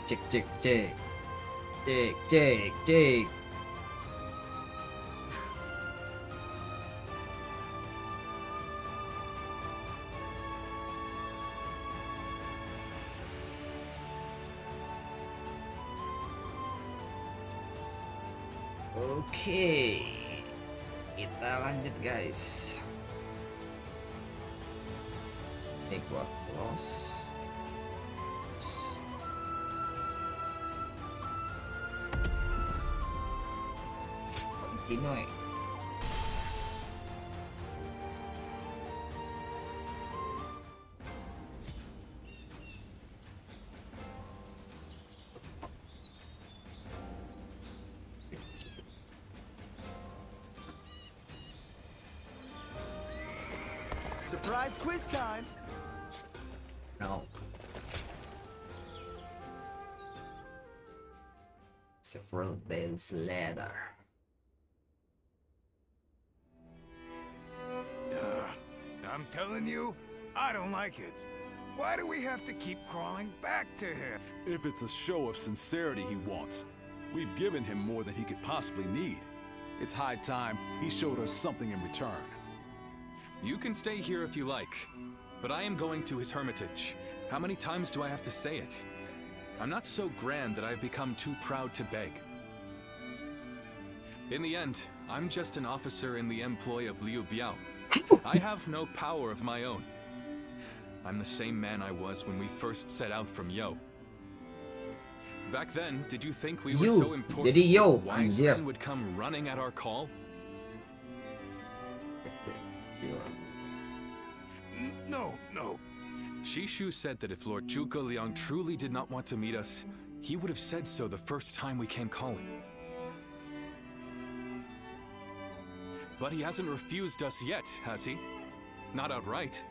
Cek cek cek. Cek cek cek. Oke, kita lanjut guys. Ini gua close. Continue. Surprise quiz time! No. Several days later. I'm telling you, I don't like it. Why do we have to keep crawling back to him? If it's a show of sincerity he wants, we've given him more than he could possibly need. It's high time he showed us something in return. You can stay here if you like, but I am going to his hermitage. How many times do I have to say it? I'm not so grand that I've become too proud to beg. In the end, I'm just an officer in the employ of Liu Biao. I have no power of my own. I'm the same man I was when we first set out from Yo. Back then, did you think we were so important Jadi Yo, that wise anjir. men would come running at our call? No. Shishu said that if Lord Zhuge Liang truly did not want to meet us, he would have said so the first time we came calling. But he hasn't refused us yet, has he? Not outright.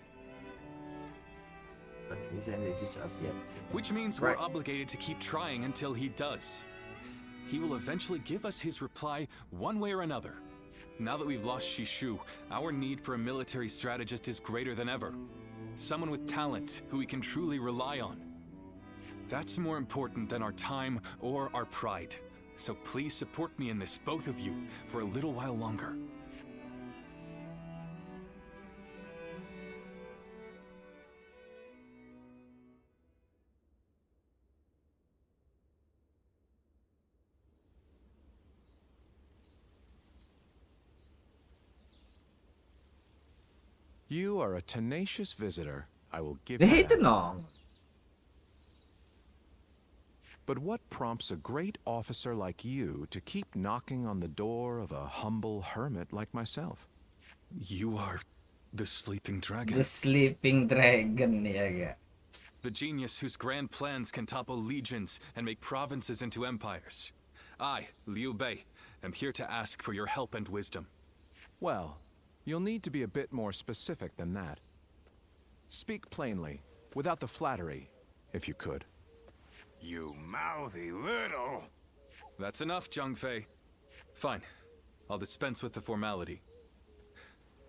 But he's introduced us yet. Which means Right. we're obligated to keep trying until he does. He will eventually give us his reply one way or another. Now that we've lost Shishu, our need for a military strategist is greater than ever. Someone with talent who we can truly rely on. That's more important than our time or our pride. So please support me in this, both of you, for a little while longer. You are a tenacious visitor. I will give Nah, you itu that. dong. But what prompts a great officer like you to keep knocking on the door of a humble hermit like myself? You are the sleeping dragon. The Sleeping Dragon ya gak? The genius whose grand plans can topple legions and make provinces into empires. I, Liu Bei, am here to ask for your help and wisdom. Well, you'll need to be a bit more specific than that. Speak plainly, without the flattery, if you could. You mouthy little... That's enough, Zhang Fei. Fine. I'll dispense with the formality.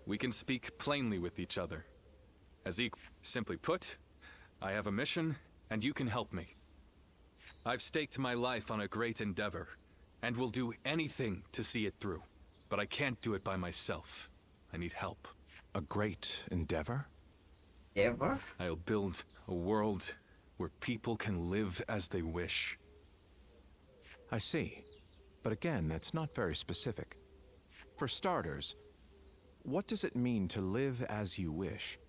We can speak plainly with each other. As equal. Simply put, I have a mission, and you can help me. I've staked my life on a great endeavor, and will do anything to see it through. But I can't do it by myself. I need help. A great endeavor? Ever? I'll build a world where people can live as they wish. I see. But again, that's not very specific. For starters, what does it mean to live as you wish?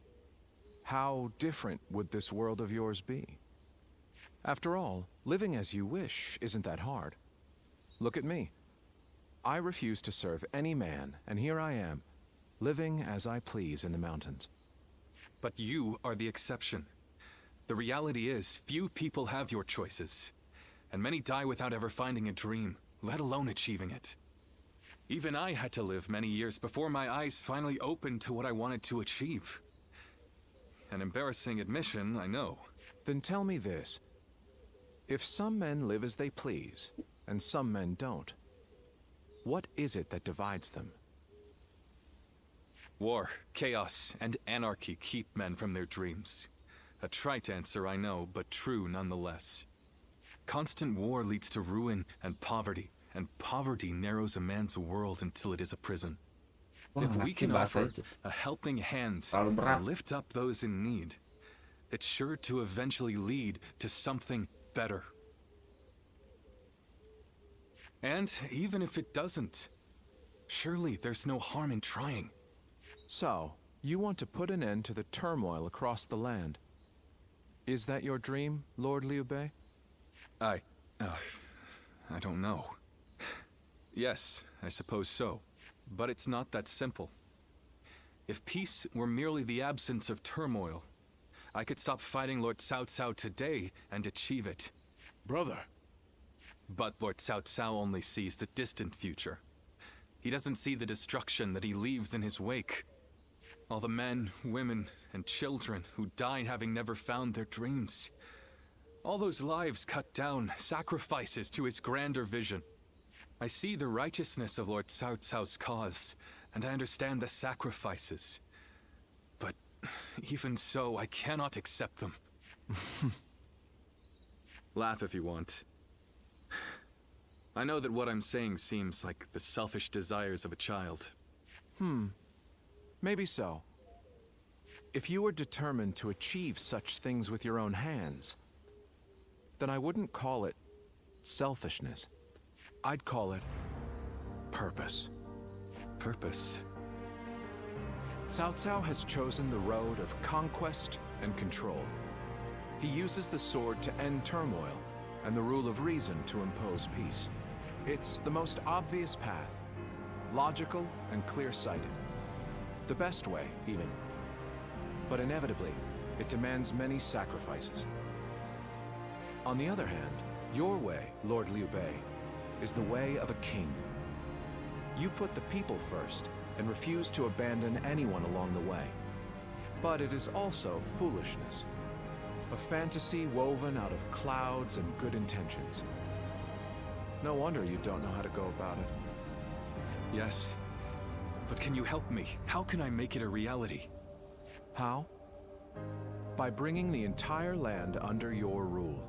How different would this world of yours be? After all, living as you wish isn't that hard. Look at me. I refuse to serve any man, and here I am, living as I please in the mountains. But you are the exception. The reality is, few people have your choices. And many die without ever finding a dream, let alone achieving it. Even I had to live many years before my eyes finally opened to what I wanted to achieve. An embarrassing admission, I know. Then tell me this. If some men live as they please, and some men don't, what is it that divides them? War, chaos, and anarchy keep men from their dreams. A trite answer, I know, but true nonetheless. Constant war leads to ruin and poverty narrows a man's world until it is a prison. Wah, If we ngerti can bahasa offer itu. a helping hand Terlalu berat. and lift up those in need, it's sure to eventually lead to something better. And even if it doesn't, surely there's no harm in trying. So, you want to put an end to the turmoil across the land. Is that your dream, Lord Liu Bei? I don't know. Yes, I suppose so. But it's not that simple. If peace were merely the absence of turmoil, I could stop fighting Lord Cao Cao today and achieve it. Brother, But Lord Cao Cao only sees the distant future. He doesn't see the destruction that he leaves in his wake. All the men, women, and children who died having never found their dreams. All those lives cut down, sacrifices to his grander vision. I see the righteousness of Lord Cao Cao's cause, and I understand the sacrifices. But even so, I cannot accept them. Laugh if you want. I know that what I'm saying seems like the selfish desires of a child. Maybe so. If you were determined to achieve such things with your own hands, then I wouldn't call it selfishness. I'd call it purpose. Purpose. Cao Cao has chosen the road of conquest and control. He uses the sword to end turmoil and the rule of reason to impose peace. It's the most obvious path, logical and clear-sighted. The best way, even. But inevitably, it demands many sacrifices. On the other hand, your way, Lord Liu Bei, is the way of a king. You put the people first and refuse to abandon anyone along the way. But it is also foolishness. A fantasy woven out of clouds and good intentions. No wonder you don't know how to go about it. Yes. But can you help me? How can I make it a reality? How? By bringing the entire land under your rule.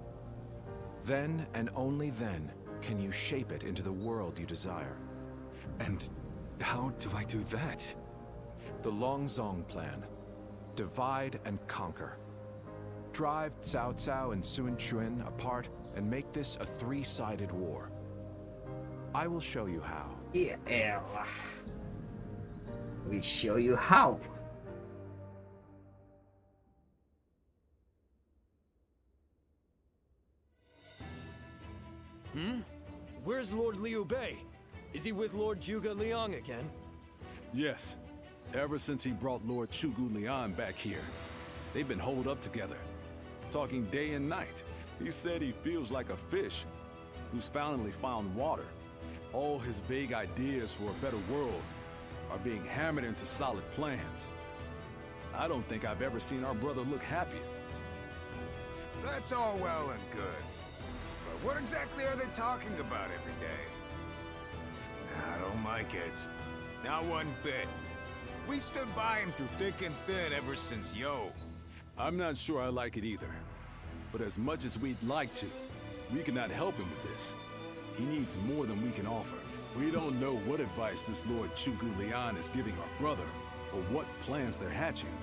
Then and only then can you shape it into the world you desire. And how do I do that? The Longzong plan. Divide and conquer. Drive Cao Cao and Sun Quan apart and make this a three-sided war. I will show you how. Iya elah. We show you how. Where's Lord Liu Bei? Is he with Lord Zhuge Liang again? yes. Ever since he brought Lord Zhuge Liang back here, they've been holed up together, talking day and night. He said he feels like a fish who's finally found water. All his vague ideas for a better world are being hammered into solid plans. I don't think I've ever seen our brother look happier. That's all well and good. But what exactly are they talking about every day? I don't like it. Not one bit. We stood by him through thick and thin ever since Yo. I'm not sure I like it either. But as much as we'd like to, we cannot help him with this. He needs more than we can offer. We don't know what advice this Lord Zhuge Liang is giving our brother, or what plans they're hatching.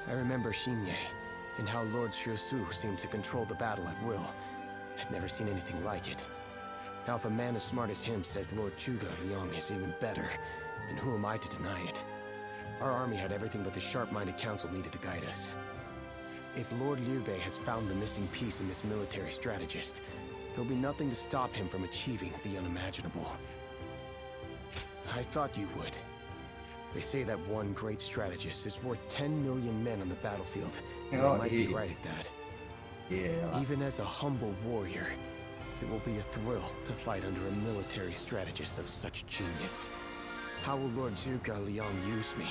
I remember Xinye, and how Lord Shusu seems to control the battle at will. I've never seen anything like it. Now if a man as smart as him says Lord Zhuge Liang is even better, then who am I to deny it? Our army had everything but the sharp-minded council needed to guide us. If Lord Liu Bei has found the missing piece in this military strategist, there'll be nothing to stop him from achieving the unimaginable. I thought you would. They say that one great strategist is worth 10 million men on the battlefield, and they might be right at that. Yeah. Even as a humble warrior, it will be a thrill to fight under a military strategist of such genius. How will Lord Zhuge Liang use me?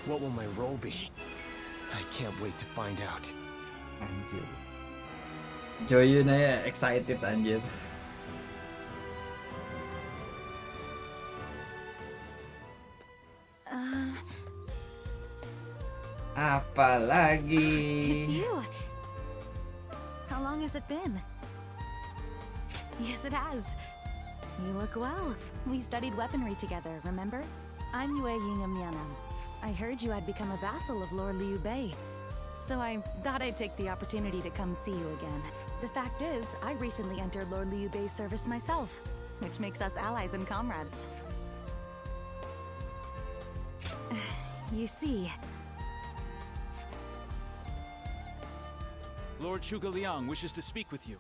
What will my role be? I can't wait to find out. Anjir. Joyunnya excited anjir. Apalagi. It's you. How long has it been? Yes, it has. You look well. We studied weaponry together, remember? I'm Yue Ying of Mianam. I heard you had become a vassal of Lord Liu Bei. So I thought I'd take the opportunity to come see you again. The fact is, I recently entered Lord Liu Bei's service myself, which makes us allies and comrades. You see... Lord Zhuge Liang wishes to speak with you.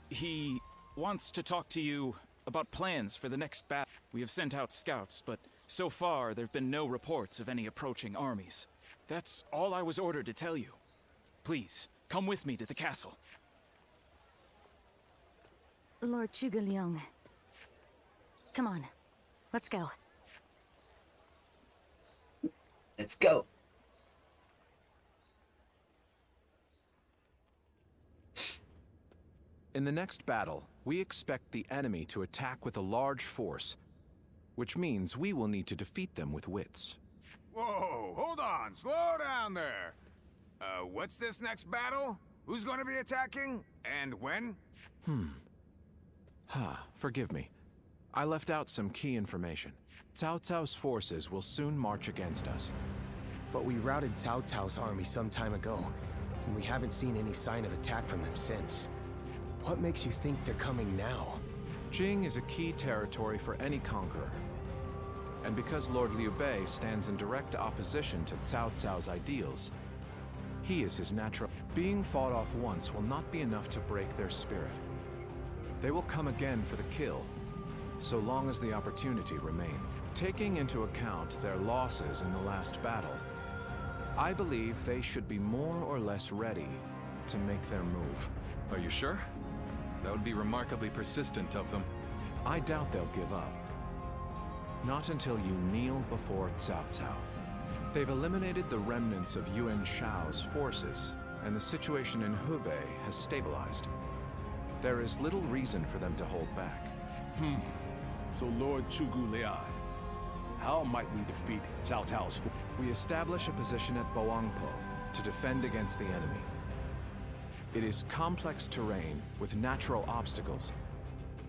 He wants to talk to you about plans for the next battle. We have sent out scouts, but so far there have been no reports of any approaching armies. That's all I was ordered to tell you. Please, come with me to the castle. Lord Zhuge Liang. Come on, let's go. Let's go. In the next battle, we expect the enemy to attack with a large force, which means we will need to defeat them with wits. Whoa, hold on, slow down there. What's this next battle? Who's going to be attacking? And when? Forgive me. I left out some key information. Cao Cao's forces will soon march against us. But we routed Cao Cao's army some time ago, and we haven't seen any sign of attack from them since. What makes you think they're coming now? Jing is a key territory for any conqueror. And because Lord Liu Bei stands in direct opposition to Cao Cao's ideals, he is his natural. Being fought off once will not be enough to break their spirit. They will come again for the kill, so long as the opportunity remains. Taking into account their losses in the last battle, I believe they should be more or less ready to make their move. Are you sure? That would be remarkably persistent of them. I doubt they'll give up. Not until you kneel before Cao Cao. They've eliminated the remnants of Yuan Shao's forces, and the situation in Hubei has stabilized. There is little reason for them to hold back. So Lord Zhuge Liang, how might we defeat Cao Cao's force? We establish a position at Boangpo to defend against the enemy. It is complex terrain with natural obstacles,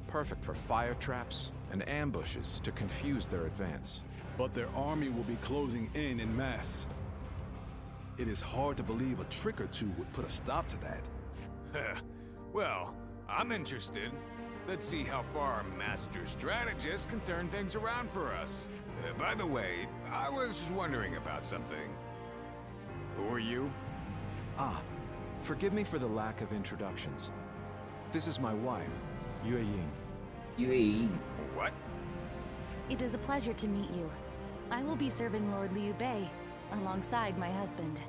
perfect for fire traps and ambushes to confuse their advance. But their army will be closing in mass. It is hard to believe a trick or two would put a stop to that. Well, I'm interested. Let's see how far our master strategist can turn things around for us. By the way, I was wondering about something. Who are you? Forgive me for the lack of introductions. This is my wife, Yue Ying. Yui. What? It is a pleasure to meet you. I will be serving Lord Liu Bei, alongside my husband.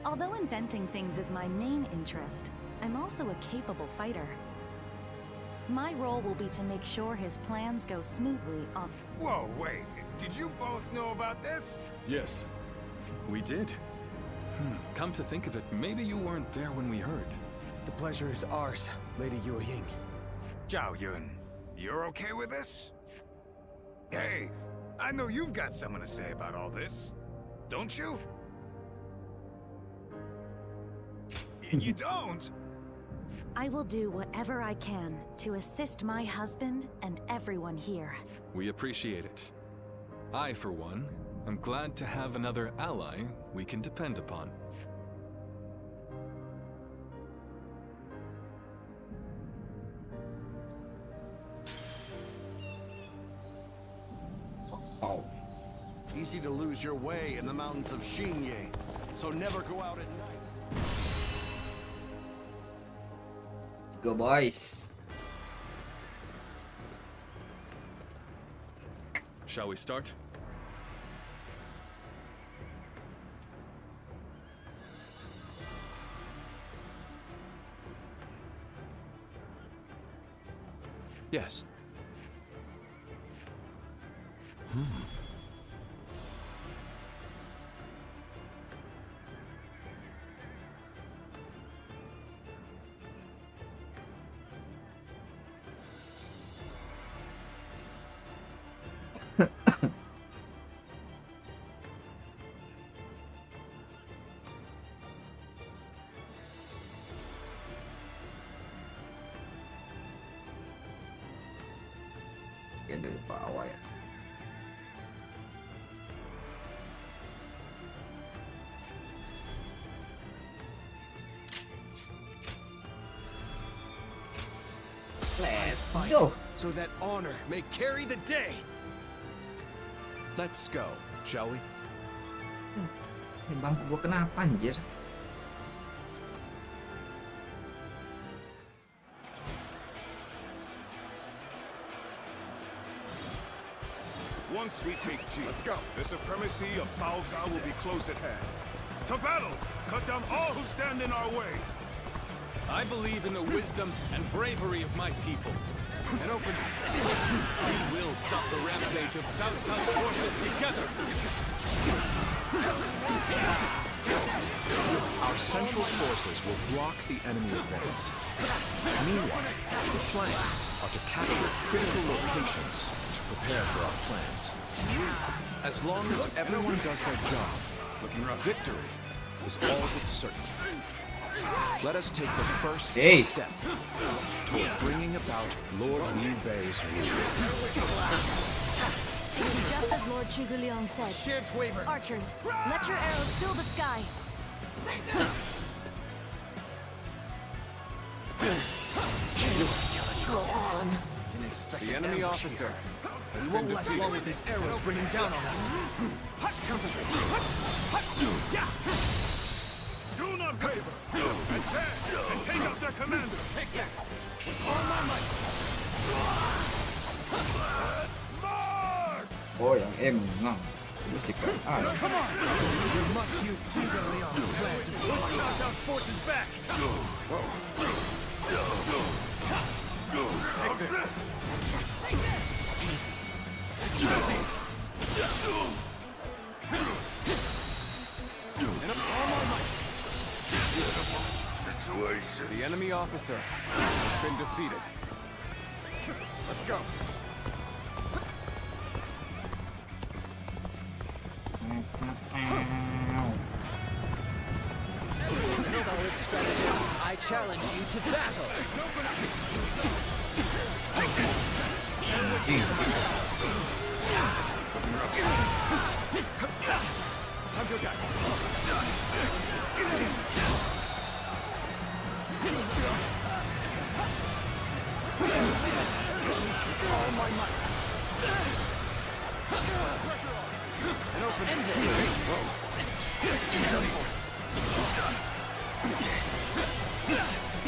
Although inventing things is my main interest, I'm also a capable fighter. My role will be to make sure his plans go smoothly on... Whoa, wait. Did you both know about this? Yes. We did. Come to think of it, maybe you weren't there when we heard. The pleasure is ours, Lady Yue Ying. Zhao Yun, you're okay with this? Hey, I know you've got something to say about all this, don't you? You don't? I will do whatever I can to assist my husband and everyone here. We appreciate it. I, for one, am glad to have another ally we can depend upon. Oh. Easy to lose your way in the mountains of Xinye, so never go out at night. Let's go, boys. Shall we start? Yes. dari bawah ya. Let's go. So that honor may carry the day. Let's go, shall we? Ini bangku gua kenapa anjir? Once we take G, let's go. The supremacy of Cao Cao will be close at hand. To battle! Cut down all who stand in our way! I believe in the wisdom and bravery of my people. And open. We will stop the rampage of Cao Cao's forces together. Our central forces will block the enemy advance. Meanwhile, the flanks are to capture critical locations to prepare for our plans. As long as everyone does their job, victory is all but certain. Let us take the first step toward bringing about Lord Liu Bei's rule. Just as Lord Zhuge Liang said. Shan't waver. Archers, let your arrows fill the sky. Go on. The enemy officer has been defeated. with his arrows raining down on us. Concentrate. Do not waver! Advance and take out their commander! Take this. All my might! Let's march! Oh, yang M menang. Itu sih kan. Come on. We must use Zhuge Liang's plan to push Cao Cao's forces back. Take this. Easy. Easy. And up all my might. Situation. The enemy officer has been defeated. Let's go. Solid strategy. I challenge you to battle. All my might. Pressure on. And open. End this.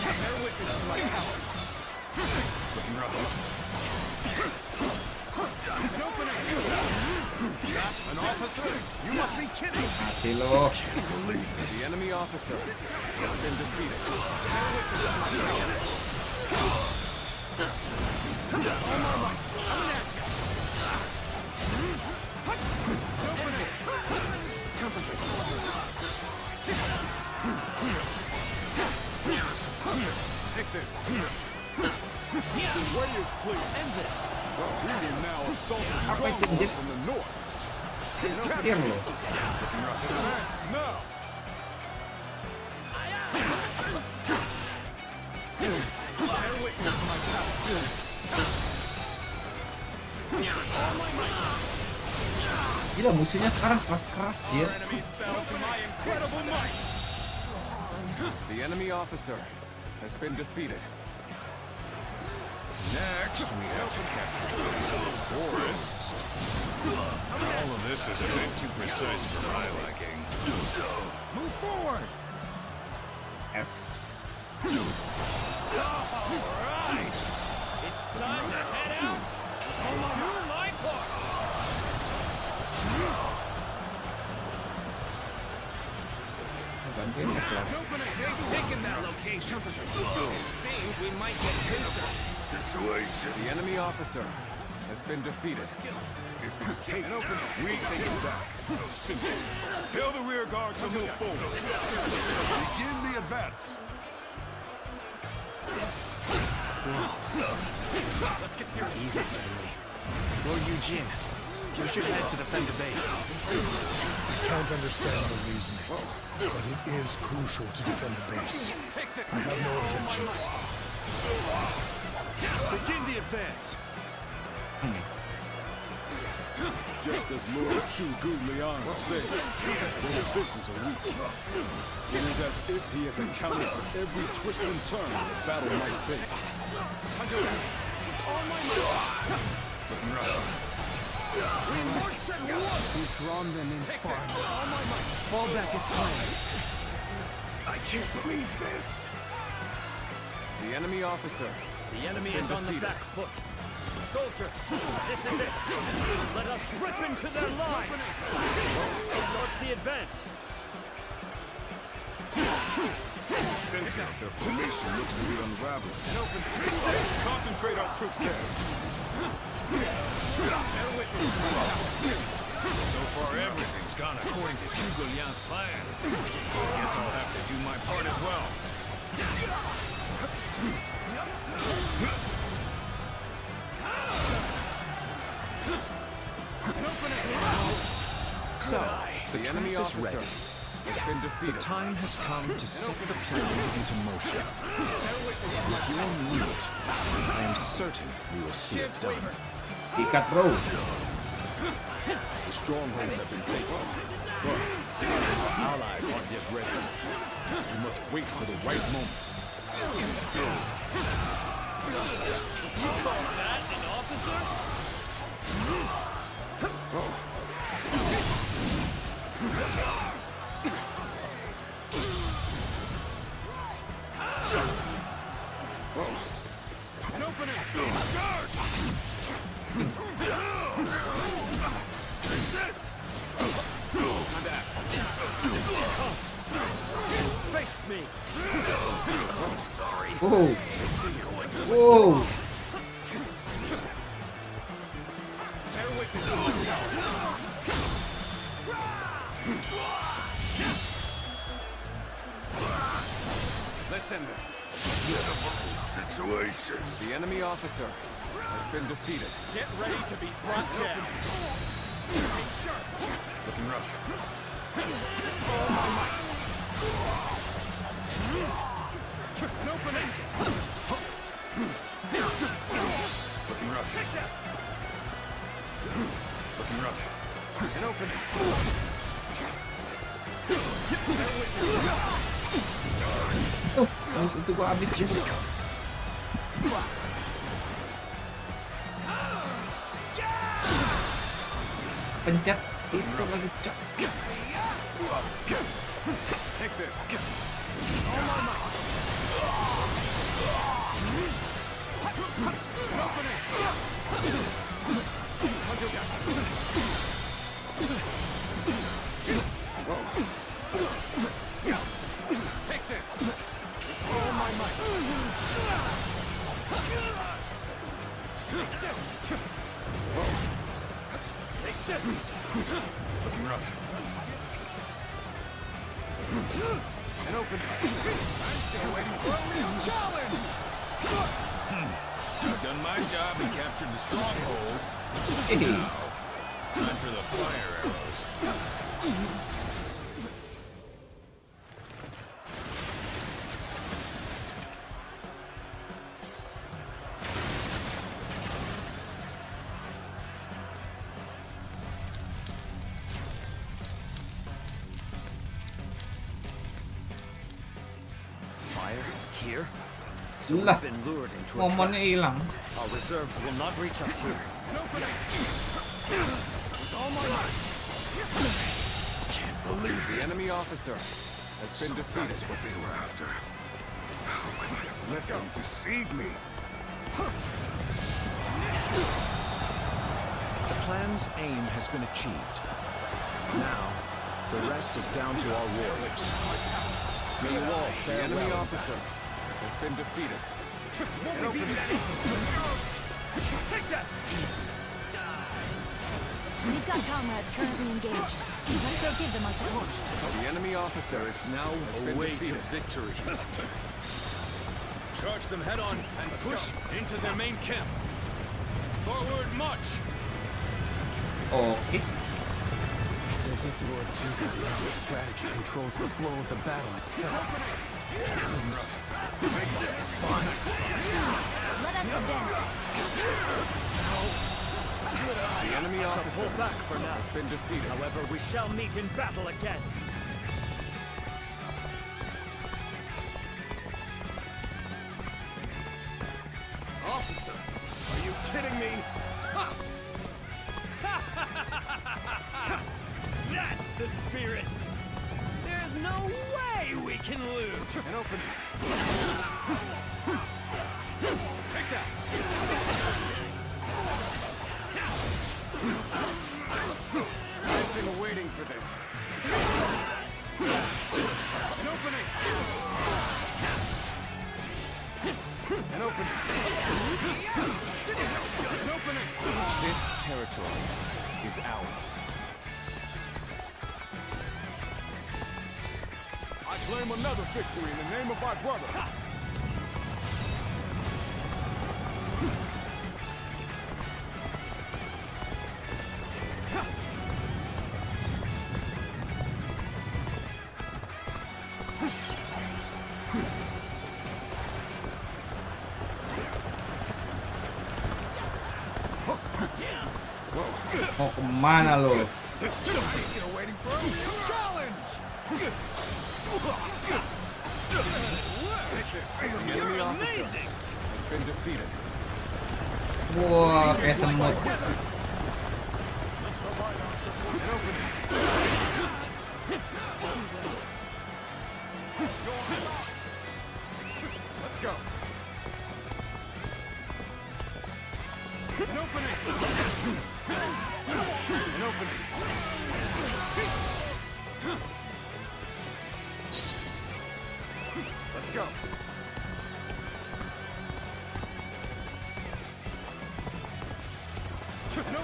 Bear witness to my power. Looking rough. An opening. An officer? You must be kidding. Mati lo. The enemy officer has been defeated. All my might. Coming at you. Opening. Concentrate. Take this. The way is clear. End this. We will now assault the Apa itu stronghold dia? from the north. Diam lo. No. Bear witness to my power. Gila musuhnya sekarang keras dia. Our enemies fell to my incredible might. The enemy officer has been defeated. Next, we have to capture the forest. All of this is a bit too precise for my liking. Move forward. Alright! It's time to head out. Do my part. Bantuin ya pelan. They've taken that location. It seems we might get closer. Situation. The enemy officer has been defeated. If it's taken open, we take it back. Simple. Tell the rear guard to move forward. Begin the advance. Let's get serious. Easy, Sensei. Lord Eugene, you should head to defend the base. Can't understand the reasoning, but it is crucial to defend the base. I have no objections. Begin the advance. Just as Lord Zhuge Liang said, the defenses are weak. It is as if he has accounted for every twist and turn the battle might take. Looking rough. We've drawn them in far. Fall back as planned. I can't believe this. The enemy officer. The enemy is on the back foot. Soldiers, this is it. Let us rip into their lines. Start the advance. The center of their formation looks to be unraveled. Concentrate our troops there. So far, everything's gone according to Zhuge Liang's plan. Guess I'll have to do my part as well. So, The enemy is officer ready. has been The defeated. time has come to set the plan into motion. With your unit, I am certain we will see it done. Ikat bro. The strongholds have been taken, but our allies aren't yet ready. We must wait for the right moment. Face me. I'm sorry. Whoa. Whoa. Let's end this. Situation. The enemy officer has been defeated. Get ready to be brought down. Looking rough. An opening. Looking rough. Looking rough. An opening. Itu gua habis juga. Pencet itu lagi cok. Take this. Take this. All my might. Take this. Looking rough. An open. I've done my job and captured the stronghold. Hehe. Time for the fire arrows. Fire here? So Lah. we've been lured into a trap. Momennya hilang. Our reserves will not reach us here. Can't believe the enemy officer has been defeated. That's what they were after. How could I have let them deceive me? The plan's aim has been achieved. Now, the rest is down to our warriors. May you all The fare enemy well. officer has been defeated. An opening. Take that. Easy. We've got comrades currently engaged. Let's go give them our support. The enemy officer is Now been away to defeated. victory. Charge them head on and push into their main camp. Forward march. Oke. It's as if Lord Zhuge Liang's strategy controls the flow of the battle itself. It seems almost defiant. Let us advance. The enemy shall officer pull back for now. has been defeated. However, we shall meet in battle again. Officer, are you kidding me? That's the spirit! There's no way we can lose! An opening. Take that. I've been waiting for this. An opening. An opening. An opening. This territory is ours. I claim another victory in the name of my brother. Mau kemana lo? Still waiting for a new challenge. Take this. The enemy officer has been defeated. Wah, kayak semut. Let's go. An opening. An opening. Let's go.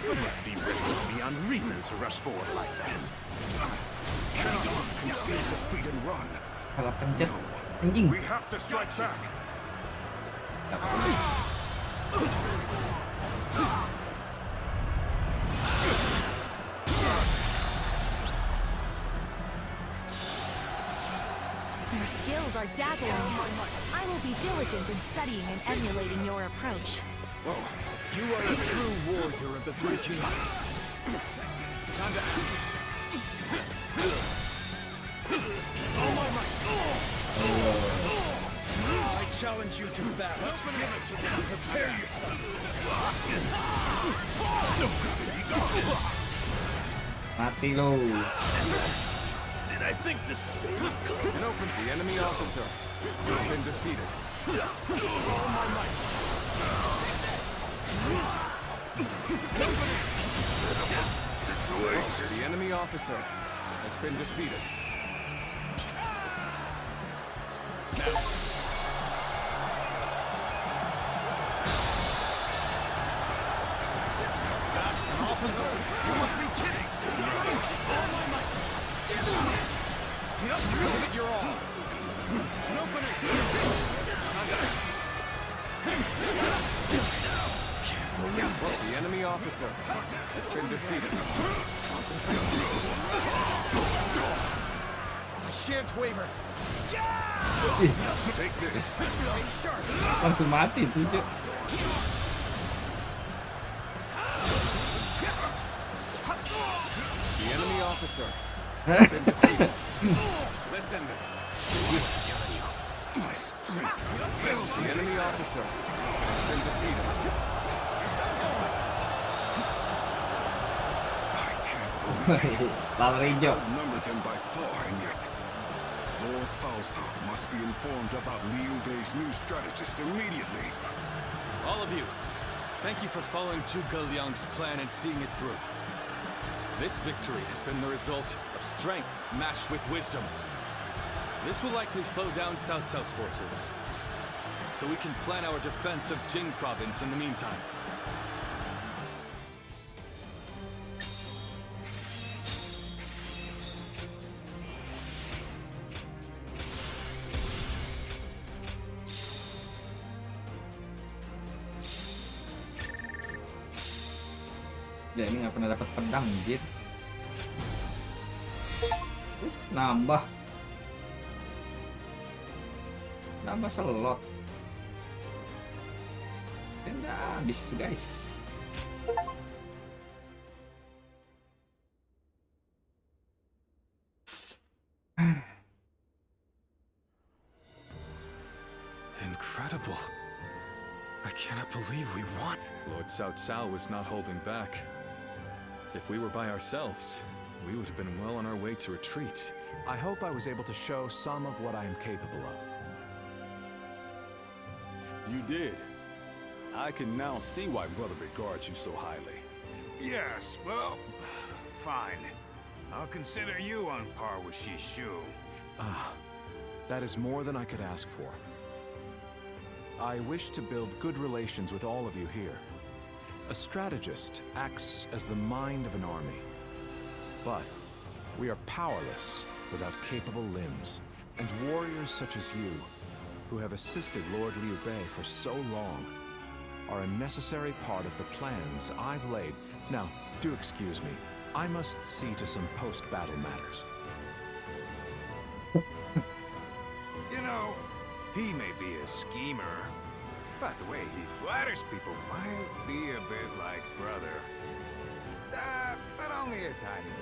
You must be reckless beyond reason to rush forward like that. Cannot just concede defeat and run. Kalau pencet anjing. We have to strike back. Your skills are dazzling. I will be diligent in studying and emulating your approach. Whoa. You are a true warrior of the Three Kingdoms. Time to act. All my might. I challenge you to battle. Prepare yourself. Mati lo. Did I think this day would come? An open. The enemy officer has been defeated. All my might. Situation. The enemy officer has been defeated. Officer, you must be kidding. All my might. Give it your all. An opening. Time to act. The enemy officer has been defeated. I shan't waver. Take this. Langsung mati tuh, Cuk. The enemy officer has been defeated. Let's end this. My strength fails. The enemy officer has been defeated. I can't believe it. Lari hijau. Outnumbered them by far, and yet Lord Salsa must be informed about Liu Bei's new strategist immediately. All of you, thank you for following Zhuge Liang's plan and seeing it through. This victory has been the result of strength matched with wisdom. This will likely slow down Cao Cao's forces, so we can plan our defense of Jing province in the meantime. Ya ini nggak pernah dapat pedang, anjir. Nambah slot. Dan udah habis, guys. incredible. I cannot believe we won. Lord Cao Cao was not holding back. If we were by ourselves, we would have been well on our way to retreat. I hope I was able to show some of what I am capable of. You did. I can now see why Brother regards you so highly. Yes, well, fine. I'll consider you on par with Shishu. Ah, that is more than I could ask for. I wish to build good relations with all of you here. A strategist acts as the mind of an army. But we are powerless without capable limbs. And warriors such as you, who have assisted Lord Liu Bei for so long, are a necessary part of the plans I've laid. Now, do excuse me. I must see to some post-battle matters. You know, he may be a schemer, but the way he flatters people might be a bit like brother. But only a tiny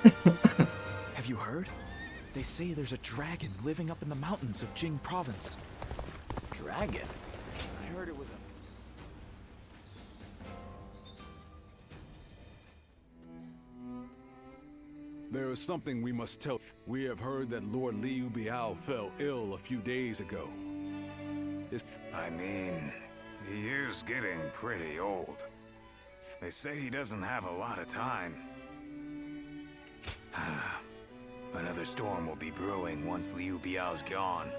bit. Have you heard? They say there's a dragon living up in the mountains of Jing province. Dragon? I heard it was a... There is something we must tell. We have heard that Lord Liu Biao fell ill a few days ago. I mean, he is getting pretty old. They say he doesn't have a lot of time. Another storm will be brewing once Liu Biao's gone.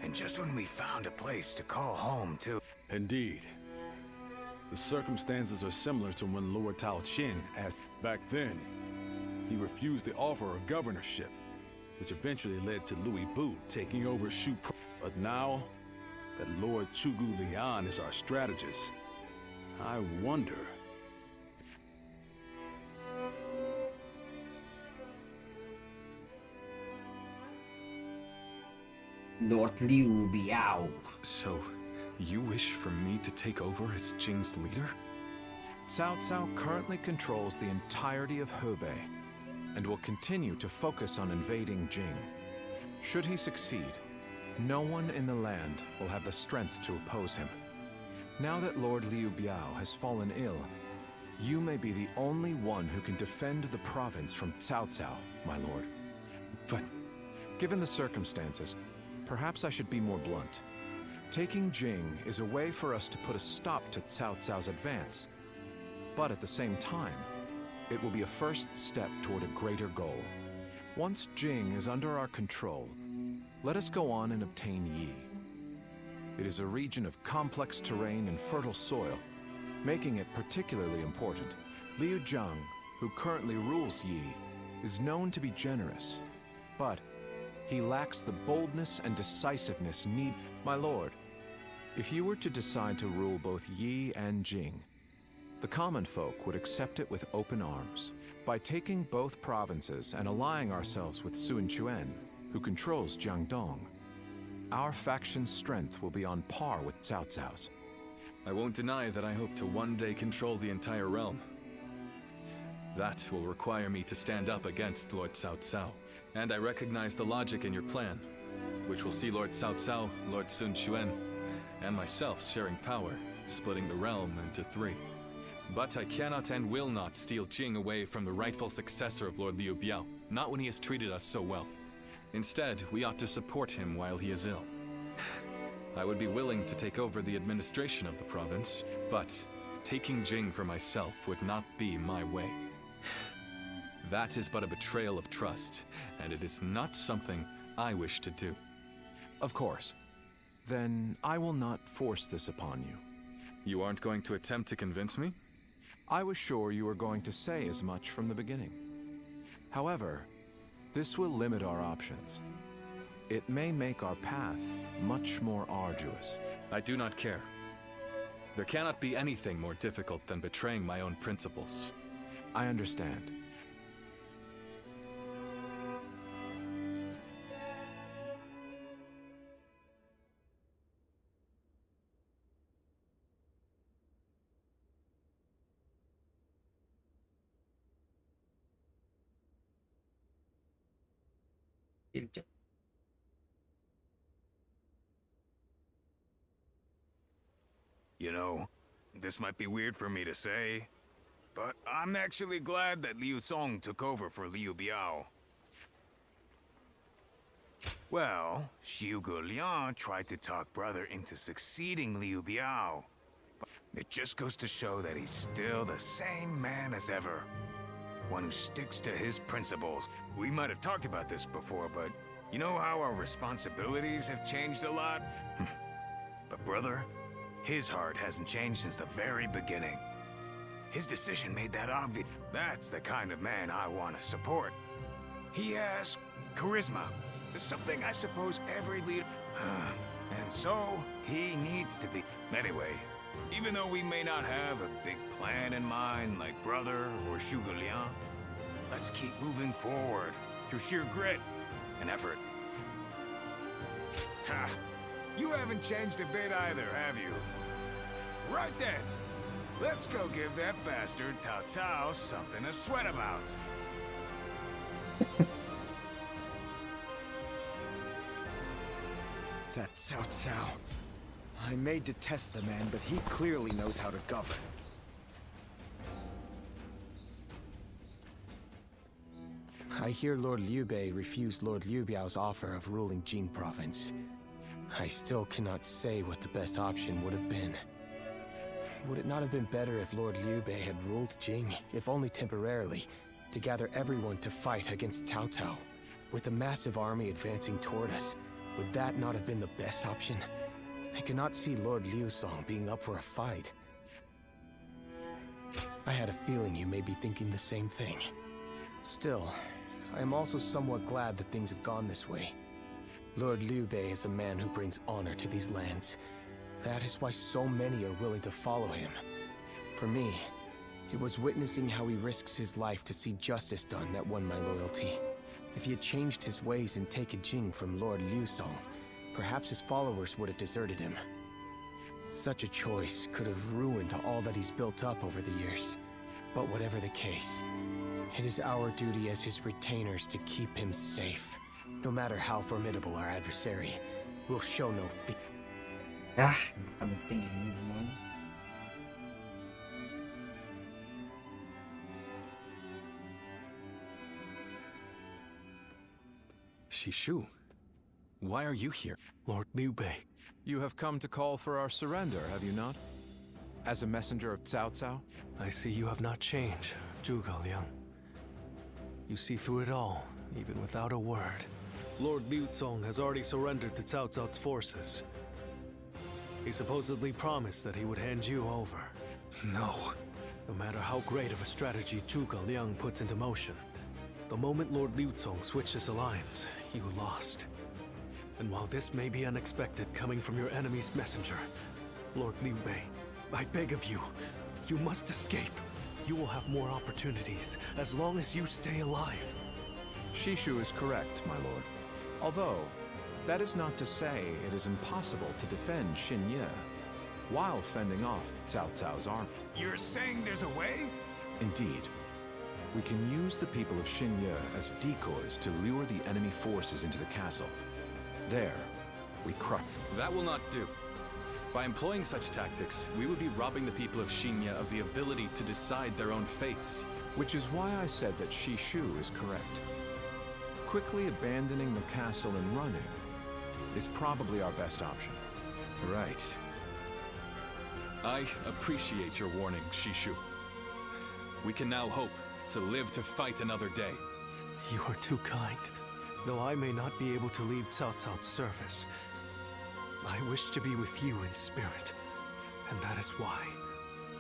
And just when we found a place to call home, too. Indeed. The circumstances are similar to when Lord Tao Qin asked back then. He refused the offer of governorship, which eventually led to Louis Bu taking over Shu. But now that Lord Zhuge Liang is our strategist, I wonder... Lord Liu Biao. So, you wish for me to take over as Jing's leader? Cao Cao currently controls the entirety of Hebei, and will continue to focus on invading Jing. Should he succeed, no one in the land will have the strength to oppose him. Now that Lord Liu Biao has fallen ill, you may be the only one who can defend the province from Cao Cao, my lord. But... given the circumstances, perhaps I should be more blunt. Taking Jing is a way for us to put a stop to Cao Cao's advance. But at the same time, it will be a first step toward a greater goal. Once Jing is under our control, let us go on and obtain Yi. It is a region of complex terrain and fertile soil, making it particularly important. Liu Jiang, who currently rules Yi, is known to be generous, but he lacks the boldness and decisiveness needed. My lord, if you were to decide to rule both Yi and Jing, the common folk would accept it with open arms. By taking both provinces and allying ourselves with Sun Quan, who controls Jiangdong, our faction's strength will be on par with Cao Cao's. I won't deny that I hope to one day control the entire realm. That will require me to stand up against Lord Cao Cao. And I recognize the logic in your plan, which will see Lord Cao Cao, Lord Sun Quan, and myself sharing power, splitting the realm into three. But I cannot and will not steal Jing away from the rightful successor of Lord Liu Biao, not when he has treated us so well. Instead, we ought to support him while he is ill. I would be willing to take over the administration of the province, but taking Jing for myself would not be my way. That is but a betrayal of trust, and it is not something I wish to do. Of course. Then I will not force this upon you. You aren't going to attempt to convince me? I was sure you were going to say as much from the beginning. However, this will limit our options. It may make our path much more arduous. I do not care. There cannot be anything more difficult than betraying my own principles. I understand. Tiếp You know, this might be weird for me to say, but I'm actually glad that Liu Song took over for Liu Biao. Well, Zhuge Liang tried to talk brother into succeeding Liu Biao. It just goes to show that he's still the same man as ever. One who sticks to his principles. We might have talked about this before, but you know how our responsibilities have changed a lot? But brother, his heart hasn't changed since the very beginning. His decision made that obvious. That's the kind of man I want to support. He has charisma. Something I suppose every leader... and so, he needs to be... Anyway, even though we may not have a big plan in mind like brother or Zhuge Liang, let's keep moving forward through sheer grit and effort. Ha! You haven't changed a bit either, have you? Right then, let's go give that bastard Cao Cao something to sweat about. That Cao Cao. I may detest the man, but he clearly knows how to govern. I hear Lord Liu Bei refused Lord Liu Biao's offer of ruling Jing province. I still cannot say what the best option would have been. Would it not have been better if Lord Liu Bei had ruled Jing, if only temporarily, to gather everyone to fight against Cao Cao? With a massive army advancing toward us, would that not have been the best option? I cannot see Lord Liu Song being up for a fight. I had a feeling you may be thinking the same thing. Still, I am also somewhat glad that things have gone this way. Lord Liu Bei is a man who brings honor to these lands. That is why so many are willing to follow him. For me, it was witnessing how he risks his life to see justice done that won my loyalty. If he had changed his ways and taken Jing from Lord Liu Song, perhaps his followers would have deserted him. Such a choice could have ruined all that he's built up over the years. But whatever the case, it is our duty as his retainers to keep him safe. No matter how formidable our adversary, we'll show no fear. Ah, penting ini memang. Shishu, why are you here? Lord Liu Bei, you have come to call for our surrender, have you not? As a messenger of Cao Cao? I see you have not changed, Zhuge Liang. You see through it all, even without a word. Lord Liu Song has already surrendered to Cao Cao's forces. He supposedly promised that he would hand you over. No. No matter how great of a strategy Zhuge Liang puts into motion, the moment Lord Liu Song switched his alliance, you lost. And while this may be unexpected coming from your enemy's messenger, Lord Liu Bei, I beg of you, you must escape. You will have more opportunities as long as you stay alive. Shishu is correct, my lord. Although, that is not to say it is impossible to defend Xinye while fending off Cao Cao's army. You're saying there's a way? Indeed. We can use the people of Xinye as decoys to lure the enemy forces into the castle. There, we crush. That will not do. By employing such tactics, we would be robbing the people of Xinye of the ability to decide their own fates. Which is why I said that Shishu is correct. Quickly abandoning the castle and running is probably our best option. Right. I appreciate your warning, Shishu. We can now hope to live to fight another day. You are too kind. Though I may not be able to leave Cao Cao's service, I wish to be with you in spirit. And that is why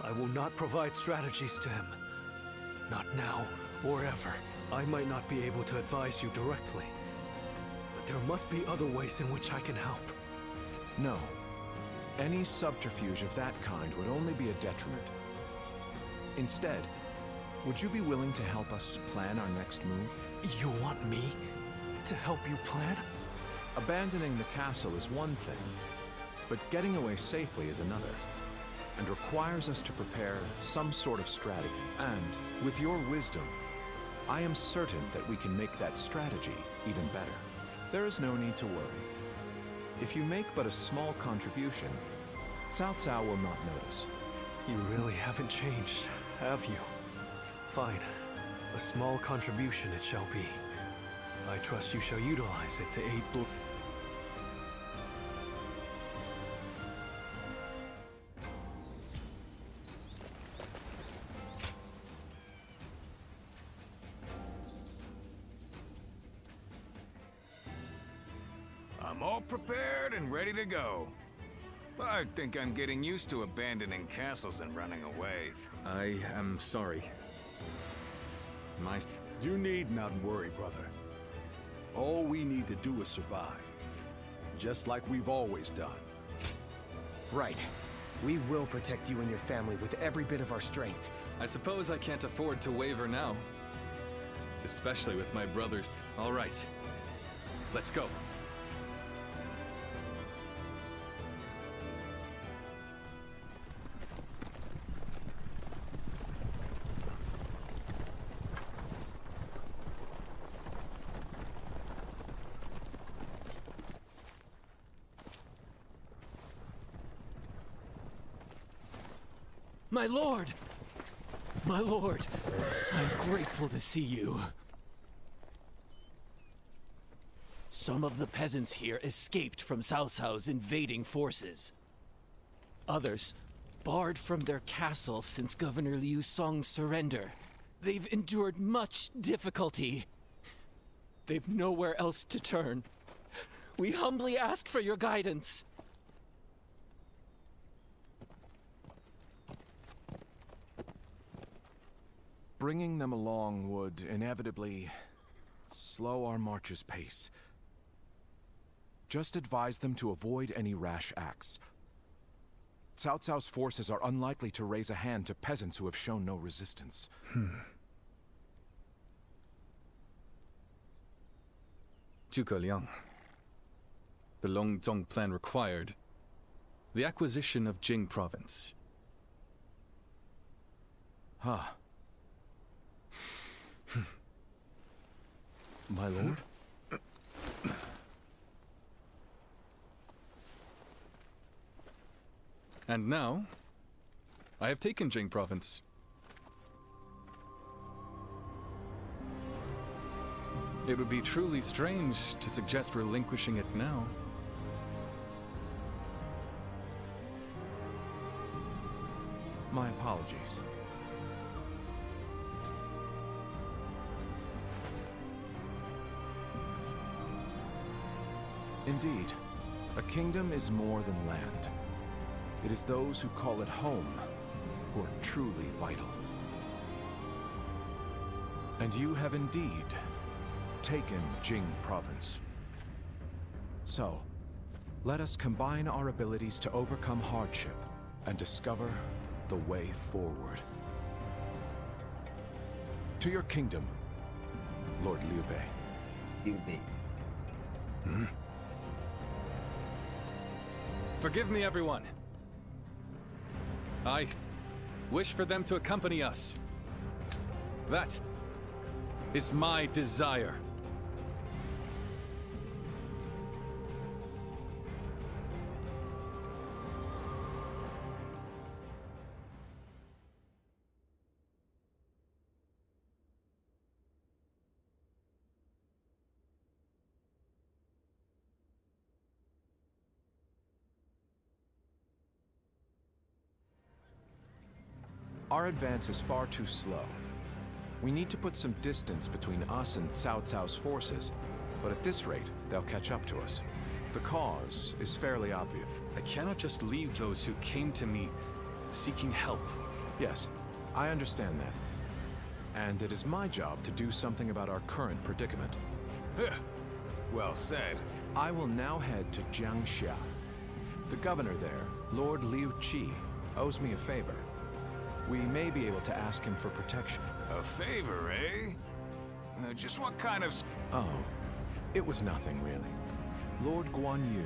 I will not provide strategies to him. Not now or ever. I might not be able to advise you directly, but there must be other ways in which I can help. No. Any subterfuge of that kind would only be a detriment. Instead, would you be willing to help us plan our next move? You want me to help you plan? Abandoning the castle is one thing, but getting away safely is another, and requires us to prepare some sort of strategy. And, with your wisdom, I am certain that we can make that strategy even better. There is no need to worry. If you make but a small contribution, Cao Cao will not notice. You really haven't changed, have you? Fine. A small contribution it shall be. I trust you shall utilize it to aid Lord... I'm all prepared and ready to go. I think I'm getting used to abandoning castles and running away. I am sorry. You need not worry, brother. All we need to do is survive. Just like we've always done. Right. We will protect you and your family with every bit of our strength. I suppose I can't afford to waver now. Especially with my brothers. All right. Let's go. My lord! My lord! I'm grateful to see you. Some of the peasants here escaped from Cao Cao's invading forces. Others, barred from their castle since Governor Liu Song's surrender. They've endured much difficulty. They've nowhere else to turn. We humbly ask for your guidance. Bringing them along would inevitably slow our march's pace. Just advise them to avoid any rash acts. Cao Cao's forces are unlikely to raise a hand to peasants who have shown no resistance. Zhuge Liang. The Longzong plan required the acquisition of Jing province. Huh. My lord? And now, I have taken Jing province. It would be truly strange to suggest relinquishing it now. My apologies. Indeed, a kingdom is more than land. It is those who call it home who are truly vital. And you have indeed taken Jing province. So, let us combine our abilities to overcome hardship and discover the way forward. To your kingdom, Lord Liu Bei. Liu Bei. Forgive me, everyone. I wish for them to accompany us. That is my desire. Our advance is far too slow. We need to put some distance between us and Cao Cao's forces, but at this rate, they'll catch up to us. The cause is fairly obvious. I cannot just leave those who came to me seeking help. Yes, I understand that. And it is my job to do something about our current predicament. Well said. I will now head to Jiangxia. The governor there, Lord Liu Qi, owes me a favor. We may be able to ask him for protection. A favor, eh? Just what kind of... Oh, it was nothing really. Lord Guan Yu,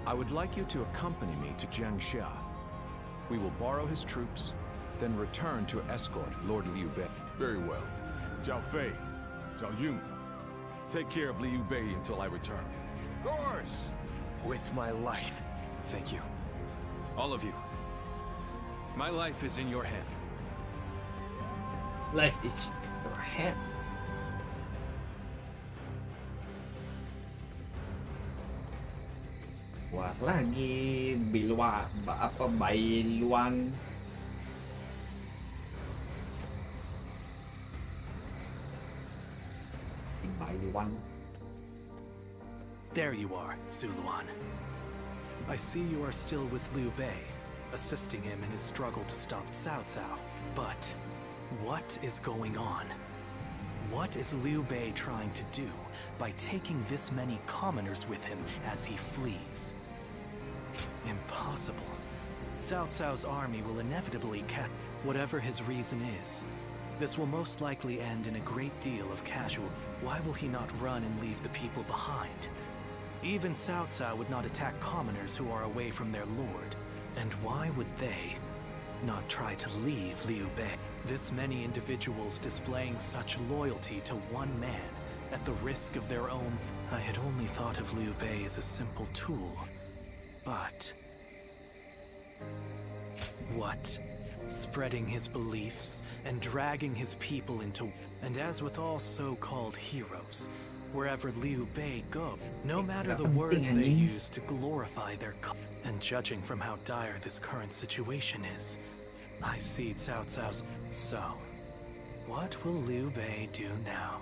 I would like you to accompany me to Jiangxia. We will borrow his troops, then return to escort Lord Liu Bei. Very well. Zhao Fei, Zhao Yun, take care of Liu Bei until I return. Of course! With my life. Thank you. All of you. My life is in your hand. Life is your hand. Keluar lagi bilwa apa bailuan. Bailuan. There you are, Zuluan. I see you are still with Liu Bei, assisting him in his struggle to stop Cao Cao. But what is going on? What is Liu Bei trying to do by taking this many commoners with him as he flees? Impossible. Cao Cao's army will inevitably catch whatever his reason is. This will most likely end in a great deal of casual. Why will he not run and leave the people behind? Even Cao Cao would not attack commoners who are away from their lord. And why would they not try to leave Liu Bei? This many individuals displaying such loyalty to one man at the risk of their own. I had only thought of Liu Bei as a simple tool. But what? Spreading his beliefs and dragging his people into... And as with all so-called heroes, wherever Liu Bei go, no matter the words they use to glorify their and judging from how dire this current situation is, I see Cao Cao's... So, what will Liu Bei do now?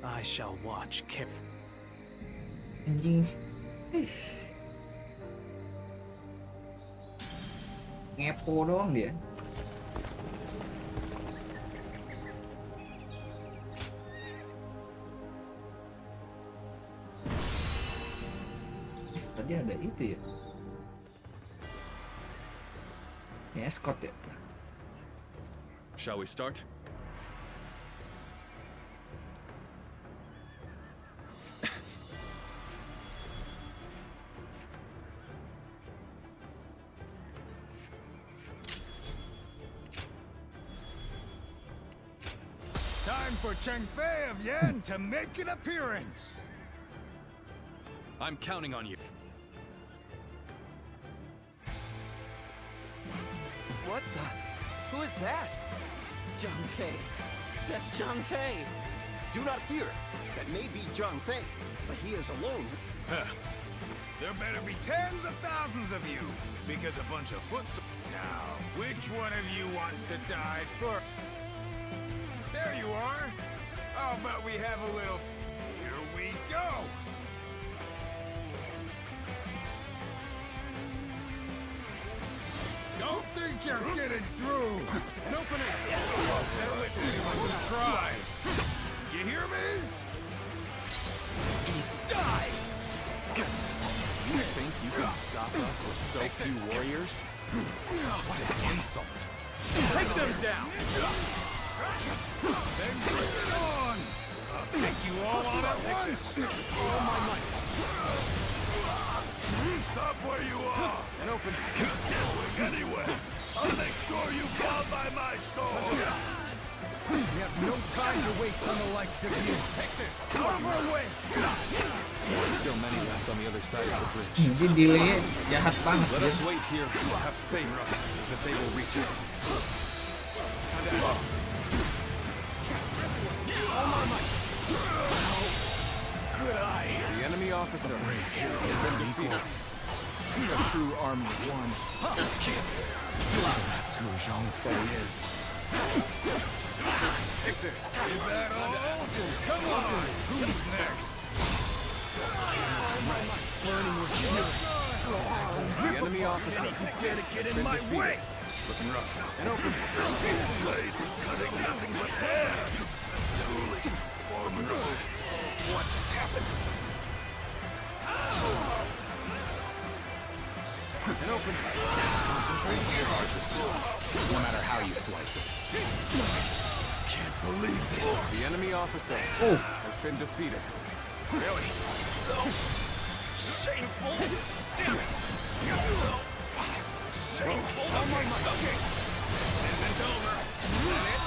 I shall watch Ngepo doang dia. Tadi ada itu ya. Ini escort ya. Shall we start? Time for Cheng Fei of Yan to make an appearance. I'm counting on you. What the? Who is that? Zhang Fei. That's Zhang Fei. Do not fear. That may be Zhang Fei, but he is alone. There better be tens of thousands of you, because a bunch of foot... Now, which one of you wants to die first? There you are. How about we have a little... Here we go. Don't think you're getting through. An opening. Tell it to anyone who tries. You hear me? Easy. Die! You think you can stop us with so few warriors? What an insult. Take them down! Then bring it on! I'll take you all on at once! All my might! Stop where you are! And open. Keep going anyway! I'll make sure you fall by my sword! We have no time to waste on the likes of you! Take this! Out of our way! There are still many left on the other side of the bridge. Mungkin delay jahat banget Let ya. us wait here and have faith that they will reach us. Could I? The enemy officer has been defeated. A true army of one. That's who Zhang Fei is. Take this! Is that all? Come on! Who's next? Burning with fury. The enemy officer has been defeated. Looking rough. And open. Blade was cutting nothing but hair! Truly formidable. What just happened? And open. Concentrate your hardest. No matter how you slice it. Can't believe this. The enemy officer has been defeated. Really? So shameful. Damn it. So shameful. Okay. This isn't over. Is that it?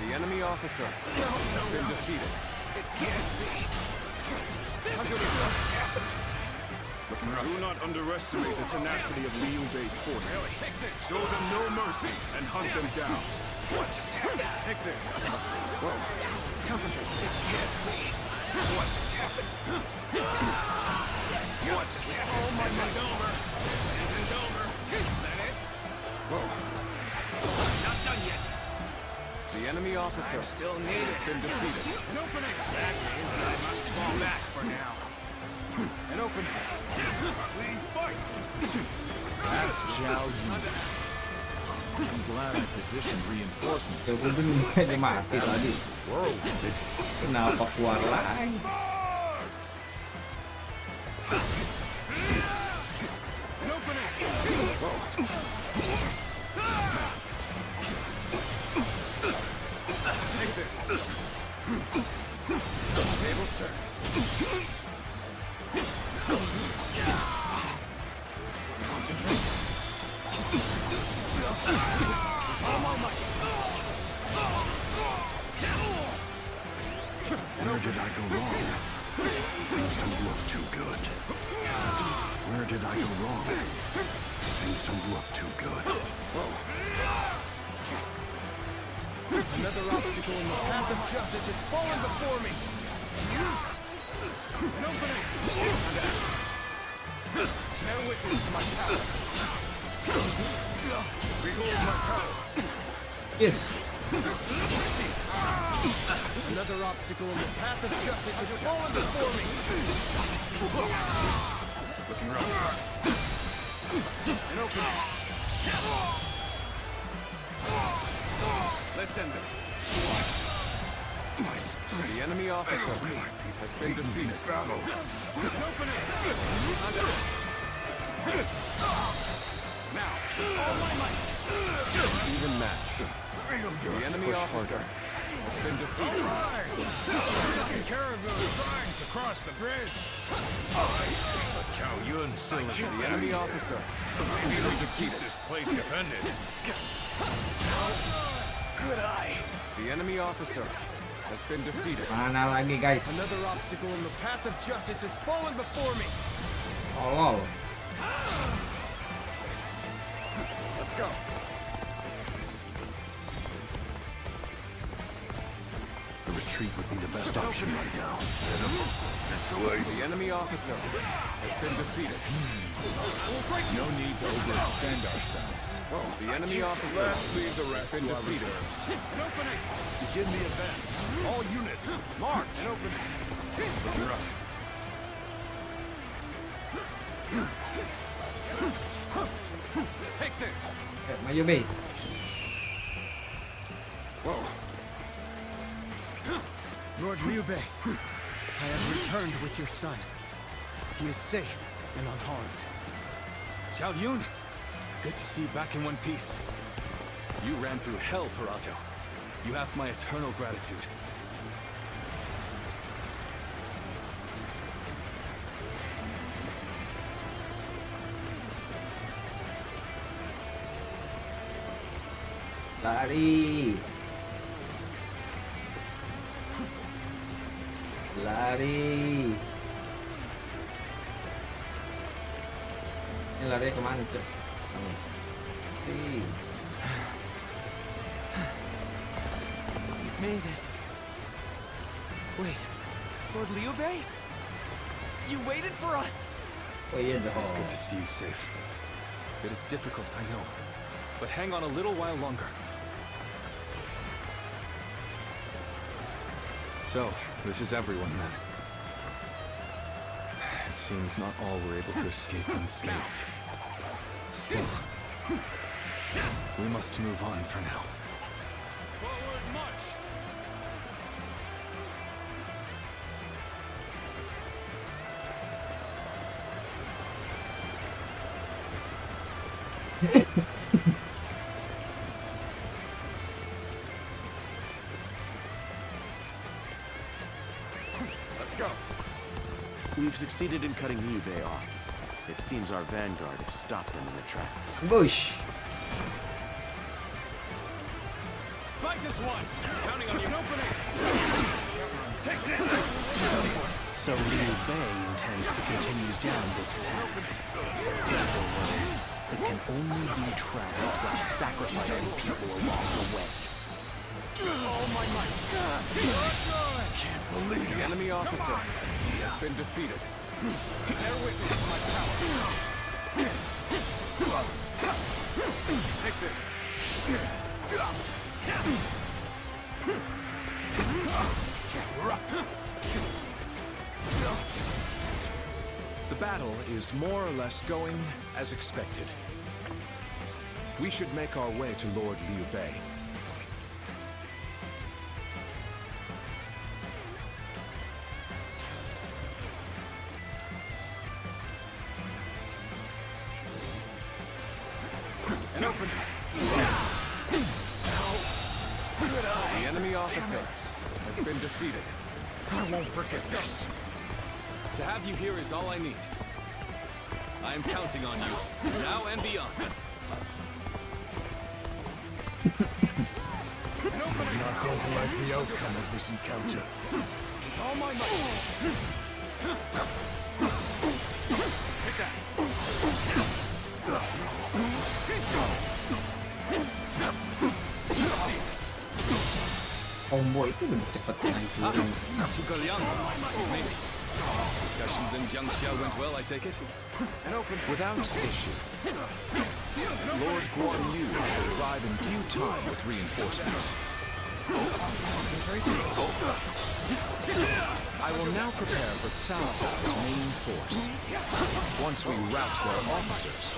The enemy officer has been defeated. It can't be. This is what just happened. Do not underestimate the tenacity of Liu Bei's forces. Show them no mercy and hunt them down. What just happened? Take this. Whoa. Concentrate. It can't be. What just happened? What just happened? Oh, my God. Over. This isn't over. Is that it? Whoa. Not done yet. The enemy officer Still need has been defeated. An opening. That means I must fall back for now. An opening. We fight. That's Zhao Yun. I'm glad I positioned reinforcements. Aku belum mati tadi. Whoa. Kenapa keluar lagi? An opening. Take this. Tables turned. Concentrate. All my might. Where did I go wrong? Things don't look too good. Where did I go wrong? Things don't look too good. Another obstacle in the path of justice has fallen before me. An opening. Bear witness to my power. Behold my power. Yes. Another obstacle in the path of justice has fallen before me. Looking rough. An opening. Let's end this. My strength. The enemy officer has been defeated. Battle. An opening. Now. All my might. Even match. The enemy officer has been defeated. Taking care of those trying to cross the bridge. But Zhao Yun still is The enemy officer Maybe we should keep this place defended. Good eye. The enemy officer has been defeated. Mana lagi guys? Another obstacle in the path of justice has fallen before me. Tolol. Let's go. The retreat would be the best option right now. The enemy officer has been defeated. No need to overextend ourselves. The enemy officer Let's leave the rest has been to our defeated. reserves. An opening. Begin the advance. All units, march. An opening. Looking rough. Take this. Maju Bei. Whoa. Lord Liu Bei, I have returned with your son. He is safe and unharmed. Zhao Yun, good to see you back in one piece. You ran through hell for Otto. You have my eternal gratitude. Lari. Lari. Ini lari kemana cok? Made it. Wait, Lord Liu Bei? You waited for us? Oh iya It's good to see you safe. It is difficult, I know. But hang on a little while longer. So, this is everyone then. It seems not all were able to escape unscathed. Still, we must move on for now. Forward march. Let's go. We've succeeded in cutting Liu Bei off. It seems our vanguard has stopped them in their tracks. Bush. Fight as one. Counting on you. An opening. Take this. So Liu Bei intends to continue down this path. There's a road that can only be traveled by sacrificing people along the way. All my might. Can't believe the enemy officer has been defeated. Bear witness to my power. Take this. The battle is more or less going as expected. We should make our way to Lord Liu Bei. And open. The enemy officer has been defeated. I won't forget this. To have you here is all I need. I am counting on you, now and beyond. I'm not going to like the outcome of this encounter. All my might. Take that. Combo itu lebih cepat hancurin. Zhuge Liang, made it. Discussions in Jiangxia went well, I take it? And open without issue. Lord Guan Yu will arrive in due time with reinforcements. I will now prepare for Cao Cao's main force. Once we rout their officers,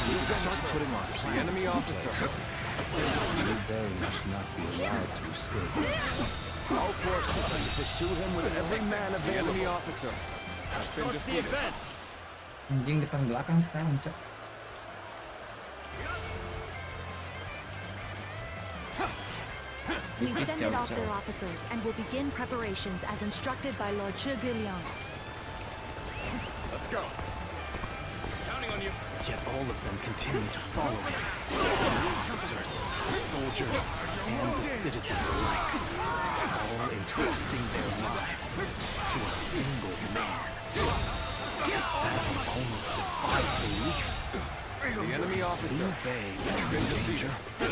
we will start putting our plan. The enemy officer. Liu Bei must not be allowed to escape. All forces are to pursue him with every man of the enemy officer has been Start the defeated. advance. Anjing depan belakang sekarang, Cok. We've fended off their officers and will begin preparations as instructed by Lord Zhuge Liang. Let's go. Counting on you. Yet all of them continue to follow him. The officers, the soldiers, and the citizens alike. All entrusting their lives to a single man. This battle almost defies belief. The enemy officer Liu Bei has been defeated. Or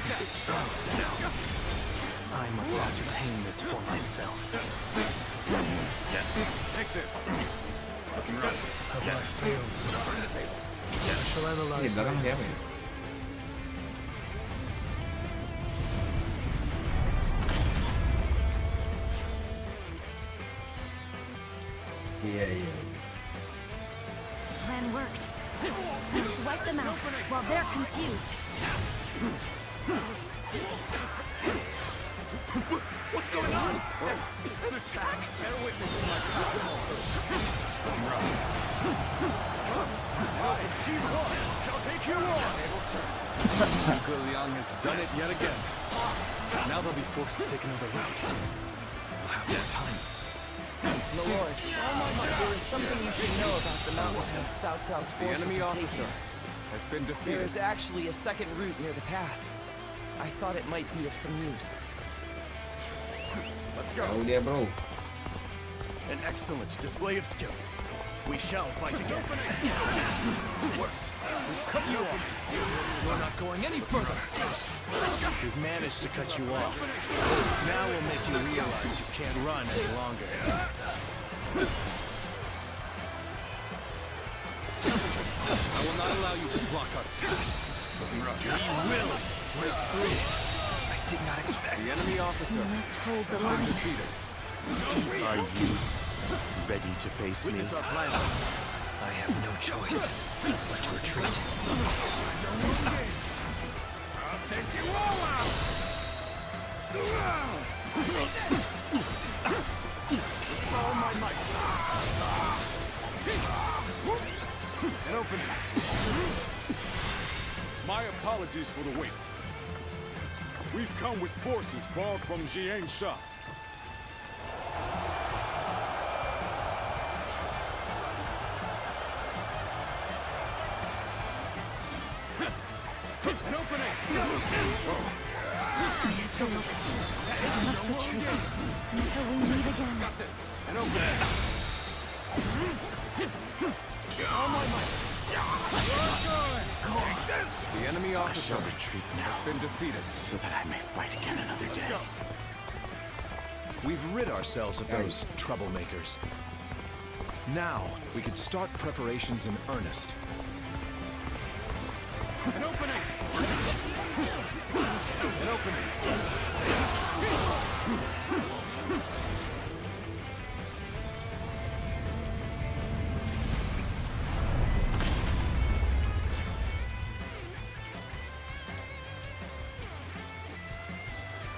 is it Cao Cao? I must ascertain this for myself. Take this. Looking rough. Have I failed, sir? I shall Ini analyze belakang later. siapa ya? Iya, iya. Plan worked. Let's wipe them out while they're confused. What's going on? An attack. Bear witness to my power. I, G1, shall take you on. Zhuge Liang has done it yet again. Now they'll be forced to take another route. We'll have more time. My lord, there is something you should know about the mountains that Cao Cao's The forces enemy have officer taken. has been There defeated. is actually a second route near the pass. I thought it might be of some use. Let's go. Tahu dia, bro. An excellent display of skill. We shall fight again. It's worked. We've cut you off. You're not going any further. We've managed to cut you off. Now we'll make you realize you can't run any longer. I will not allow you to block our attack. We will break through. I did not expect. The enemy officer You must hold the has been line. defeated. Are you ready to face me? Witness our plan. I have no choice but to retreat. I'll take you all out! All my might. And open. My apologies for the wait. We've come with forces borrowed from Jiangsha. An opening. I have failed. must retreat until we meet again. Got this. And open it. All my might. The enemy I officer shall retreat now, has been defeated. so that I may fight again another day. We've rid ourselves of those troublemakers. Now, we can start preparations in earnest. An opening. An opening.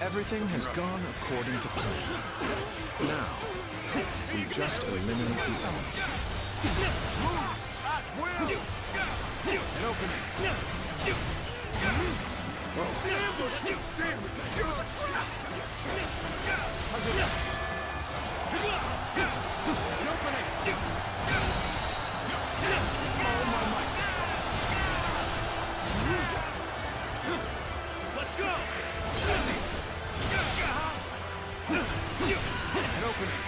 Everything has gone according to plan. Now, we just eliminate the enemy. At will. An opening. Ambush. Damn it. It was a trap. An opening. All my might. Let's go! An opening.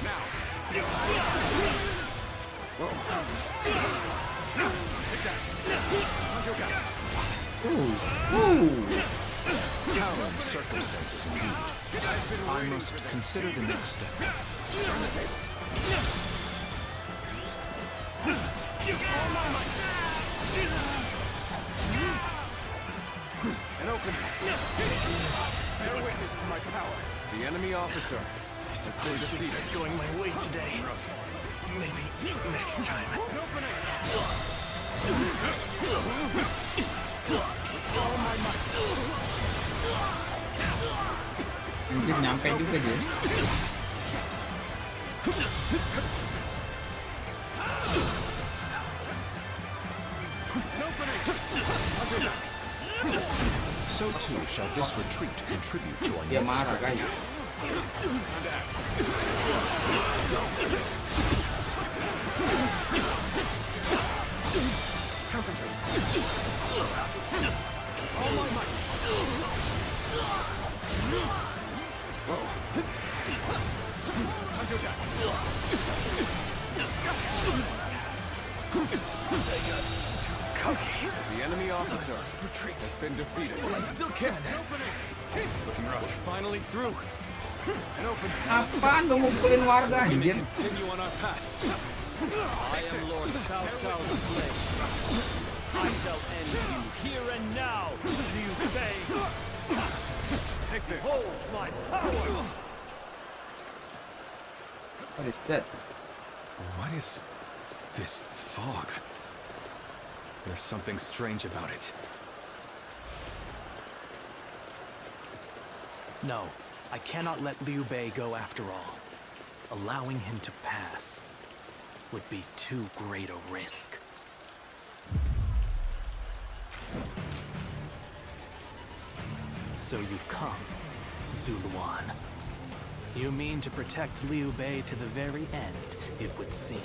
Now. Take that. Harrowing circumstances indeed. I must consider the next step. Turn the tables. All my might! An opening. Bear witness to my power. The enemy officer has been defeated. Going my way today. Maybe next time. An opening. All my might! Mungkin nyampe juga dia. So too shall this retreat contribute to our Dia next marah guys. Concentrate. All my might. Counterattack. The enemy officer has been defeated. I still can! Looking rough. Finally through. An opening. Apaan lu ngumpulin warga anjir? Continue on our path. I am Lord Cao Cao's blade. I shall end you here and now, Liu Bei. Take this. Hold my power! What is that? What is this fog? There's something strange about it. No, I cannot let Liu Bei go after all. Allowing him to pass would be too great a risk. So you've come, Zuluan. You mean to protect Liu Bei to the very end, it would seem.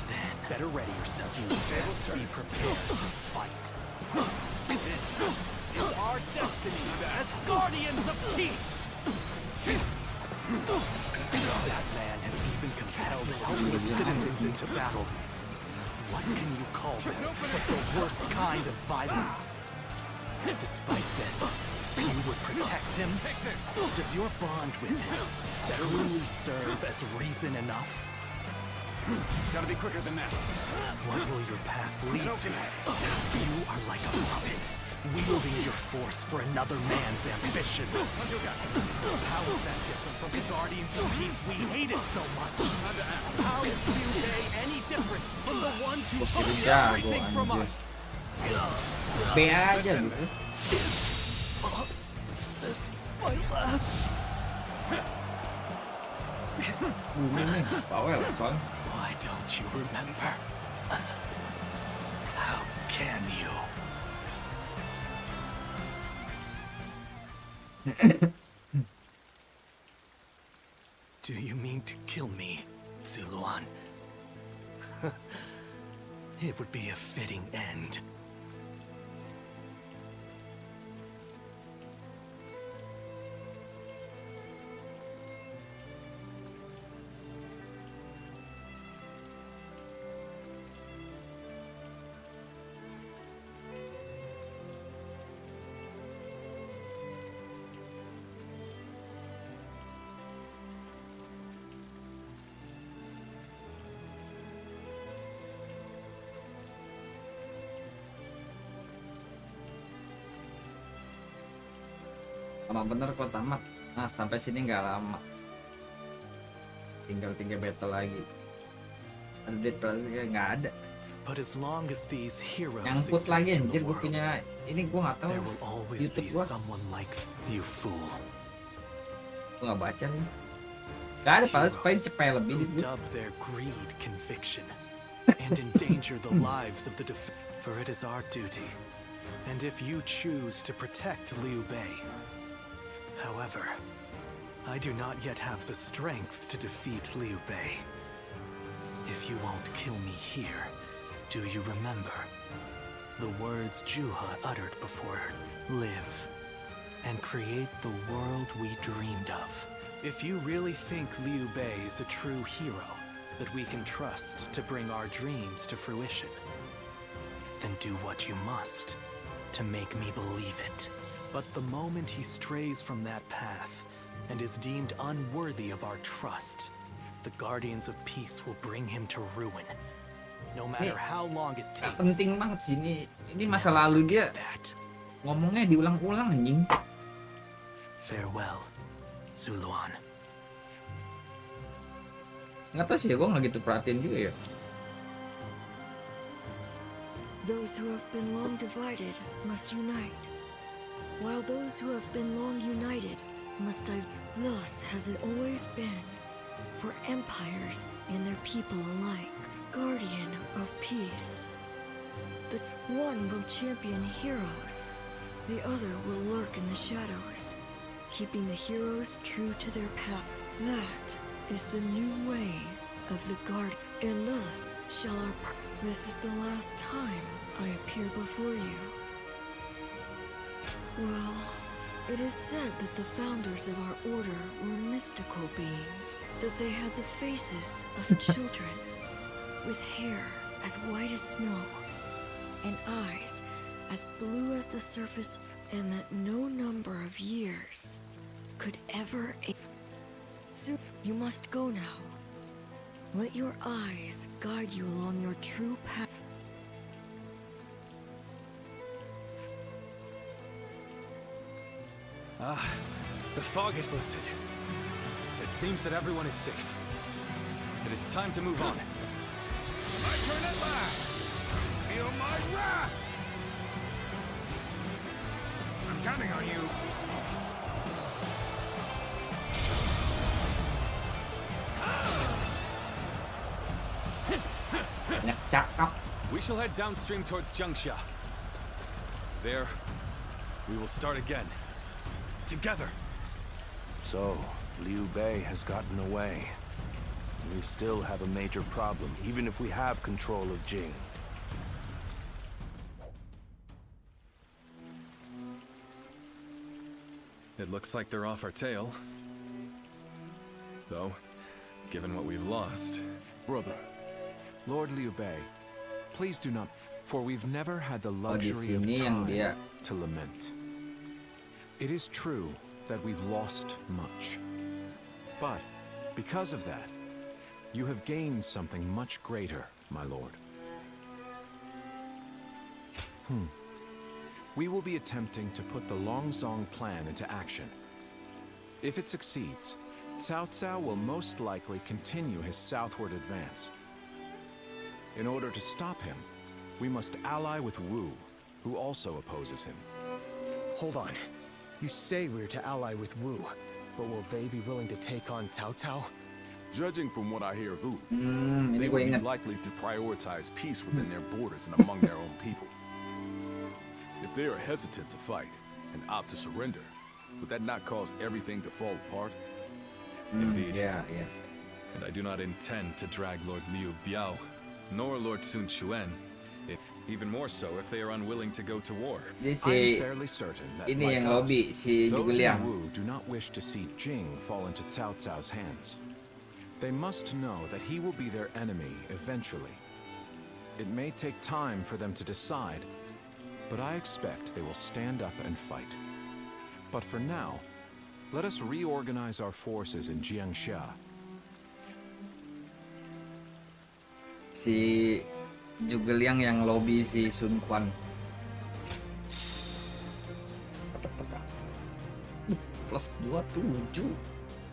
Then, better ready yourself. You best be prepared to fight. This is our destiny as guardians of peace! That man has even compelled countless citizens into battle. What can you call this but the worst kind of violence? Despite this, you would protect him? Does your bond with him truly serve as reason enough? Gotta be quicker than that. What will your path lead to? You are like a puppet, wielding your force for another man's ambitions. How is that different from the Guardians of Peace we hated so much? How is Liu Bei any different from the ones who took everything from us? B aja gitu. This my last. Nih, bawel son. Why don't you remember? How can you? Do you mean to kill me, Zuluan? It would be a fitting end. Lama bener kok tamat. Nah, sampai sini nggak lama. Tinggal 3 battle lagi. Update plastiknya nggak ada. But as long as these heroes Nyangkut exist lagi in anjir, the gue world, punya ini gue nggak tahu. there will always YouTube be gua. someone like you, fool. Gue nggak baca nih. Gak ada padahal supaya cepet lebih Who di gua. dub their greed conviction and endanger the lives of the for it is our duty. And if you choose to protect Liu Bei, however, I do not yet have the strength to defeat Liu Bei. If you won't kill me here, do you remember the words Zhuge uttered before live and create the world we dreamed of? If you really think Liu Bei is a true hero that we can trust to bring our dreams to fruition, then do what you must to make me believe it. But the moment he strays from that path and is deemed unworthy of our trust, the Guardians of Peace will bring him to ruin. No matter how long it takes. Penting banget sih ini. Ini masa lalu dia. Ngomongnya diulang-ulang anjing. Farewell, Zuluan. Nggak tahu sih, gue nggak gitu perhatiin juga ya. Those who have been long divided must unite, while those who have been long united must divide. Thus has it always been, for empires and their people alike. Guardian of peace. The one will champion heroes, the other will lurk in the shadows, keeping the heroes true to their path. That is the new way of the Guard, and thus shall our. This is the last time I appear before you. Well, it is said that the founders of our order were mystical beings, that they had the faces of children, with hair as white as snow, and eyes as blue as the surface, and that no number of years could ever. So you must go now. Let your eyes guide you along your true path. The fog has lifted. It seems that everyone is safe. It is time to move on. My turn at last! Feel my wrath! I'm counting on you. We shall head downstream towards Jiangxia. There, we will start again. Together. So, Liu Bei has gotten away. We still have a major problem, even if we have control of Jing. It looks like they're off our tail. Though, given what we've lost... Brother. Lord Liu Bei, please do not, for we've never had the luxury of sini yang time dia. to lament. It is true that we've lost much. But, because of that, you have gained something much greater, my lord. We will be attempting to put the Longzong plan into action. If it succeeds, Cao Cao will most likely continue his southward advance. In order to stop him, we must ally with Wu, who also opposes him. Hold on. You say we're to ally with Wu, but will they be willing to take on Cao Cao? Judging from what I hear of Wu, ini they gue would be ingat. likely to prioritize peace within their borders and among their own people. If they are hesitant to fight and opt to surrender, would that not cause everything to fall apart? Indeed. Yeah. And I do not intend to drag Lord Liu Biao, nor Lord Sun Quan Even more so if they are unwilling to go to war. I'm fairly certain that, ini like yang us, lobby si Zhuge those in Liang. Wu do not wish to see Jing fall into Cao Cao's hands. They must know that he will be their enemy eventually. It may take time for them to decide, but I expect they will stand up and fight. But for now, let us reorganize our forces in Jiangxia. Si Zhuge Liang yang lobby si Sun Quan. Plus 27.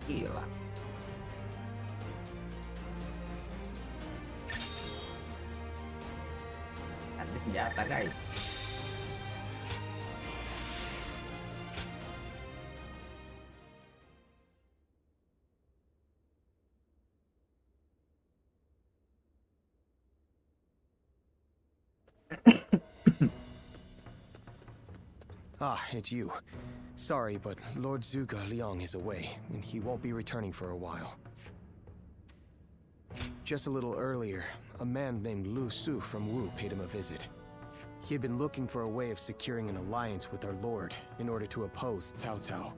Gila. Ada senjata, guys. Ah, it's you. Sorry, but Lord Zhuge Liang is away, and he won't be returning for a while. Just a little earlier, a man named Lu Su from Wu paid him a visit. He had been looking for a way of securing an alliance with our lord in order to oppose Cao Cao.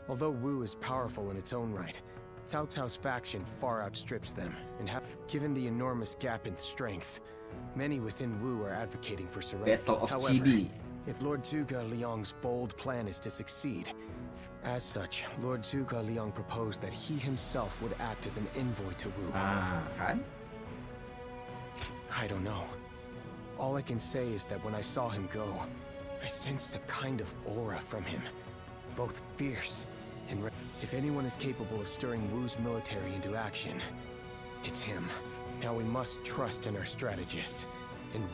Although Wu is powerful in its own right, Cao Cao's faction far outstrips them, and given the enormous gap in strength, many within Wu are advocating for surrender. Battle of However, GB. if Lord Zhuge Liang's bold plan is to succeed, as such, Lord Zhuge Liang proposed that he himself would act as an envoy to Wu. Kan? I don't know. All I can say is that when I saw him go, I sensed a kind of aura from him, both fierce and if anyone is capable of stirring Wu's military into action, it's him. Now we must trust in our strategist, and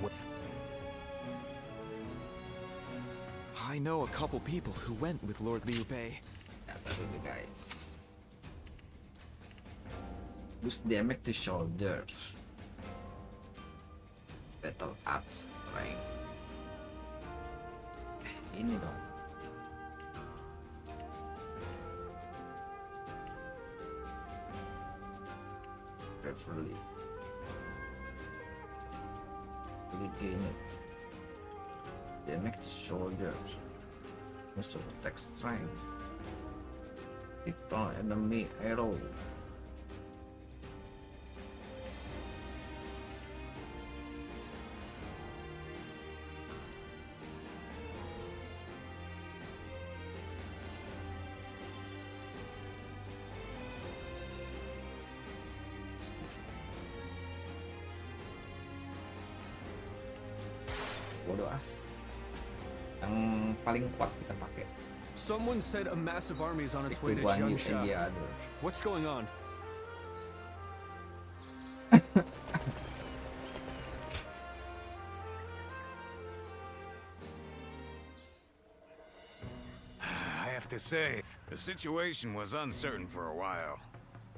I know a couple people who went with Lord Liu Bei. Kata dulu, guys. Boost damage to shoulder. Battle art strength. Ini dong. Carefully. Gain it. Damage to shoulder. Also attack strength. Deploy enemy arrow. Bodoh ah. Yang paling kuat kita pakai. Someone said a massive army is on its way to Stick to one Jiangxia. the other. What's going on? I have to say, the situation was uncertain for a while.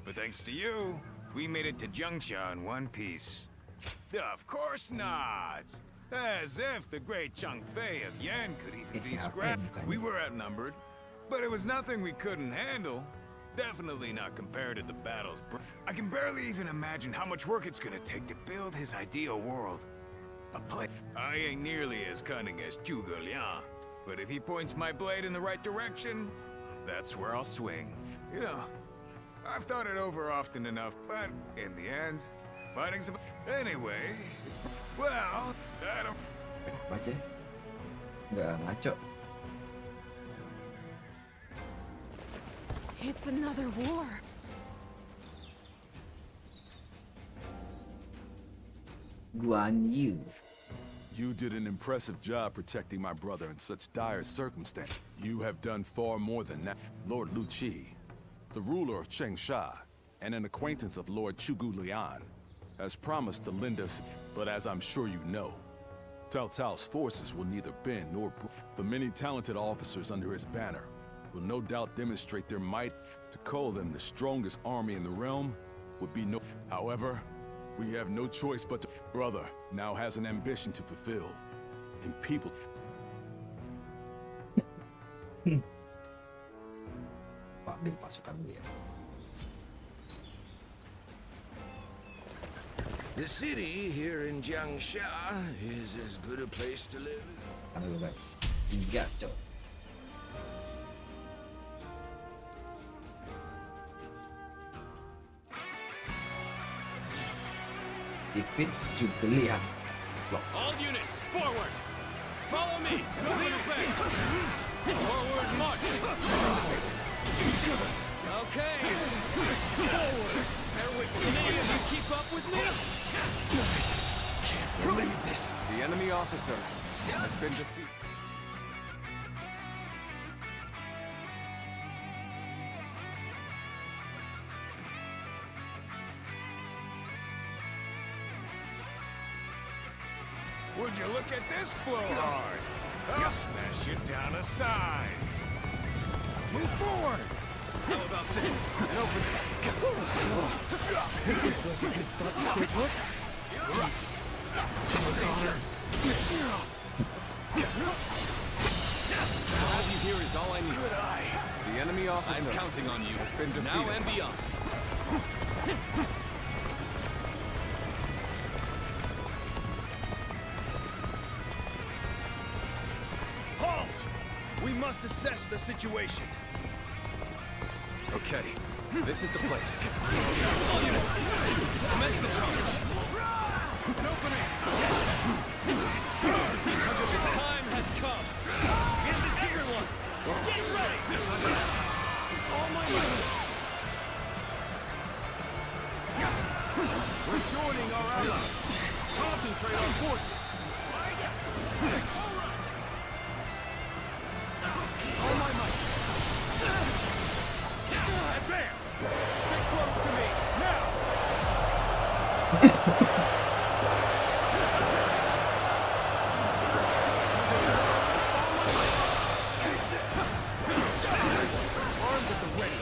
But thanks to you, we made it to Jiangxia in one piece. Of course not! As if the great Chang Fei of Yan could even be scrapped. We were outnumbered, but it was nothing we couldn't handle. Definitely not compared to the battles. I can barely even imagine how much work it's gonna take to build his ideal world. A place. I ain't nearly as cunning as Zhuge Liang, but if he points my blade in the right direction, that's where I'll swing. You know, I've thought it over often enough, but in the end, fighting's about... Anyway, well, I don't... Baca. Nggak ngaco. It's another war. Guan Yu. You did an impressive job protecting my brother in such dire circumstances. You have done far more than that. Lord Lu Qi, the ruler of Chengsha, and an acquaintance of Lord Zhuge Liang, has promised to lend us, but as I'm sure you know, Cao Cao's forces will neither bend nor break. The many talented officers under his banner will no doubt demonstrate their might. To call them the strongest army in the realm would be no... However, we have no choice but to... Brother now has an ambition to fulfill, and people... Ambil pasukan dia. The city here in Jiangxia is as good a place to live as... Aduh guys, 3 cok. Defeat Zhuge Liang. All units, forward! Follow me! Lead away! Forward march! Okay! Forward! Can any of you keep up with me? Can't believe this. The enemy officer has been defeated. Would you look at this blowhard? I'll smash you down to size. Move forward. How about this? And open it. This looks like a good spot to stay put. Easy. To have you here is all I need. Good eye. The enemy officer I'm counting on you. has been defeated. Now and beyond. Halt! We must assess the situation. Okay, this is the place. All units, commence the charge. An opening! The time has come. Get this everyone! Get ready! All my might! We're joining our allies. Concentrate our forces. All my might! Advance! Stay close to me, now! Arms at the ready.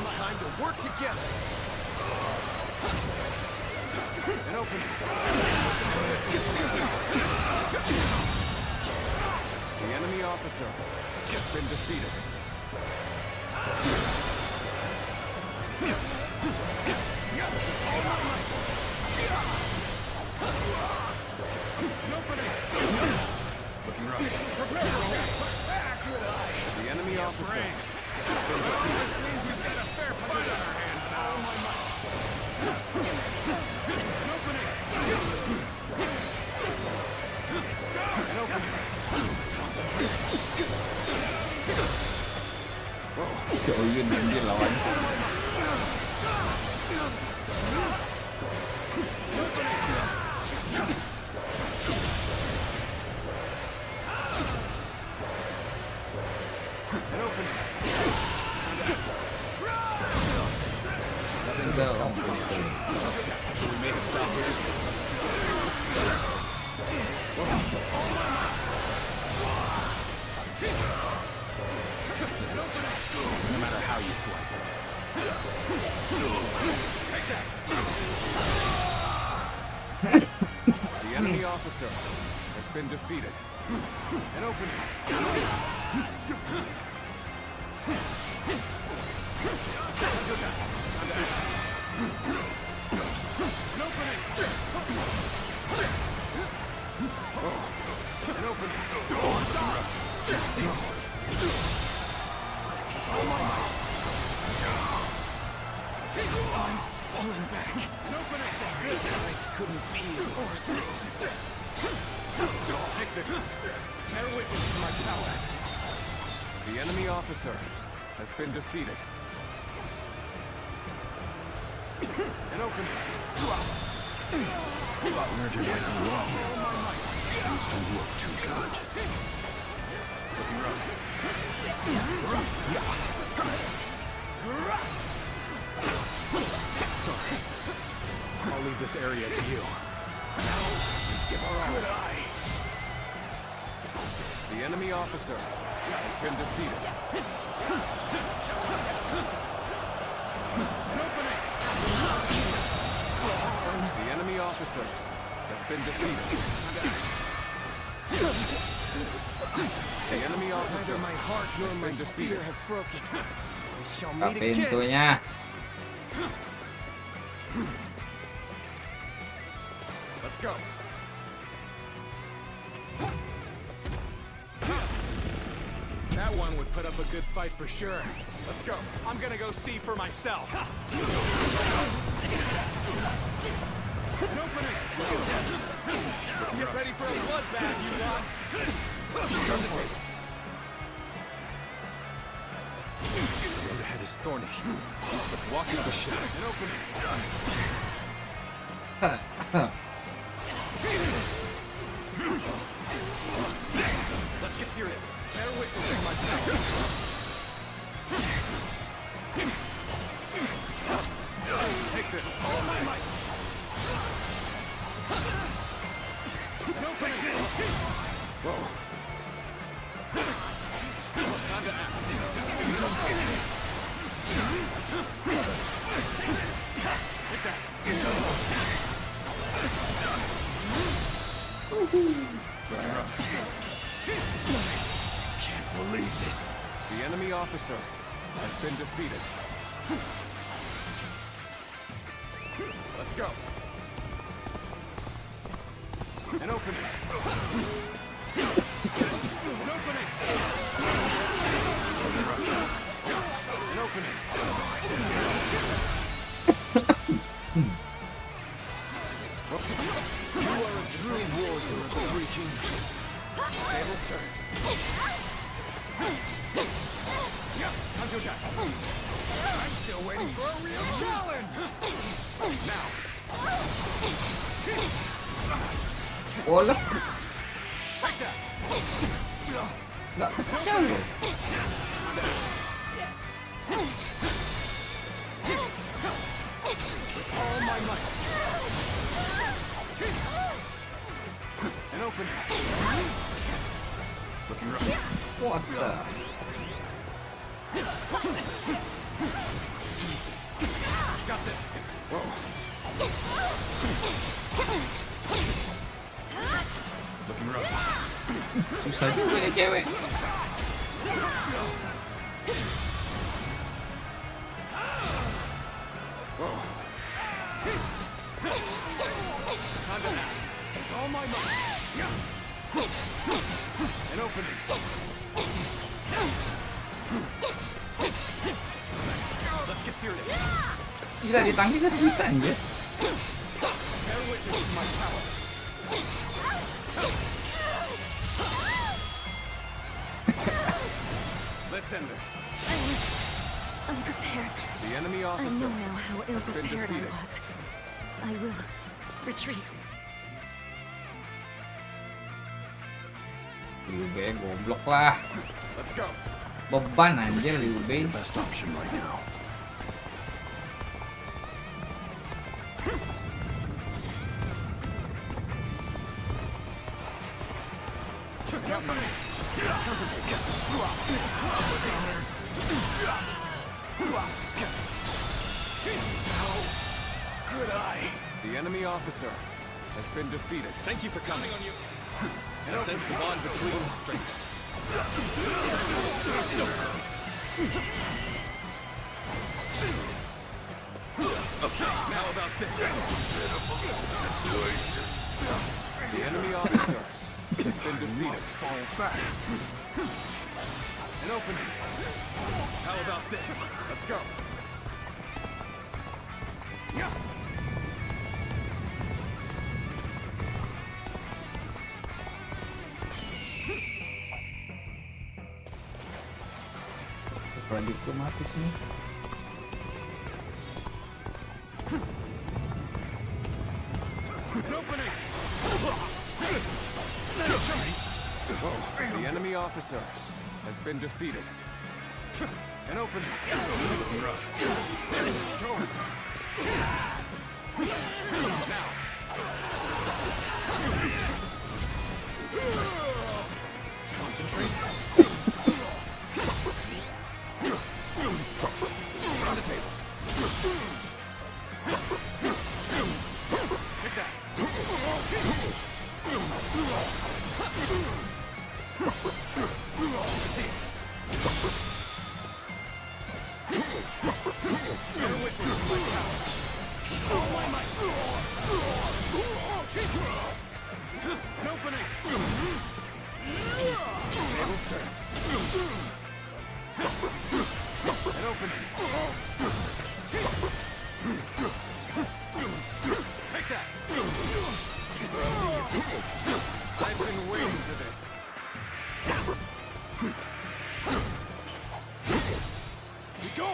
It's time to work together. And open. The enemy officer has been defeated. Looking rough. Prepare to push back. The enemy officer has been defeated. This means we've got a fair fight on our hands now. And open. Trời ơi, đừng đi lòi. Nothing else. Should we make a stop here? No matter how you slice it. Take that. The enemy officer has been defeated. An opening. An opening. All my might. I'm falling back. Sorry, I couldn't be more resistance. Take the... Bear witness to my prowess. The enemy officer has been defeated. An opening. Where did I go wrong? Things don't look too good. Looking rough. Sorry. I'll leave this area to you. Give our all. Good eye. The enemy officer has been defeated. An opening. The enemy officer has been defeated. The enemy officer Neither my heart nor has my been spear defeated. have broken. We shall Buka meet again. pintunya. Let's go. That one would put up a good fight for sure. Let's go. I'm gonna go see for myself. An opening! Get ready for a bloodbath, you lot! Turn the tables. The road ahead is thorny, but walking the shadow. An opening! Let's get serious. Bear witness to my power. Take them all my might. No time. Whoa. Time to act. Take that. Can't believe this. The enemy officer has been defeated. Let's go. An opening. An opening. An opening. You are a true warrior of the Three Kingdoms. Tables turned. I'm still waiting for a real challenge. Now. Olha. Take that. Nggak pecah loh. All my might. An opening. Looking rough. What the? Easy. Got this. Whoa. Looking rough. Susah juga nih cewek. Whoa. Time to act. All my might. An opening. Nice. Let's get serious. Gila ditangkisnya susah anjir. Bear witness to my power. Let's end this. I was unprepared. The enemy I officer know now how has been ill-prepared I defeated. was. I will retreat. Liu Bei goblok lah. Let's go. Beban anjir Liu Bei. Best option right now. Good eye. The enemy officer has been defeated. Thank you for coming. I sense the bond between us strengthened. Okay, now about this. The enemy officer has been defeated. Fall back. An opening. How about this? Let's go. Kurang diplomatis nih. An opening. The enemy officer has been defeated. An opening. Rough. Go. Now. Concentrate. On the tables. Take that. See it. Bear witness to my power. All my might. I've been waiting for this. We go!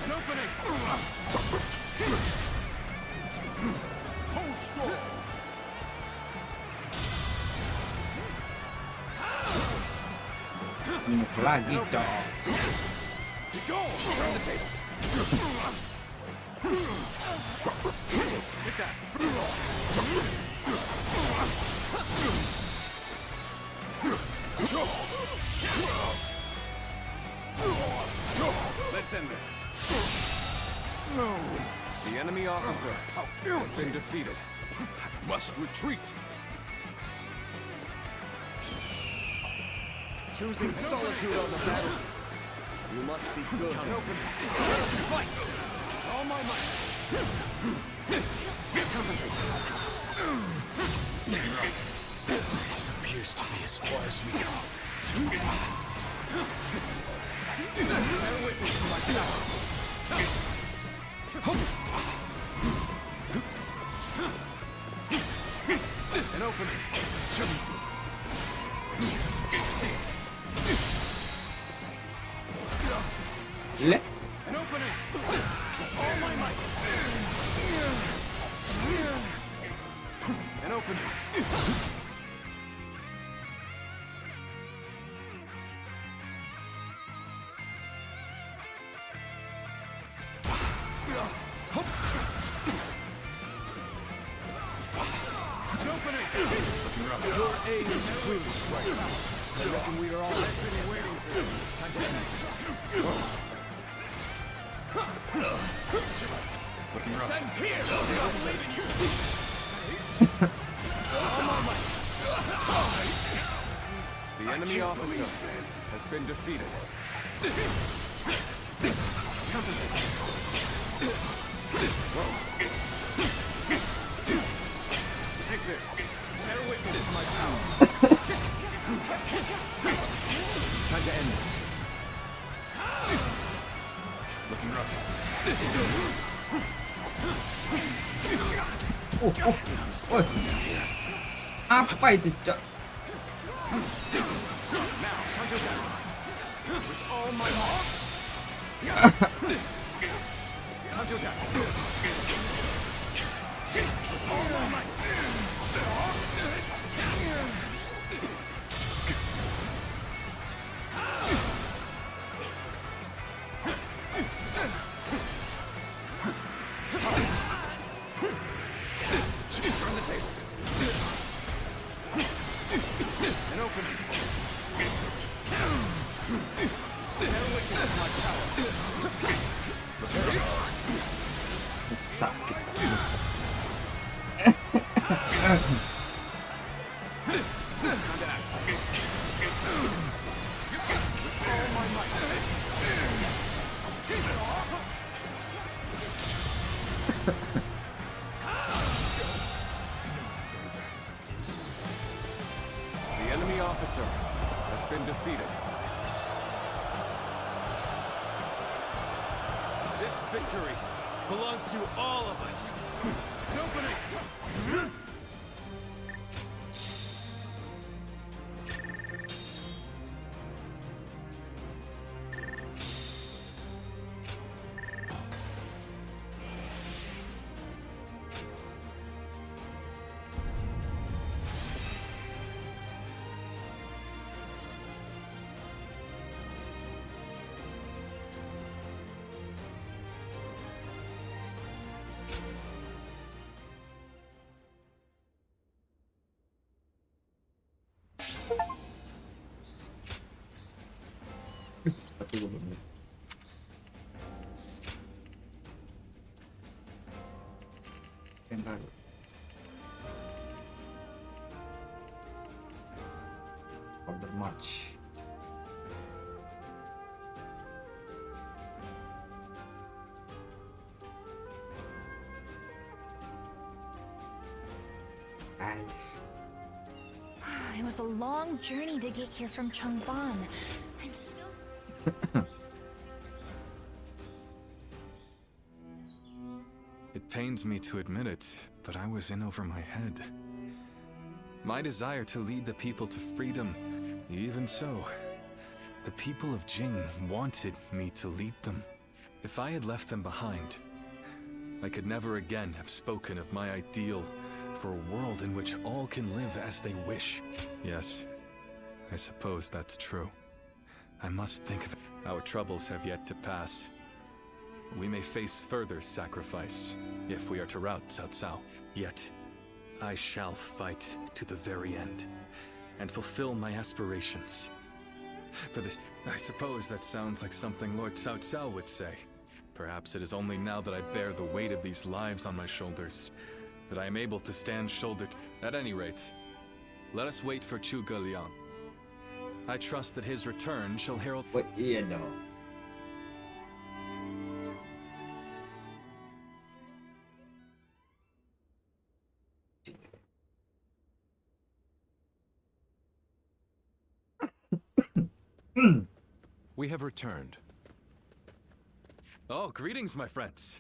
An opening! Hold strong! Lagi cok. We go! Turn the tables! Take that! Let's end this. The enemy officer has been defeated. Must retreat. Choosing solitude on the battlefield. You must be good. Open. Let us fight! All my might. Concentrate. This appears to be as far as we go. Bear witness to my power. An opening. See it. An opening. All my might. An opening. Your aim is truly striking. I reckon we are all been waiting for this. Looking rough. Sense here! The enemy officer has been defeated. Concentrate. Take this. Bear witness to my power. Time to end this. Looking rough. Apa itu cok? Now, time to attack. With all my might. Time to attack. With all my might. Turn the tables. An opening. Bear witness to my power. Sakit. Time to act. With all my might. The enemy officer has been defeated. This victory belongs to all of us. An opening! Yang baru. Order march. It was a long journey to get here from Changban. I'm still... It pains me to admit it, but I was in over my head. My desire to lead the people to freedom, even so, the people of Jing wanted me to lead them. If I had left them behind, I could never again have spoken of my ideal for a world in which all can live as they wish. Yes, I suppose that's true. I must think of it. Our troubles have yet to pass. We may face further sacrifice if we are to rout Cao Cao. Yet, I shall fight to the very end and fulfill my aspirations. For this, I suppose that sounds like something Lord Cao Cao would say. Perhaps it is only now that I bear the weight of these lives on my shoulders that I am able to stand shoulder to... At any rate, let us wait for Zhuge Liang. I trust that his return shall herald... Oh iya dong. We have returned. Oh, greetings, my friends.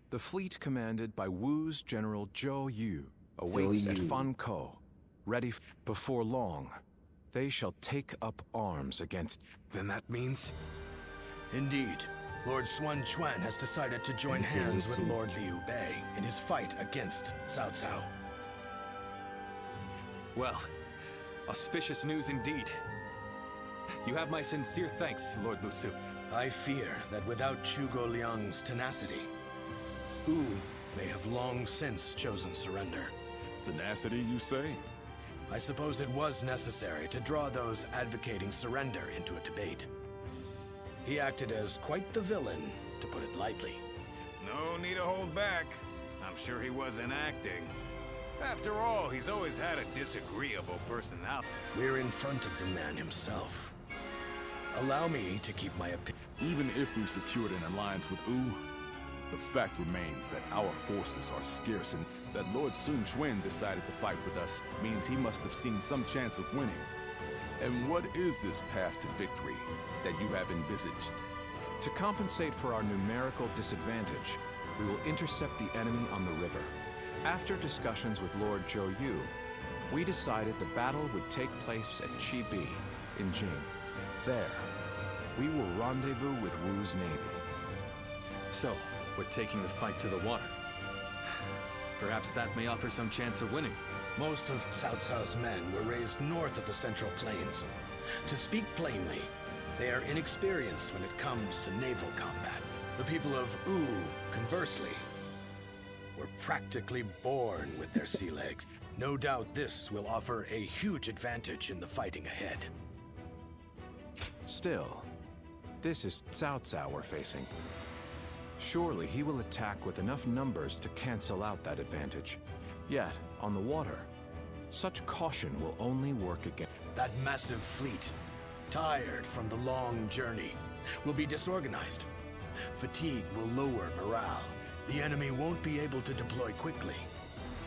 The fleet commanded by Wu's General Zhou Yu awaits at Fan Ko, ready before long. They shall take up arms against... Then that means... Indeed. Lord Xuan Chuan has decided to join hands with Lord Liu Bei in his fight against Cao Cao. Well, auspicious news indeed. You have my sincere thanks, Lord Lu Su. I fear that without Zhuge Liang's tenacity, Wu may have long since chosen surrender. Tenacity, you say? I suppose it was necessary to draw those advocating surrender into a debate. He acted as quite the villain, to put it lightly. No need to hold back. I'm sure he wasn't acting. After all, he's always had a disagreeable personality. We're in front of the man himself. Allow me to keep my opinion. Even if we secured an alliance with Wu, the fact remains that our forces are scarce and that Lord Sun Quan decided to fight with us means he must have seen some chance of winning. And what is this path to victory that you have envisaged? To compensate for our numerical disadvantage, we will intercept the enemy on the river. After discussions with Lord Zhou Yu, we decided the battle would take place at Chibi in Jing. There, we will rendezvous with Wu's navy. So, we're taking the fight to the water. Perhaps that may offer some chance of winning. Most of Cao Cao's men were raised north of the Central Plains. To speak plainly, they are inexperienced when it comes to naval combat. The people of Wu, conversely, were practically born with their sea legs. No doubt this will offer a huge advantage in the fighting ahead. Still, this is Cao Cao we're facing. Surely he will attack with enough numbers to cancel out that advantage. Yet, on the water, such caution will only work against... That massive fleet, tired from the long journey, will be disorganized. Fatigue will lower morale. The enemy won't be able to deploy quickly,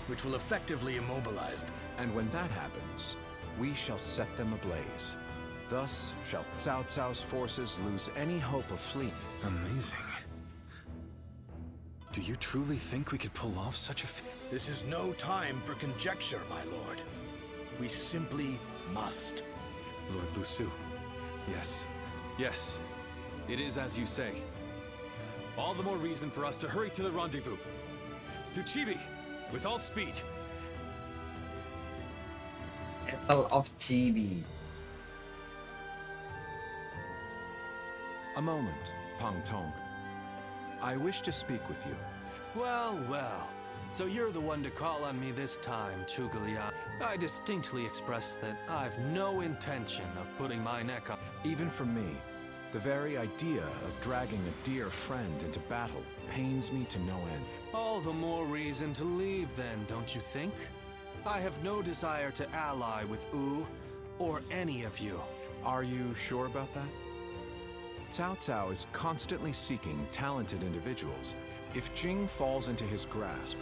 which will effectively immobilize them. And when that happens, we shall set them ablaze. Thus shall Cao Cao's forces lose any hope of fleeing. Amazing. Do you truly think we could pull off such a This is no time for conjecture, my lord. We simply must. Lord Lu Su. Yes. Yes. It is as you say. All the more reason for us to hurry to the rendezvous. To Chibi, with all speed. Battle of Chibi. A moment, Pang Tong. I wish to speak with you. Well, well. So you're the one to call on me this time, Zhuge Liang. I distinctly expressed that I've no intention of putting my neck up. Even for me, the very idea of dragging a dear friend into battle pains me to no end. All the more reason to leave then, don't you think? I have no desire to ally with Wu, or any of you. Are you sure about that? Cao Cao is constantly seeking talented individuals. If Jing falls into his grasp,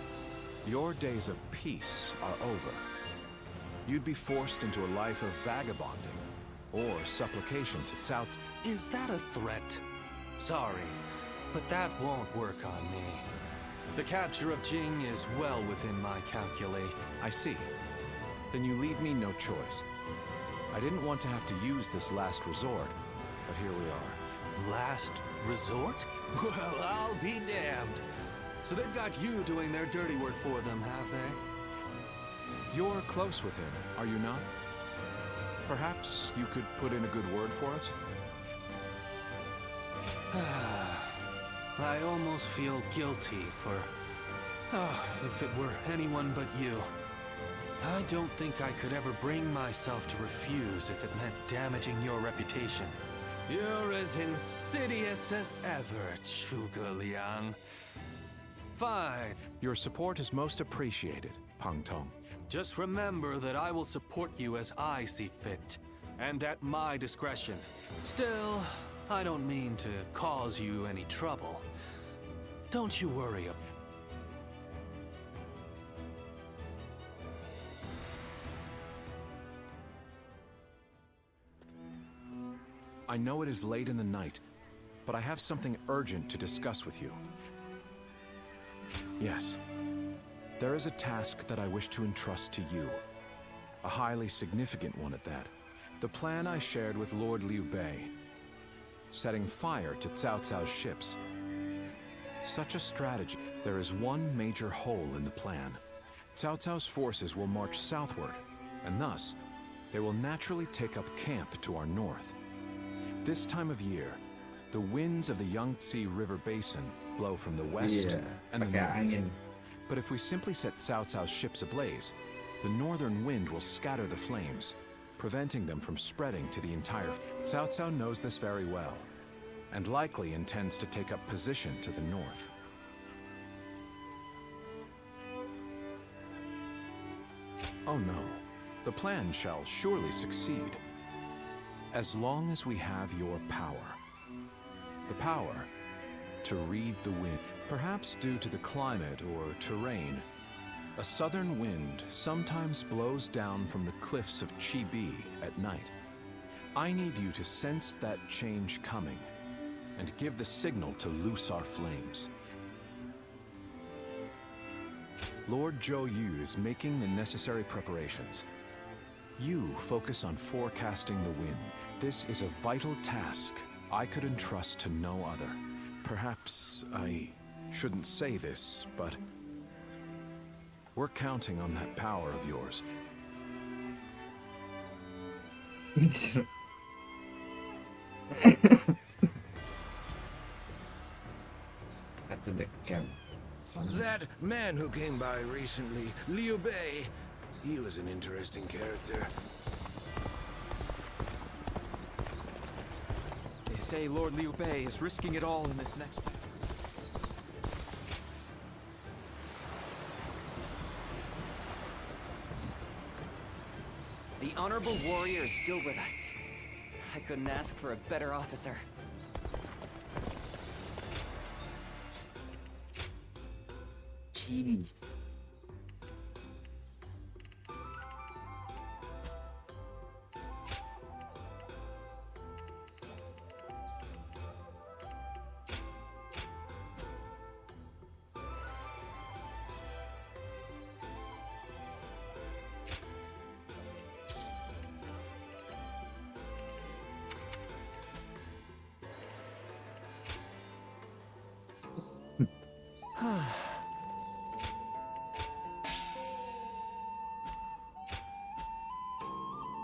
your days of peace are over. You'd be forced into a life of vagabonding, or supplication to Cao Cao. Is that a threat? Sorry, but that won't work on me. The capture of Jing is well within my calculation. I see. Then you leave me no choice. I didn't want to have to use this last resort, but here we are. Last resort? Well, I'll be damned. So they've got you doing their dirty work for them, have they? You're close with him, are you not? Perhaps you could put in a good word for us? I almost feel guilty for... Oh, if it were anyone but you. I don't think I could ever bring myself to refuse if it meant damaging your reputation. You're as insidious as ever, Zhuge Liang. Fine. Your support is most appreciated, Pang Tong. Just remember that I will support you as I see fit, and at my discretion. Still, I don't mean to cause you any trouble. Don't you worry about it. I know it is late in the night, but I have something urgent to discuss with you. Yes. There is a task that I wish to entrust to you. A highly significant one at that. The plan I shared with Lord Liu Bei. Setting fire to Cao Cao's ships. Such a strategy. There is one major hole in the plan. Cao Cao's forces will march southward, and thus, they will naturally take up camp to our north. This time of year, the winds of the Yangtze River Basin blow from the west and the north. But if we simply set Cao Cao's ships ablaze, the northern wind will scatter the flames, preventing them from spreading to the entire... Cao Cao knows this very well, and likely intends to take up position to the north. Oh no, the plan shall surely succeed. As long as we have your power. The power to read the wind. Perhaps due to the climate or terrain, a southern wind sometimes blows down from the cliffs of Chibi at night. I need you to sense that change coming and give the signal to loose our flames. Lord Zhou Yu is making the necessary preparations. You focus on forecasting the wind. This is a vital task I could entrust to no other. Perhaps I shouldn't say this, but we're counting on that power of yours. That man who came by recently, Liu Bei, he was an interesting character. They say Lord Liu Bei is risking it all in this next... The honorable warrior is still with us. I couldn't ask for a better officer. Chibi.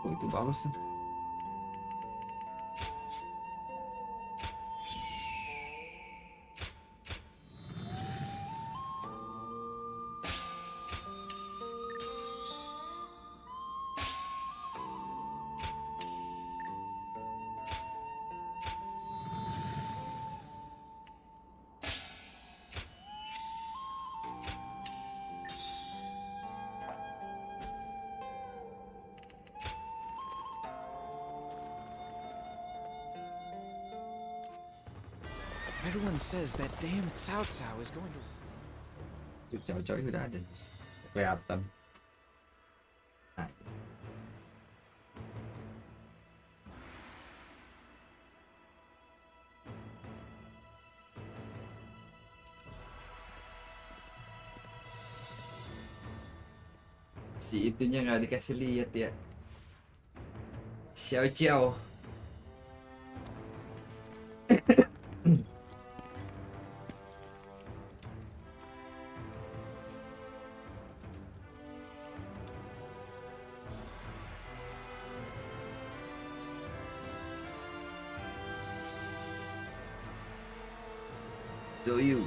Oh, itu bagus tuh. Everyone says that damn Cao Cao is going to... Cowok-cowok udah ada. Kelihatan. Nah. Si itunya nggak dikasih lihat ya. Xiao Jiao. Zoyu.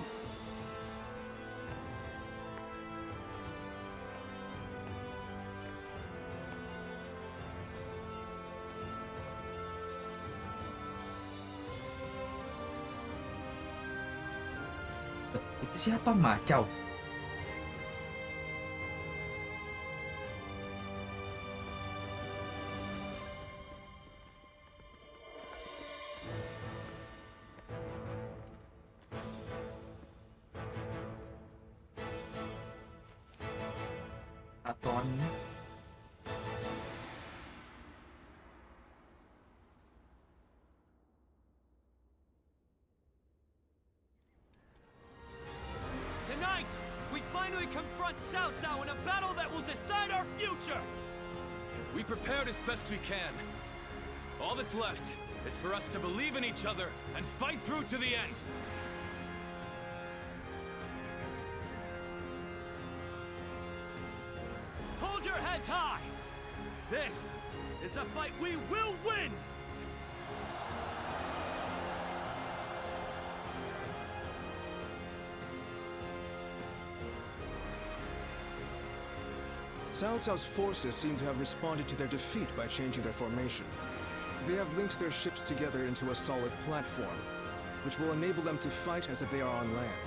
Itu siapa Macau? Aton. Tonight, we finally confront Cao Cao in a battle that will decide our future! We prepared as best we can. All that's left is for us to believe in each other and fight through to the end. Hold your heads high! This is a fight we will win! Cao Cao's forces seem to have responded to their defeat by changing their formation. They have linked their ships together into a solid platform, which will enable them to fight as if they are on land.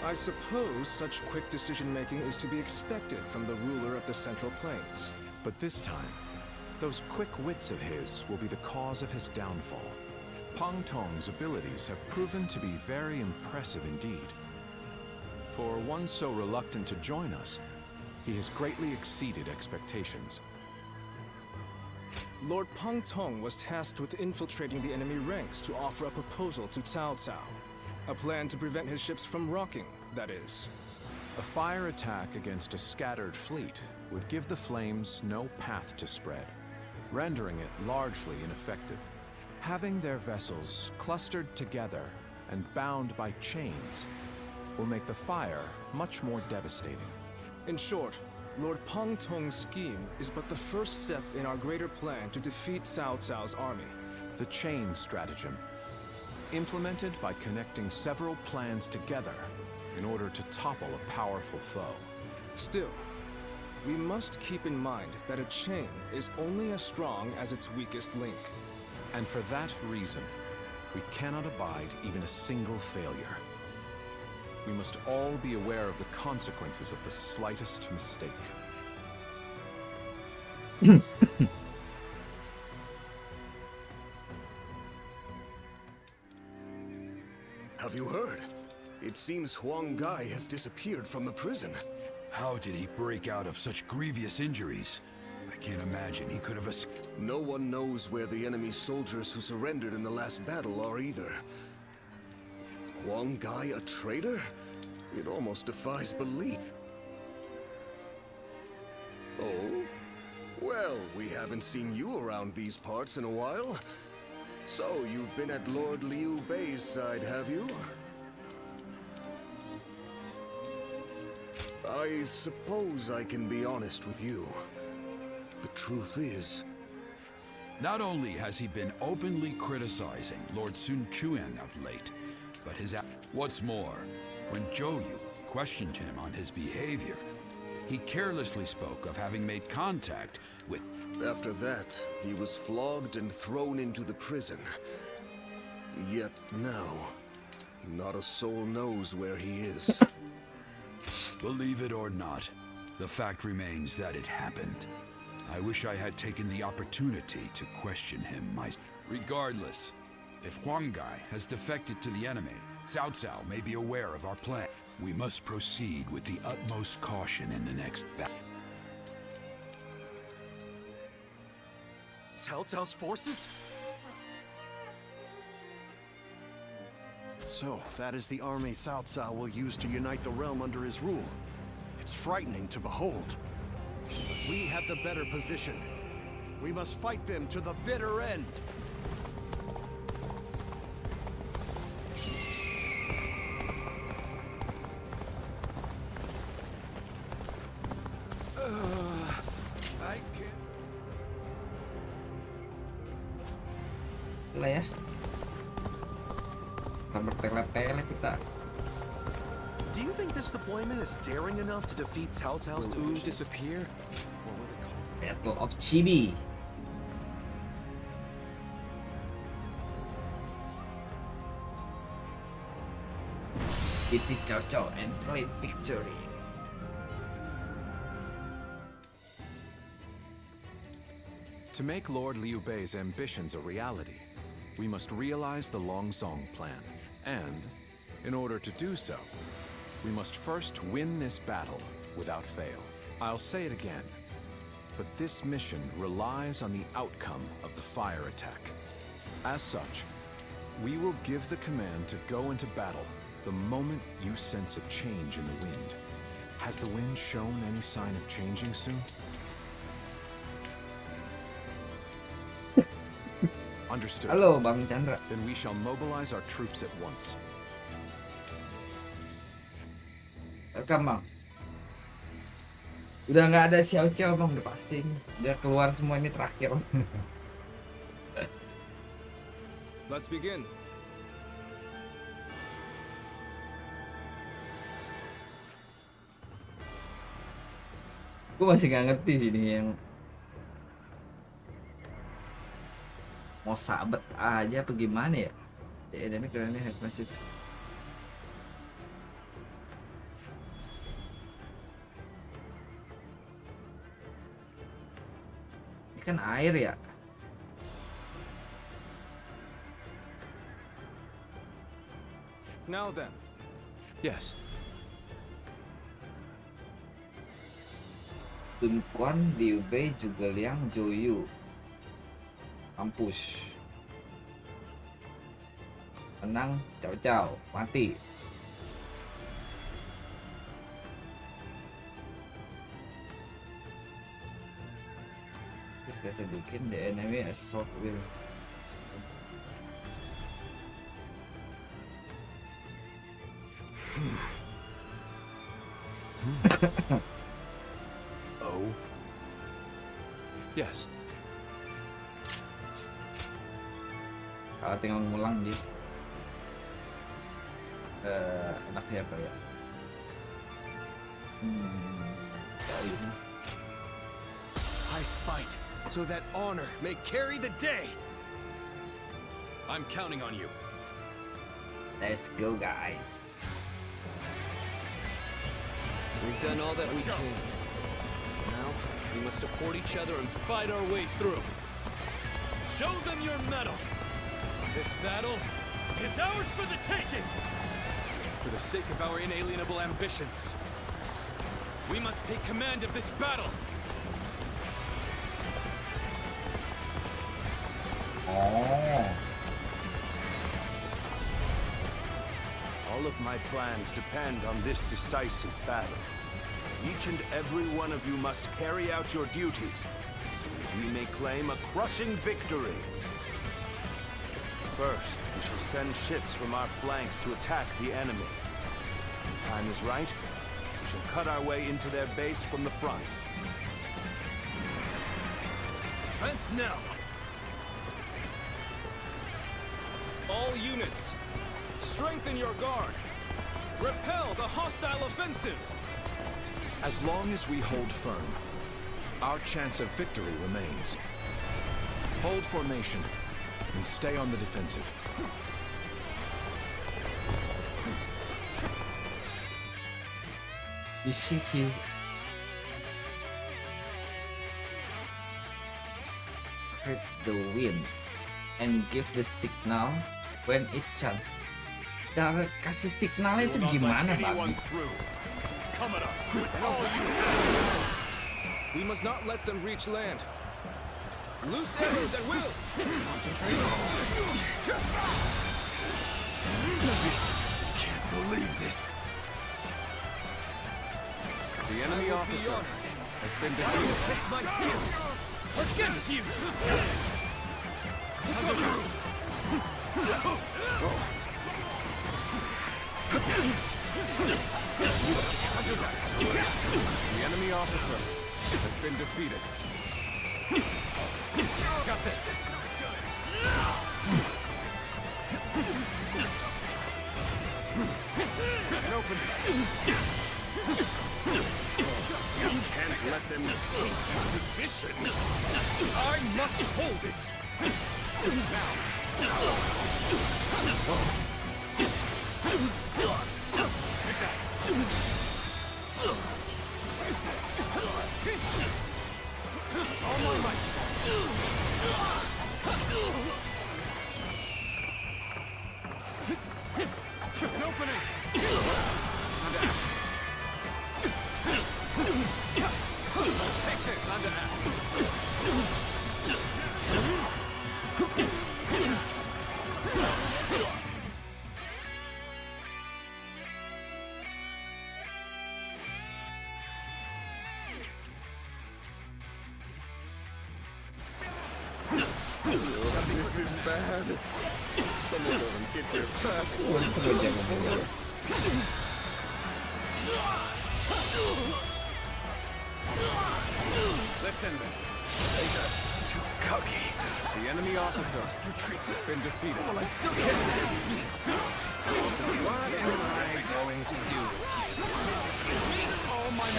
I suppose such quick decision-making is to be expected from the ruler of the Central Plains. But this time, those quick wits of his will be the cause of his downfall. Pang Tong's abilities have proven to be very impressive indeed. For one so reluctant to join us, he has greatly exceeded expectations. Lord Pang Tong was tasked with infiltrating the enemy ranks to offer a proposal to Cao Cao. A plan to prevent his ships from rocking, that is. A fire attack against a scattered fleet would give the flames no path to spread, rendering it largely ineffective. Having their vessels clustered together and bound by chains will make the fire much more devastating. In short, Lord Pang Tong's scheme is but the first step in our greater plan to defeat Cao Cao's army. The chain stratagem, implemented by connecting several plans together in order to topple a powerful foe. Still, we must keep in mind that a chain is only as strong as its weakest link. And for that reason, we cannot abide even a single failure. We must all be aware of the consequences of the slightest mistake. Have you heard? It seems Huang Gai has disappeared from the prison. How did he break out of such grievous injuries? I can't imagine he could have escaped. No one knows where the enemy soldiers who surrendered in the last battle are either. Huang Gai a traitor? It almost defies belief. Oh? Well, we haven't seen you around these parts in a while. So, you've been at Lord Liu Bei's side, have you? I suppose I can be honest with you. The truth is... Not only has he been openly criticizing Lord Sun Quan of late, but his... What's more, when Zhou questioned him on his behavior, he carelessly spoke of having made contact with... After that, he was flogged and thrown into the prison. Yet now, not a soul knows where he is. Believe it or not, the fact remains that it happened. I wish I had taken the opportunity to question him myself. Regardless, if Huang Gai has defected to the enemy, Cao Cao may be aware of our plan. We must proceed with the utmost caution in the next battle. Cao Cao's forces? So, that is the army Cao Cao will use to unite the realm under his rule. It's frightening to behold. We have the better position. We must fight them to the bitter end. I can't. Lah ya. Kita bertele-tele kita. Do you think this deployment is daring enough to defeat Cao Cao's Will Wu disappear? Battle of Chibi. Defeat Cao Cao and claim victory. To make Lord Liu Bei's ambitions a reality, we must realize the Longzong plan. And, in order to do so, we must first win this battle without fail. I'll say it again, but this mission relies on the outcome of the fire attack. As such, we will give the command to go into battle the moment you sense a change in the wind. Has the wind shown any sign of changing soon? Understood. Halo Bang Chandra. Then we shall mobilize our troops at once. Welcome Bang. Udah nggak ada Xiao Xiao Bang, udah pasti. Udah keluar semua ini terakhir. Let's begin. Gue masih nggak ngerti sih ini yang mau sabet aja apa gimana ya? Ini keren nih masih. Ini kan air ya. Now then. Yes. Dun Quan, Liu Bei, Zhuge Liang, Zhou ampush. Menang, Cao Cao, mati. This better begin. The enemy assault will. Oh? Yes. Kalau tinggal ngulang di enaknya apa ya? Ini. I fight so that honor may carry the day. I'm counting on you. Let's go, guys. We've done all that we can. Now, we must support each other and fight our way through. Show them your mettle. This battle is ours for the taking. For the sake of our inalienable ambitions, we must take command of this battle. Oh. All of my plans depend on this decisive battle. Each and every one of you must carry out your duties, so that we may claim a crushing victory. First, we shall send ships from our flanks to attack the enemy. When the time is right, we shall cut our way into their base from the front. Defense now. All units, strengthen your guard. Repel the hostile offensive. As long as we hold firm, our chance of victory remains. Hold formation and stay on the defensive. You see his hit the wind and give the signal when it chance. Cara kasih signalnya itu gimana, Bang? Come at us with all you. We must not let them reach land. Loose arrows at will. Can't believe this. The enemy officer has been defeated. Test my skills against you. The enemy officer has been defeated. Got this. An opening. You can't let them take this position. I must hold it. Now. Take that. All my might. An opening. Time to act. Take this. Time to act. This is bad. Someone of them get there fast. Let's end this. Too cocky. The enemy officer has been defeated. Well, I still can't. What am I going to do?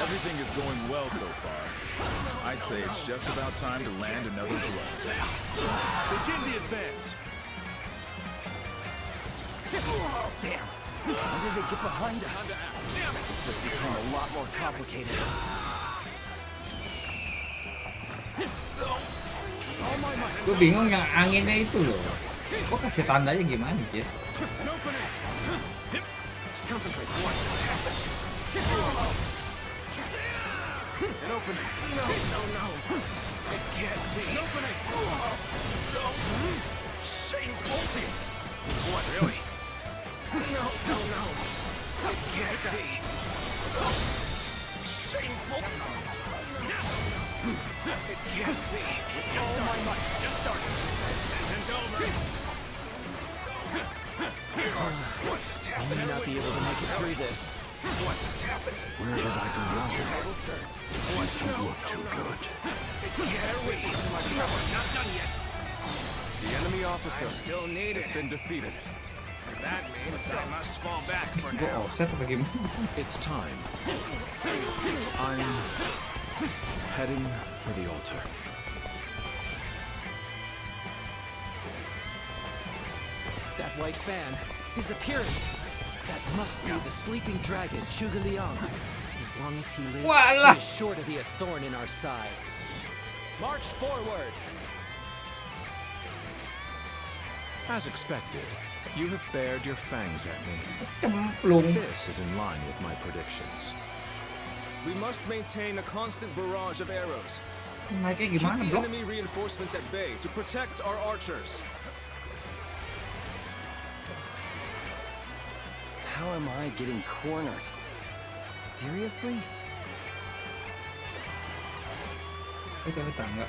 Everything is going well so far. I'd say it's just about time to land another blow. Begin the advance. Damn. How did they get behind us? Damn it. It's just become a lot more complicated. So, all my might. Gue bingung yang anginnya itu loh. Kok kasih tandanya gimana, Jit? An opening. Concentrate. What just happened? An opening. No. It can't be. An opening. So shameful. What, really? No. It can't be. So shameful. It can't be. All my might. Just started. This isn't over. What just I happened? may not be able to make it through this. What just happened? Where did I go wrong? Tables turned. Things don't look too good. It can't be. No, not done yet. The enemy officer Still needed. has been defeated. That means I must fall back for Gue now. offset apa gimana? It's time. I'm heading for the altar. That white fan, his appearance. That must be the sleeping dragon, Zhuge Liang. As long as he lives, Voila. he is sure to be a thorn in our side. March forward! As expected, you have bared your fangs at me. Cemplung. This is in line with my predictions. We must maintain a constant barrage of arrows. Naiknya Keep gimana, the bro? enemy reinforcements at bay to protect our archers. How am I getting cornered? Seriously? Itu ada tangga.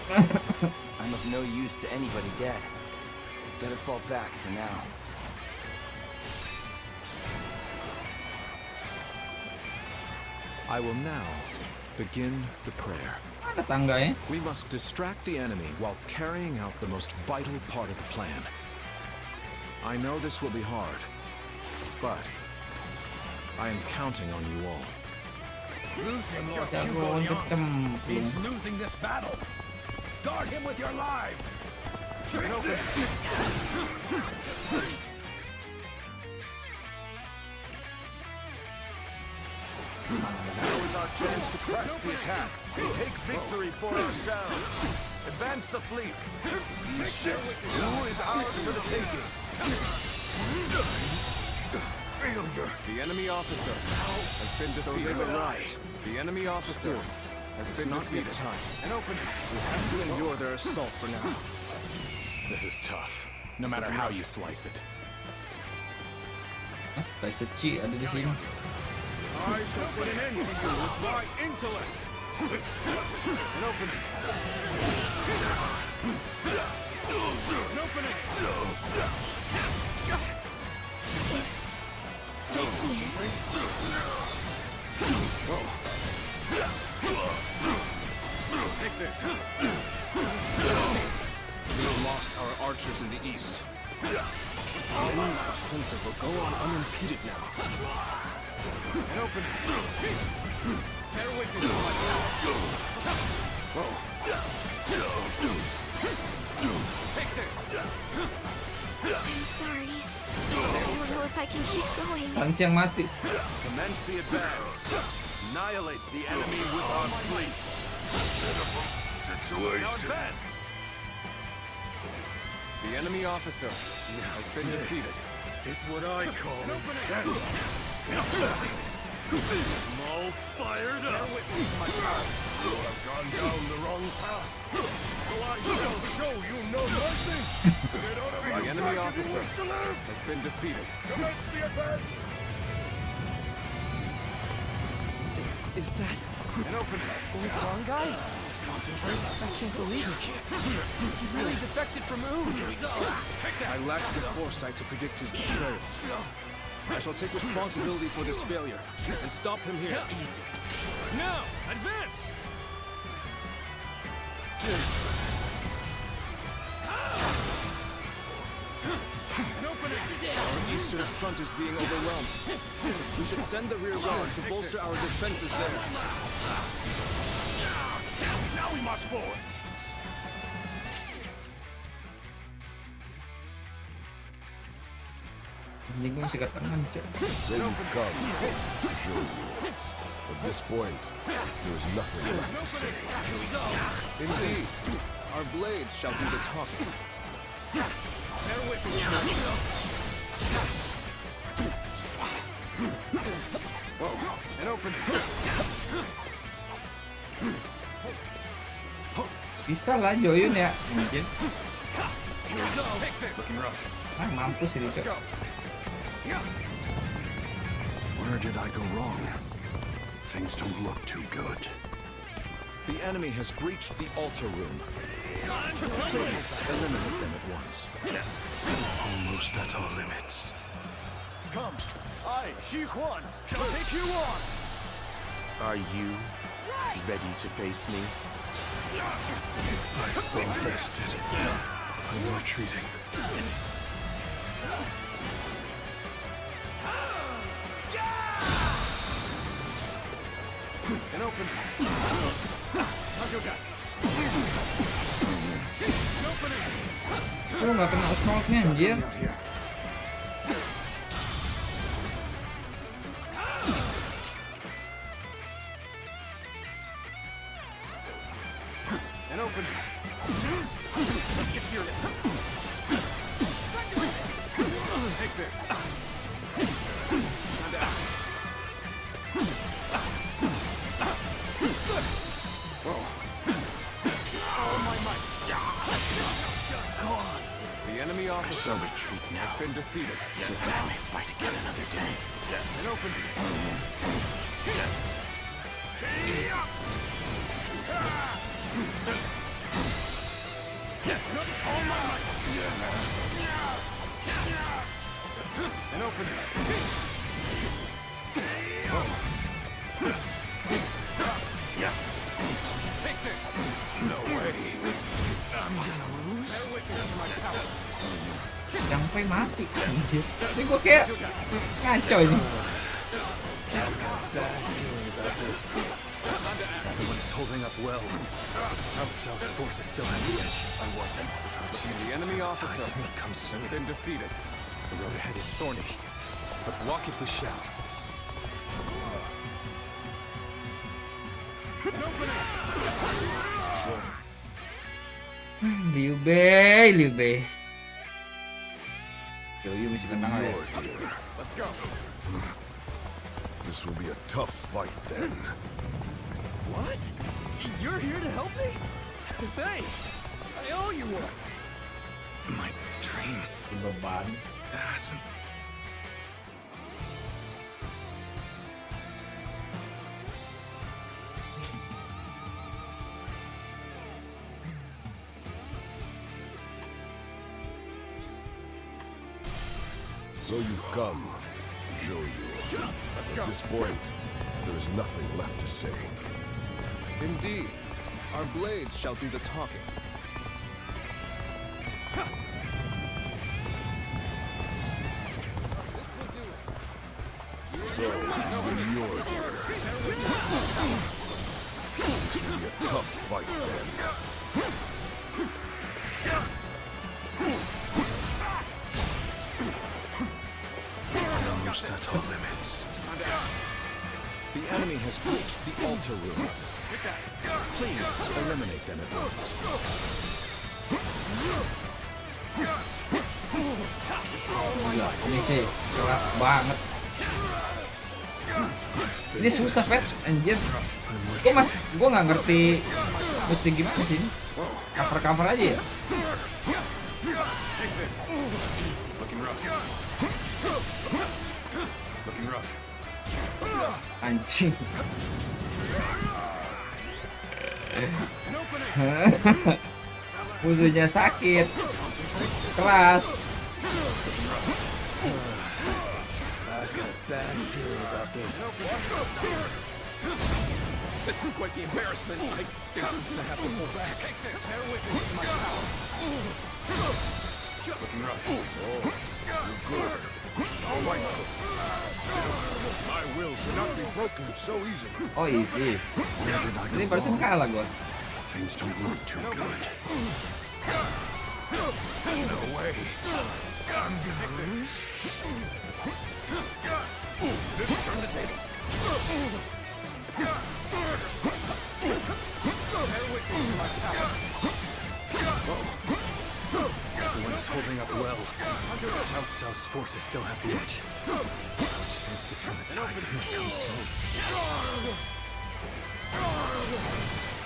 I'm of no use to anybody dead. Better fall back for now. I will now begin the prayer. Ada tangganya. We must distract the enemy while carrying out the most vital part of the plan. I know this will be hard, but I am counting on you all. Losing Lord Jago Zhuge untuk Liang cemplung. means losing this battle. Guard him with your lives. An opening. Now is our chance to press the attack and take victory for ourselves. Advance the fleet. These ships, who is ours for the taking? Failure. The enemy officer has been defeated. The enemy officer has been defeated. An opening. We have to endure their assault for now. This is tough, no matter how you slice it. Zhuge ada di sini. I shall put an end to you with my intellect. An opening. An opening. Take this. We have lost our archers in the east. Our enemy's offensive will go on unimpeded now. An opening. Bear witness to my power. Whoa. Take this. I'm sorry. I don't know if I can keep going. Hans yang mati. Commence the advance. Annihilate the enemy with our fleet. Now advance. The enemy officer has been defeated. Is what I call intense. I'm all fired up. Witness to my power. You have gone down the wrong path. So I shall show you no mercy. The enemy officer has been defeated. Commence the advance. Is that An opening. old wrong guy? Concentrate. I can't believe it. He really defected from Oon. Here we go. Take that. I lacked the foresight to predict his betrayal. I shall take responsibility for this failure and stop him here. Easy. Now, advance. An opening. Our eastern front is being overwhelmed. We should send the rear guard to bolster our defenses there. Now we march forward. Ini gue masih tangan, Cok. Then you come. Show you. At this point, there's nothing left to say. Here we go. Indeed, our blades shall do the talking. Bear witness to my Whoa, an opening. Bisa lah Joyun ya, mungkin. looking rough. Ah, mampus ini, Cok. Where did I go wrong? Things don't look too good. The enemy has breached the altar room. Please, eliminate them at once. Almost at our limits. Come. I, Xi Huan, shall take you on. Are you ready to face me? I've been bested. I'm retreating. An open. Lu nggak kena assault-nya, anjir. An open. Let's get serious. Take this. Time to act. Whoa. All my might. Go on. The enemy officer has been defeated. So that I may fight again another day. An open. All my might. An open. Take this. No way. I'm gonna lose. Bear witness to my power. Sampai mati, anjir. Ini gue kayak ngaco ini. Everyone is holding up well. But Cao Cao's forces still have the edge. The enemy officer has been defeated. The road ahead is thorny, but walk it we shall. Liu Bei. Joyun masih kena ya. Let's go. This will be a tough fight then. What? You're here to help me? Thanks. I owe you one. My train Beban. hasn't So you've come, Zhuge. Let's go. At this point, there is nothing left to say. Indeed. Our blades shall do the talking. So, when you're here, this will be a tough fight then. Almost at our limits. The enemy has breached the altar room. Please eliminate them at once. Gila, ini sih keras banget. Ini susah, Pet, anjir. Gue nggak ngerti mesti gimana sih ini. Cover aja ya. Anjing. Musuhnya sakit, keras. This is quite the embarrassment. I have to pull back. Take this. Bear witness to my power. Looking rough. Oh, you're good. All right. My will cannot be broken so easily. Oh, easy. Ini barusan kalah gua. Things don't look too good. No way. I'm gonna lose. Turn the tables. Everyone is holding up well. Cao Cao's forces still have the edge. The chance to turn the tide does not come soon.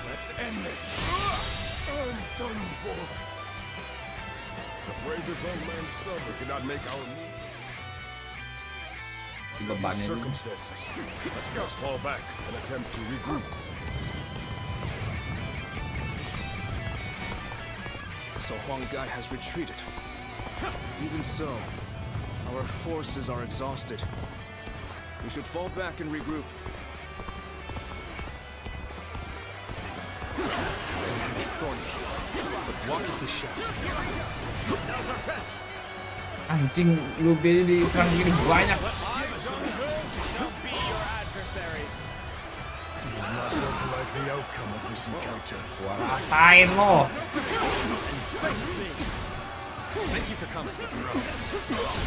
Let's end this. I'm done for. Afraid this old man's stubborn cannot make our move. Bebannya dulu. Circumstances. Let's go. Fall back and attempt to regroup. So Huang Gai has retreated. Even so, our forces are exhausted. We should fall back and regroup. It's thorny, but walk with the shadow. Now's our chance. Anjing, lu beli diserang gini banyak. I'm not going to like the outcome of this encounter. Gua ratain lo. Thank you for coming.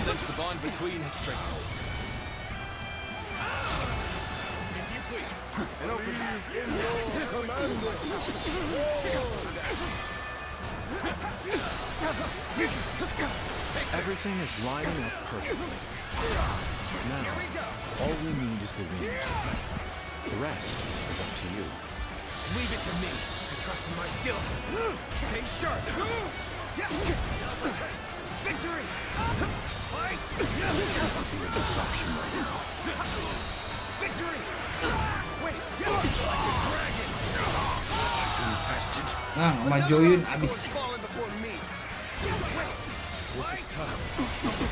Since the bond between has strengthened. And open in your commander. Everything is lining up perfectly. Now, all we need is the wind. The rest is up to you. Leave it to me. I trust in my skill. Stay sharp. Victory! Fight! Be a best option right now. Victory! Wait, like a dragon. Infested. Nah, sama Joyun abis. Falling before me. This is tough.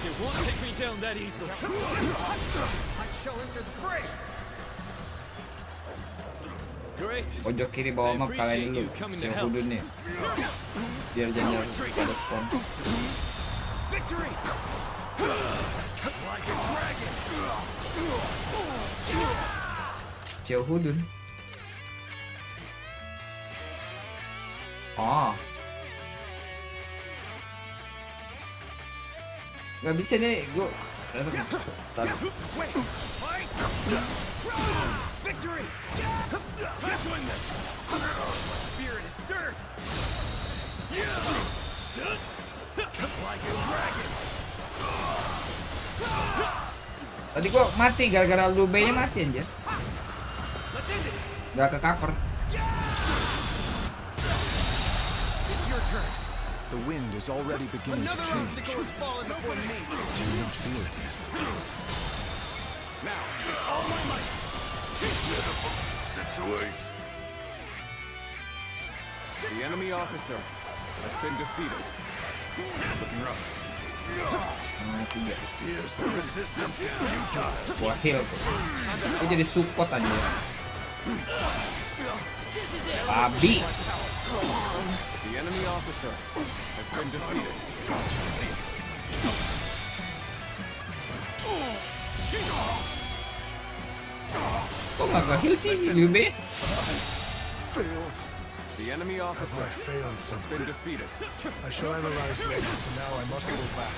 It won't take me down that easily. I shall enter the fray. Great. Pojok kiri bawah map kalian dulu. Yang kudu nih. Biar jangan pada spawn. Victory! Like a dragon. Jauh hudun. Oh. Gak bisa nih, gue. Wait, fight! Victory! Let's win this! My spirit is stirred! Like a dragon! Tadi gue mati gara-gara Zhuge-nya mati anjir. Gak ke cover. It's your turn. The wind is already beginning to Another change. obstacle has fallen before me. Do you not feel it yet? Now, with all my might. Pitiful situation. The enemy officer has been defeated. Looking rough. Nah, 3. Here's the resistance is futile. Gua heal tuh. Dia jadi support aja. Babi. The enemy officer has been defeated. Kok nggak ke-heal sih Liu Bei? The enemy officer has been defeated. I shall analyze later. For now, I must go back.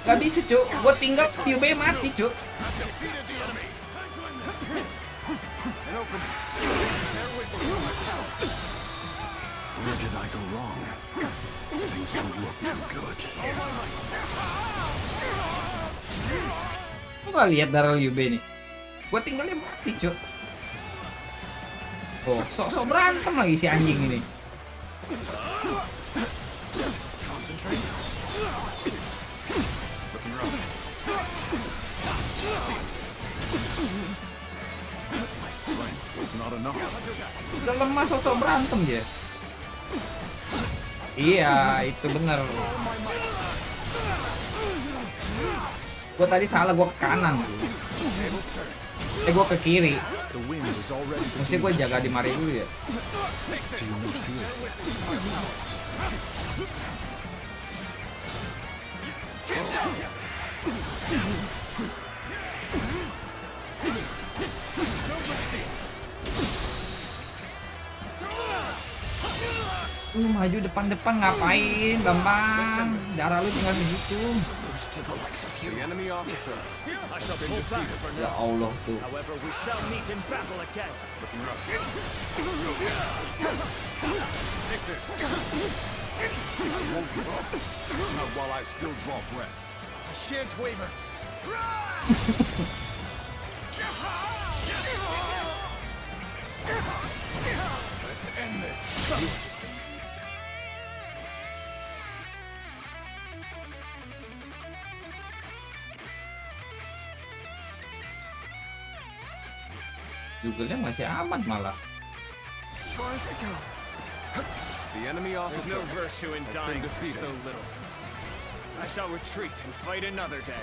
Gak bisa cuk, gua tinggal Liu Bei mati cuk. Where did I go wrong? Things don't look too good. Lu gak lihat darah Liu Bei nih? Gua tinggalnya mati cuk. Oh, sok-sok berantem lagi si anjing ini. Udah lemah sok-sok berantem dia. Iya, itu bener. Gua tadi salah, gua ke kanan. Gua ke kiri. Mesti gua jaga di mari dulu ya. Lu maju depan-depan ngapain, Bambang? Darah lu tinggal segitu. The enemy officer I shall pull back for Ya now. Allah tuh. However, we shall meet in battle again. Take this. I won't give up. Not while I still draw breath. I shan't waver. Let's end this. Juganya masih aman malah. As far as I go. The enemy There's officer no virtue in has dying been for defeated. so little. I shall retreat and fight another day.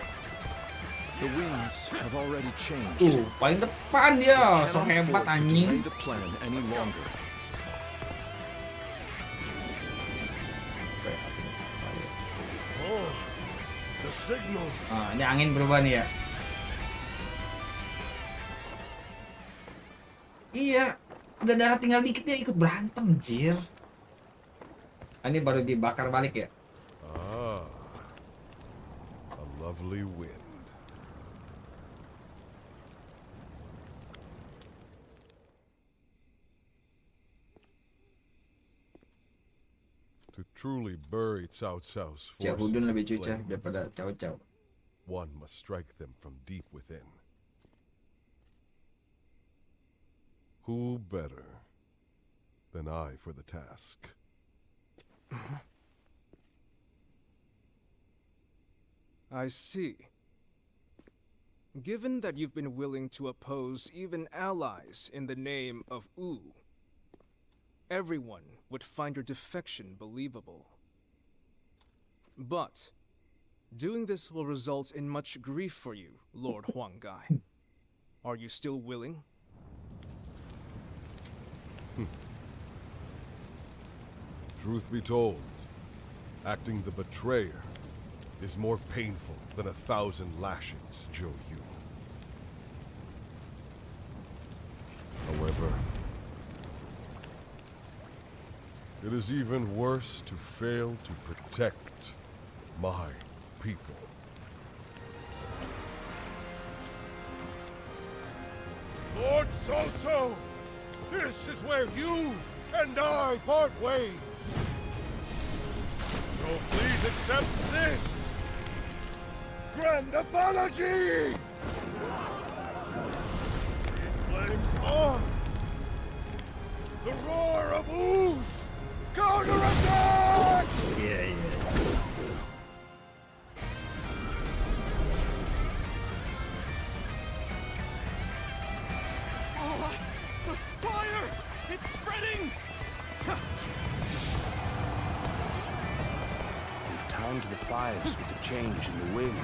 The winds have already changed. Tuh, paling depan dia, so Cannot hebat afford to delay anjing. the plan any longer. Oh, the signal. Ah, ini angin berubah nih ya. Iya, udah darah tinggal dikit dia ikut berantem, jir. Ah, ini baru dibakar balik ya. Ah, a lovely wind. To truly bury Cao Cao's forces Jahudun lebih in cucah flame, daripada Cao Cao. one must strike them from deep within. Who better than I for the task? I see. Given that you've been willing to oppose even allies in the name of Wu, everyone would find your defection believable. But doing this will result in much grief for you, Lord Huanggai. Are you still willing? Truth be told, acting the betrayer is more painful than 1,000 lashings, Zhou Yu. However, it is even worse to fail to protect my people. Lord Cao, this is where you and I part ways. So please accept this grand apology! Its flames on! The roar of ooze! Counterattack! Yeah. Oh, fire! It's spreading! lives with the change in the wind.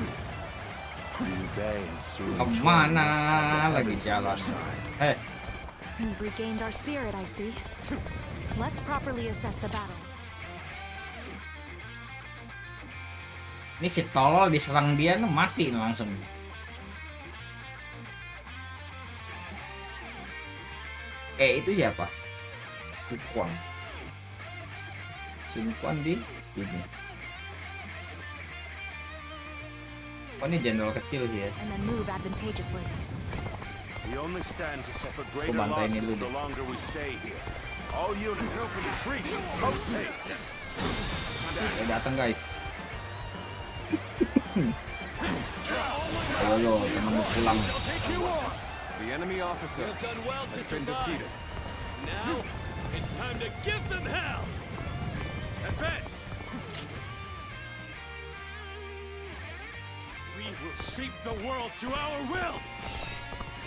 Liu Bei and Su Kemana must have the lagi heavens on their jalan? side. We've regained our spirit, I see. Let's properly assess the battle. Ini si tolol diserang dia mati langsung. Itu siapa? Zhuge. Zhuge di sini. Oh, ini jenderal kecil sih ya. And then move advantageously. We only stand to suffer greater bantai ini losses dulu. the longer we stay here. All units, retreat, post haste. Datang guys. Ayo, temen pulang. The enemy officer has been defeated. Now, it's time to give them hell! Advance! We will shape the world to our will!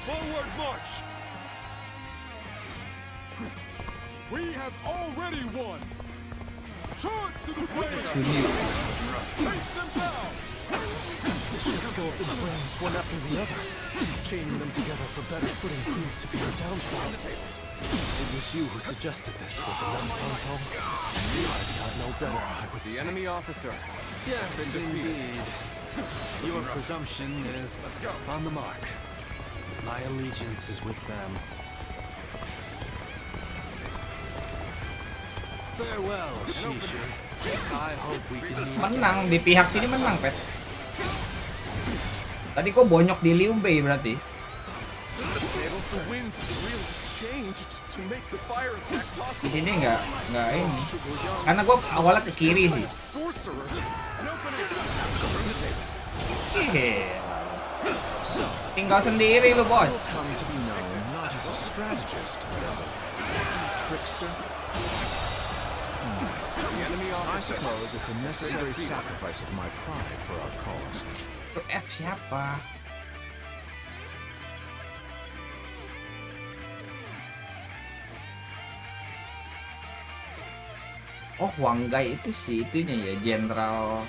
Forward march! We have already won! Charge to the flames! Chase them down! The ships go up in flames one after the other. Chaining them together for better footing proved to be our downfall. It was you who suggested this, was it not, Tonto? I did not know better, I would say. The enemy officer has been defeated. Your presumption is on the mark. My allegiance is with them. Farewell, Shishu. I hope we can meet. Menang di pihak sini menang, Pet. Tadi kok bonyok di Liu Bei berarti. Di sini nggak ini. Karena gue awalnya ke kiri sih. Tinggal sendiri lu, bos. I suppose it's a necessary sacrifice of my pride for our cause. Itu F siapa? Oh, Huang Gai itu sih itunya ya, jenderal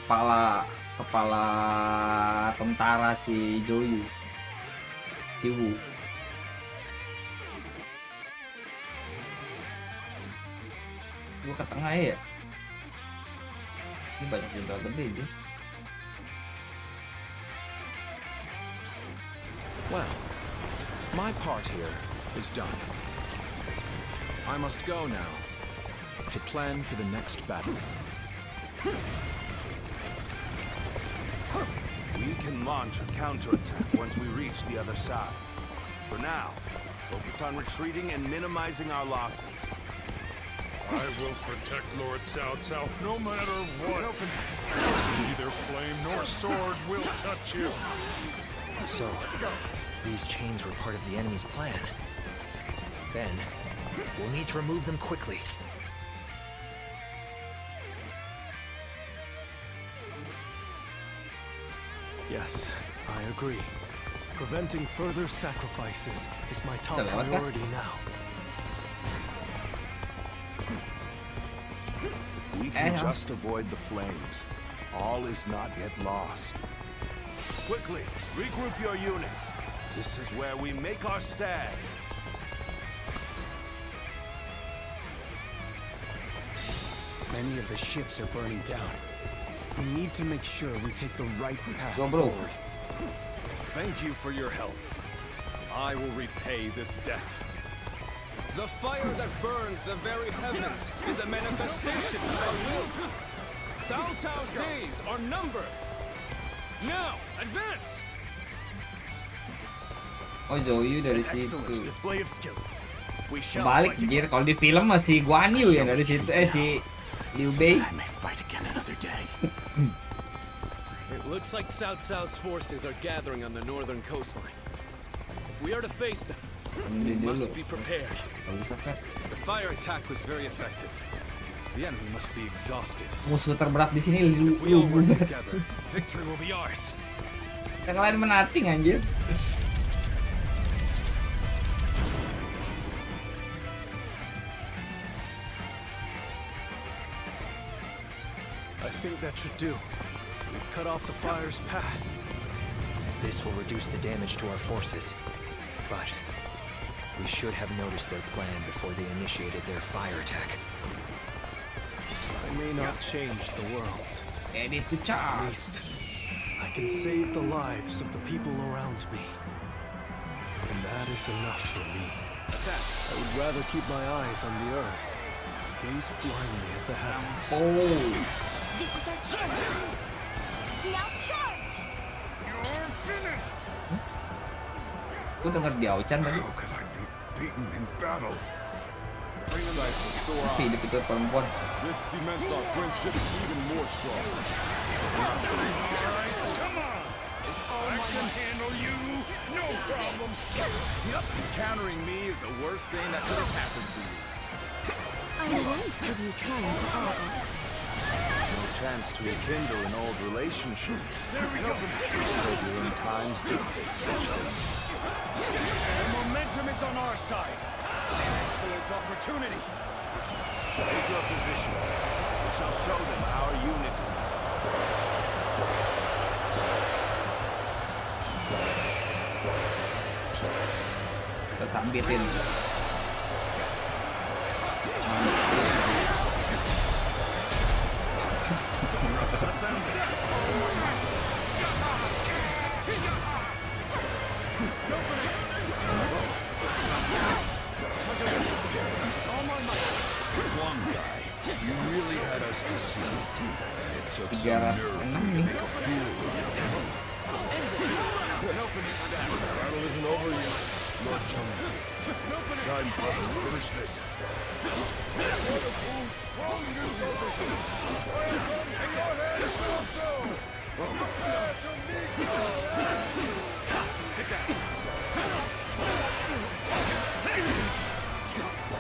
kepala tentara si Zhou. Ciwu. Gue ke tengah ya. Ini banyak jenderal gede, Jus. Well, my part here is done. I must go now to plan for the next battle. We can launch a counterattack once we reach the other side. For now, focus on retreating and minimizing our losses. I will protect Lord Cao Cao no matter what. Neither flame nor sword will touch you. So, these chains were part of the enemy's plan. Then, we'll need to remove them quickly. Yes, I agree. Preventing further sacrifices is my top priority now. If we can just avoid the flames, all is not yet lost. Quickly, regroup your units. This is where we make our stand. Many of the ships are burning down. We need to make sure we take the right path bro. forward. Thank you for your help. I will repay this debt. The fire that burns the very heavens is a manifestation of our will. Cao Cao's days are numbered. Now, advance! Oh, Zhou dari situ. Display of skill. We shall Balik fight anjir, kalau di film masih Guan Yu ya dari situ si Liu Bei. It looks like Cao Cao's forces are gathering on the northern coastline. If we are to face them, we must be prepared. The fire attack was very effective. The enemy must be exhausted. Musuh terberat di sini If we all work Liu. together, victory will be ours. Yang lain menating anjir. I think that should do. We've cut off the fire's path. This will reduce the damage to our forces. But we should have noticed their plan before they initiated their fire attack. I may not change the world. Ready to At charge. least, I can save the lives of the people around me. And that is enough for me. I would rather keep my eyes on the earth, gaze blindly at the heavens. Oh. This is our chance. Now charge! You're finished! Gue denger di Auchan tadi. How could I be beaten in battle? Masih hidup itu perempuan. This cements our friendship even more strong. Come on! I can handle you! No problem! Yep, encountering me is the worst thing that could have happened to you. I won't give you time to argue. No chance to rekindle an old relationship. Turbulent times dictate such things. The momentum is on our side. Excellent opportunity. Take your positions. We shall show them our unity. Kita sambitin. One guy, you really had us deceived. It took some 306 nerve to nih. make a fool of you. The battle isn't over yet, Lord Chung. It's time for us to finish this.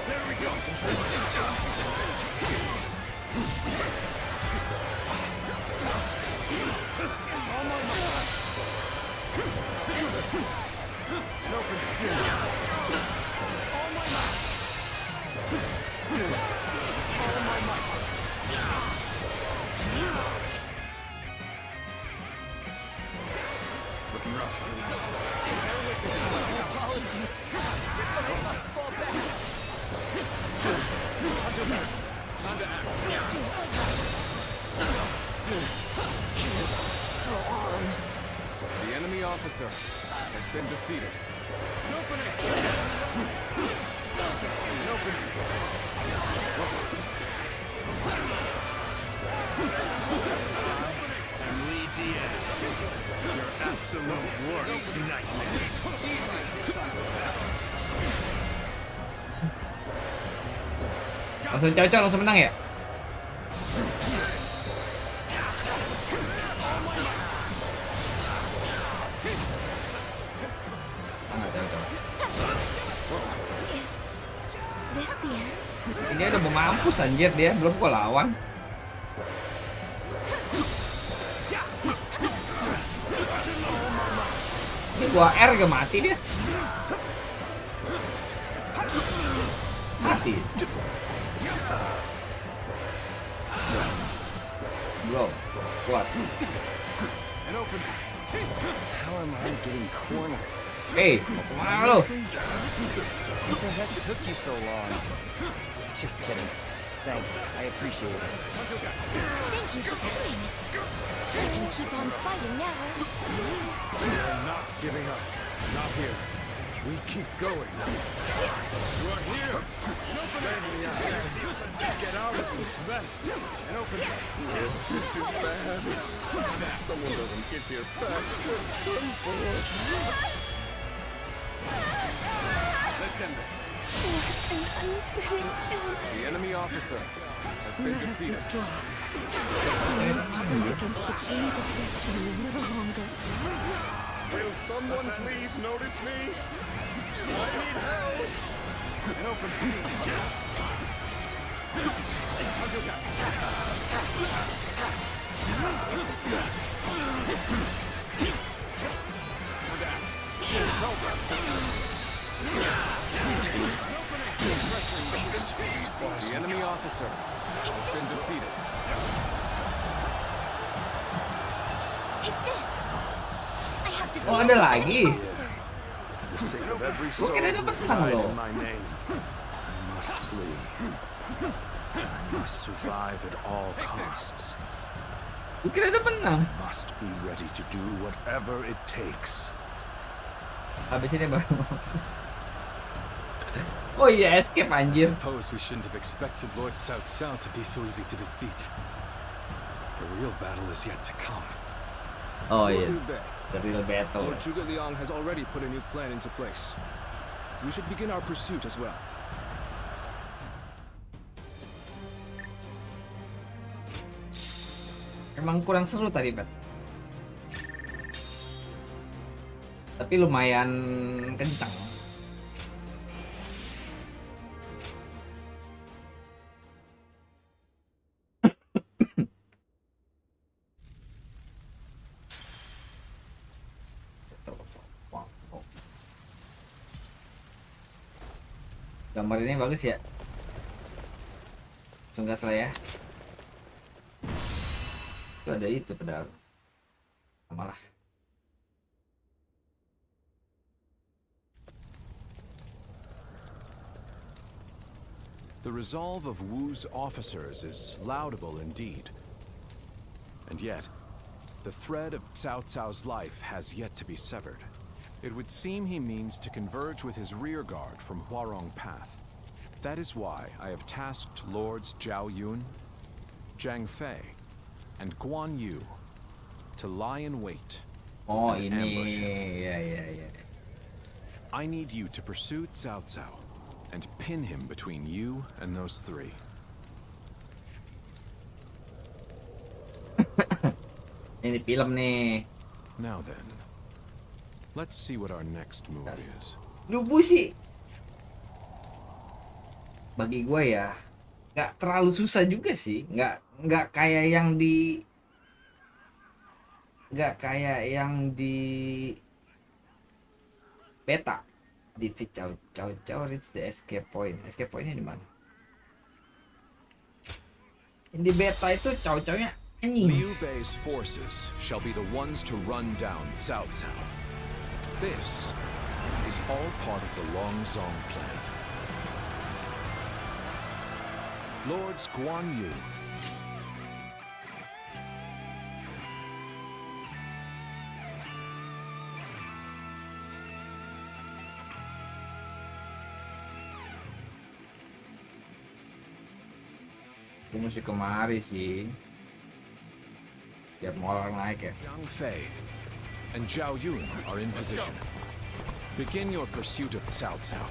There we go. Looking rough. Apologies. I must fall back. Time to act. Go on. The enemy officer has been defeated. And Lee Diaz, your absolute worst nightmare. Langsung cocok, langsung menang ya? Is this the end? Ini udah mau mampus anjir dia, belum gua lawan. Ini gua R gak mati dia. Mati. Belum. Kuat. How am I getting cornered? Hey, mau kemana lo? What the heck took you so long? Just kidding. Thanks, I appreciate it. Thank you for coming. I can keep on fighting now. We are not giving up. Not here. We keep going. You're here. Get out of this mess and open it. This is bad. Someone doesn't get here fast. We're done for. Let's end this. What an unfitting end. The enemy officer has been Let us defeated. withdraw. We must fight against the chains of destiny a little longer. Will someone please notice me? I need help. And open. The enemy officer has been defeated. Take this. I have to Oh, ada lagi. For the sake of every soul Mungkin ada who's petang died loh. in my name, I must flee. I must survive at all costs. Mungkin ada menang. I must be ready to do whatever it takes. Habis ini baru masuk. Oh iya, escape anjir. Suppose we shouldn't have expected Lord Cao Cao to be so easy to defeat. The real battle is yet to come. Oh Lord iya, Liu Bei, the real battle. Lord Zhuge Liang has already put a new plan into place. We should begin our pursuit as well. Emang kurang seru tadi, Bet. Tapi lumayan kencang. Gambar ini bagus ya. Sunggas lah ya. Itu ada itu pedal. Malah. The resolve of Wu's officers is laudable indeed. And yet, the thread of Cao Cao's life has yet to be severed. It would seem he means to converge with his rearguard from Huarong Path. That is why I have tasked Lords Zhao Yun, Zhang Fei, and Guan Yu to lie in wait and ambush him. Yeah. I need you to pursue Cao Cao and pin him between you and those three. Ini film nih. Now then, let's see what our next move is. Lubu sih. Bagi gue ya, nggak terlalu susah juga sih. Nggak kayak yang di beta. Defeat Cao reach the escape point. Escape pointnya di mana? Di beta itu Cao-nya anjing. Liu Bei's forces shall be the ones to run down Cao Cao. This is all part of the Longzong plan. Lords Guan Yu, Gue mesti kemari sih. Biar mau orang naik ya. Zhang Fei, and Zhao Yun are in position. Begin your pursuit of Cao Cao.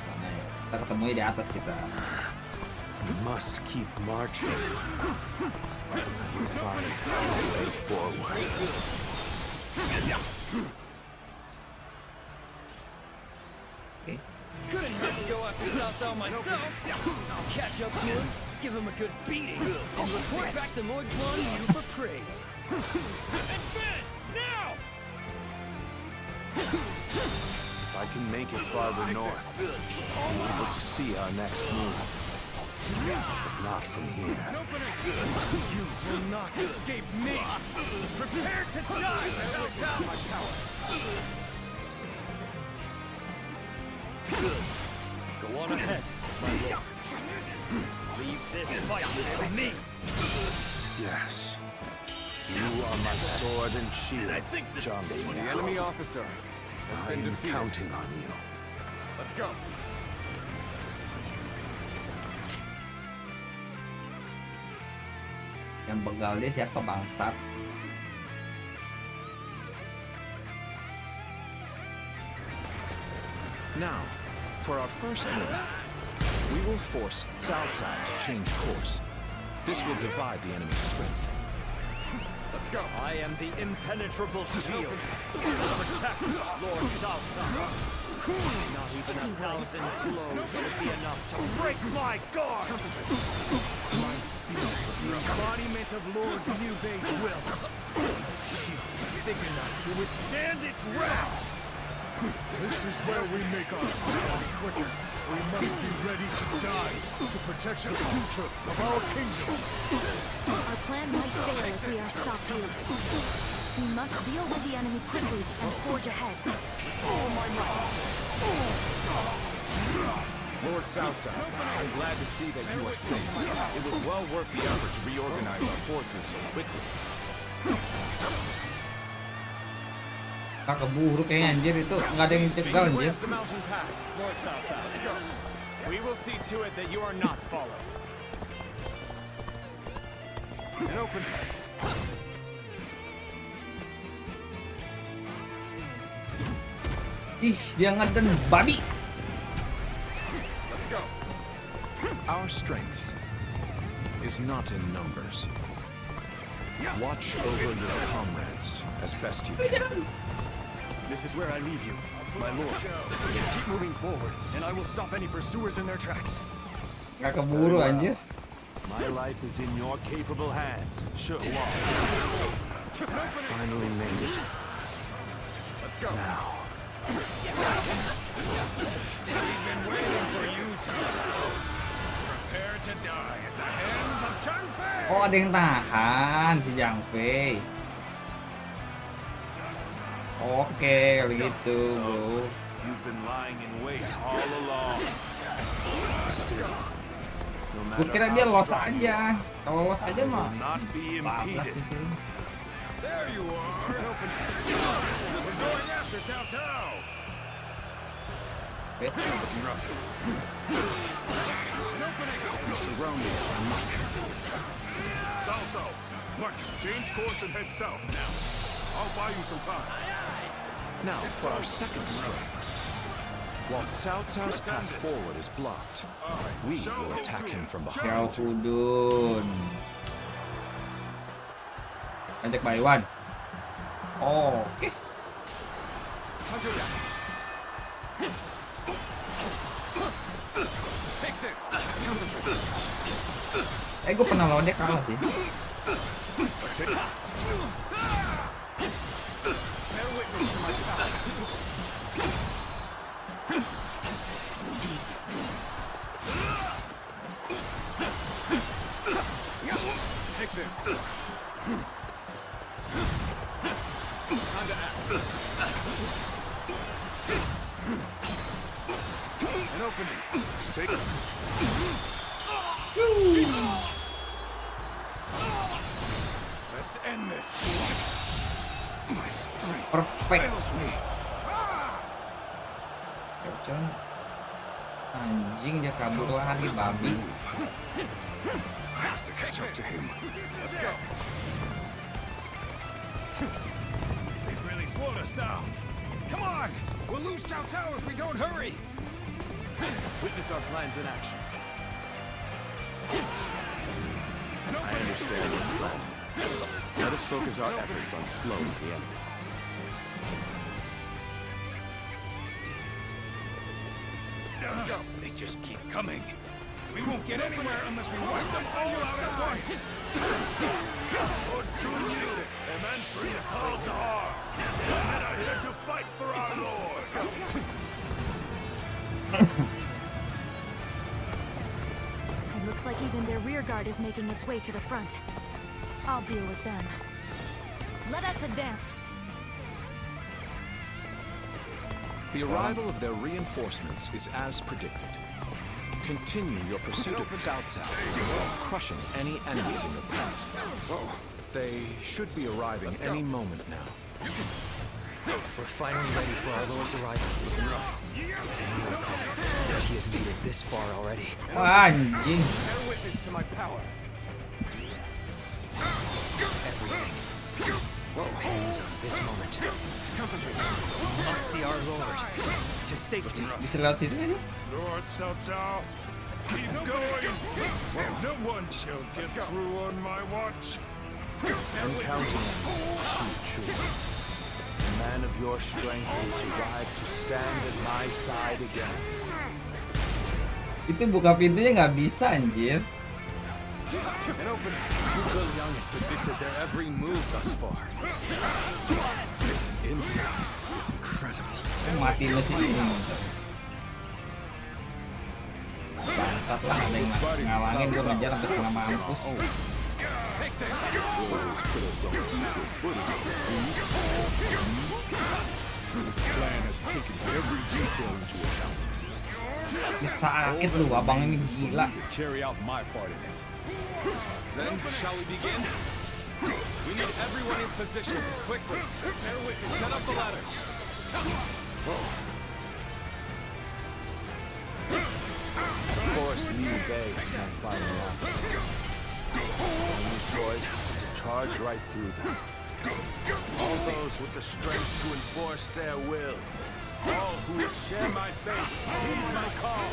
Sana ya. Kita ketemu di atas kita. We must keep marching. And find our way forward. Couldn't hurt to go after Cao Cao myself. I'll catch up to him, give him a good beating, and report back to Lord Guan Yu for praise. Advance now! If I can make it farther north, I'll be able to see our next move. But not from here. You will not escape me! Prepare to die, Cao Cao! My power. Go on ahead, my lord. Leave this fight to me. Yes. You are my sword and shield, Zhang Fei. The enemy officer has I been am defeated. counting on you. Let's go. Yang begal dia siapa bangsat? Now, for our first move, we will force Cao Cao to change course. This will divide the enemy's strength. Let's go. I am the impenetrable shield that protects Lord Cao Cao. Not even 1,000 blows would be enough to break my guard. My speed is the embodiment of Lord Liu Bei's will. Shield is big enough to withstand its wrath. This is where we make our stand quicker. We must be ready to die to protect the future of our kingdom. Our plan might fail if we are stopped here. We must deal with the enemy quickly and forge ahead. Lord Southside, I'm glad to see that you are safe. It was well worth the effort to reorganize our forces so quickly. Ah, keburu kayaknya anjir itu nggak ada yang cegah anjir. The mountain path, Lord Southside. Let's go. We will see to it that you are not followed. And open. Ih, dia ngeden babi. Let's go. Our strength is not in numbers. Watch over your comrades as best you can. This is where I leave you, my lord. Keep moving forward, and I will stop any pursuers in their tracks. Nggak keburu anjir. My life is in your capable hands, Zhuge. Finally made it. Let's go. Now. We've been waiting for you, Cao. Prepare to die at the hands of Zhang Fei. Oh, ada yang tahan si Zhang Fei. Oke, kalau gitu, bro. You've been lying in wait all along. Gue kira dia los aja. Kalau los aja mah bablas itu. There you are. We're going after Cao Cao. Salso, march, change course and head south now. I'll buy you some time. Now for our second strike. While Cao Cao's path forward is blocked, we will attack him from Xiao behind. Hudun. Ajak Baiwan. Oh, oke. Take this. Concentrate. Gue pernah lawan dia kalah sih. Bear witness to my power. Easy. Take this. Time to act. An opening. Take it. Let's end this. My strength Perfect. fails me. Cuman anjing dia kabur lagi babi. I have to catch up to him. Let's go. They've really slowed us down. Come on! We'll lose Cao Cao if we don't hurry! Witness our plans in action. I understand your plan. Let us focus our efforts on slowing the enemy. Let's go! They just keep coming. We won't get anywhere unless we wipe them all out at once! Lord Zhuge, immensely call to arms. The men are here to fight for our lord. Let's go. It looks like even their rear guard is making its way to the front. I'll deal with them. Let us advance. The arrival of their reinforcements is as predicted. Continue your pursuit of Cao Cao, crushing any enemies in your path. They should be arriving any moment now. We're finally ready for our Lord's arrival. It's a miracle that he has made it this far already. Anjing. Bear witness to my power. Everything hangs on this moment. Concentrate. We must see our Lord to safety. Bisa lewat situ aja. Lord Cao Cao, keep going. No one shall get through on my watch. I'm counting on you, Zhuge. A man of your strength will survive to stand at my side again. Itu buka pintunya nggak bisa anjir. And open. Zhuge Liang has predicted their every move thus far. This insight is incredible. Mati mesin ini. Bangsat lah, ada yang ngalangin, gue ngejar sampai setengah mampus. Ini sakit lu, abang ini gila. Then, shall we begin? We need everyone in position, quickly. Bear witness, set up the ladders. Of course, Liu Bei is my final option. The only choice is to charge right through them. All those with the strength to enforce their will. All who would share my fate, heed my call.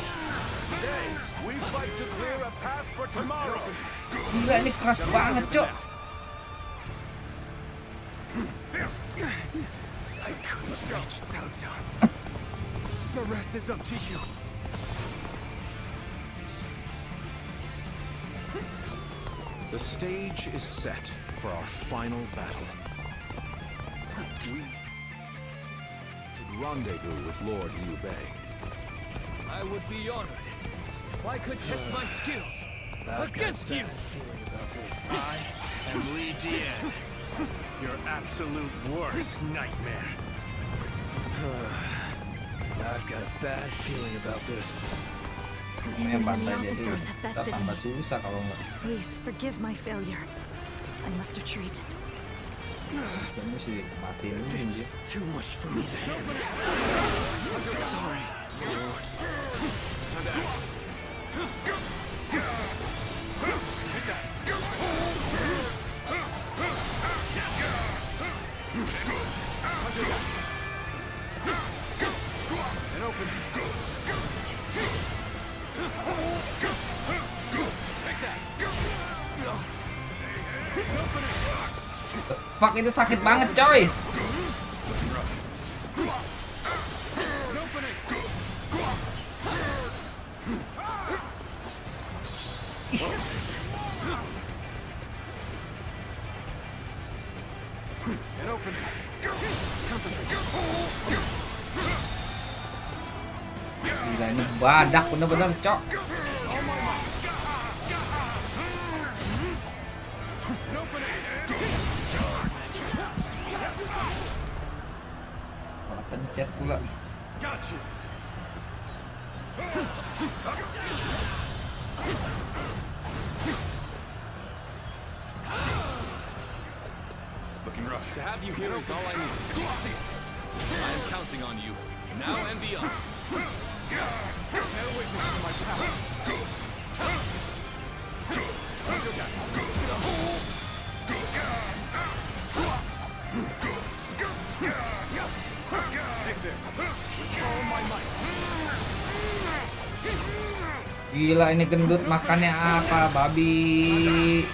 Today, we fight to clear a path for tomorrow. Gila, ini keras banget, Cok. I couldn't reach Cao Cao. The rest is up to you. The stage is set for our final battle. We should rendezvous with Lord Liu Bei. I would be honored if I could test my skills against you. I am Li Dian, your absolute worst nightmare. I've got a bad feeling about this. Yang bantai jadi tambah susah kalau nggak. Please forgive my failure. I must retreat. Saya mesti matiin dulu dia. Too much for me to handle. I'm sorry, Lord. Take that. And open. Take that. Open it. Fuck, itu sakit banget, coy. Gila, ini badak bener-bener, Cok. Malah pencet pula. Looking rough. To have you here is all I need. I am counting on you, now and beyond. Bear witness to my power. Take this with all my might. Gila, ini gendut makannya apa, babi?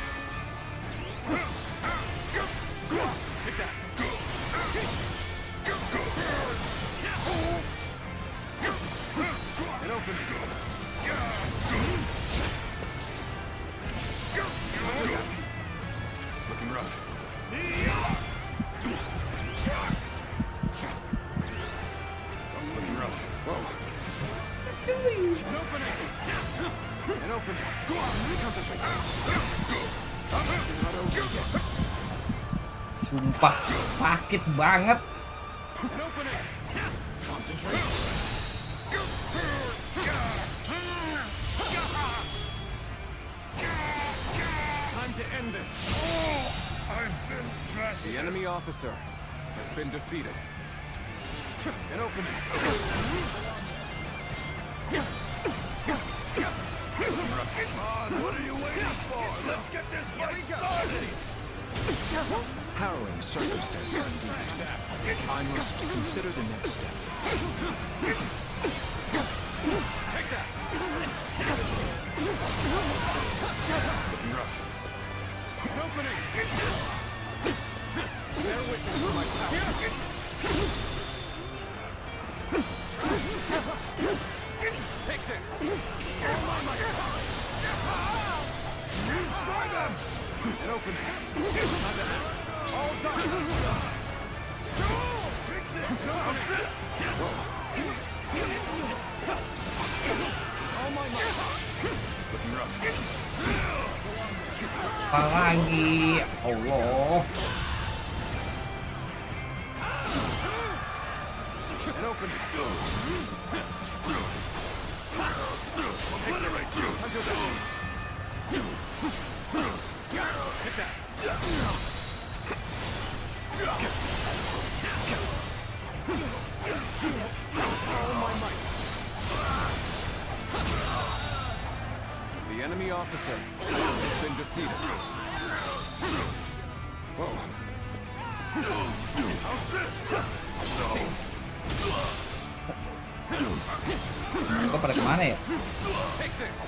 Looking rough. Looking rough. Whoa. An opening. An opening. Go on. Concentrate. It's not over yet. Sumpah sakit banget. An opening. Concentrate. Time to end this. I've been bested. The enemy officer has been defeated. An opening. Come on, what are you waiting for? Let's get this fight started! Harrowing circumstances indeed. I must consider the next step. Take that. Looking rough. An opening. Bear witness to my power. Take this. Oh my God. Destroy them. An opening. Time to act. All done. Take this. Whoa. All my might. Looking rough. Apa lagi? Allah. And open. Take the right shoe. Until then. Take that. All my might. The enemy officer has been defeated. Whoa. How's this? Mereka pada kemana ya? Take this.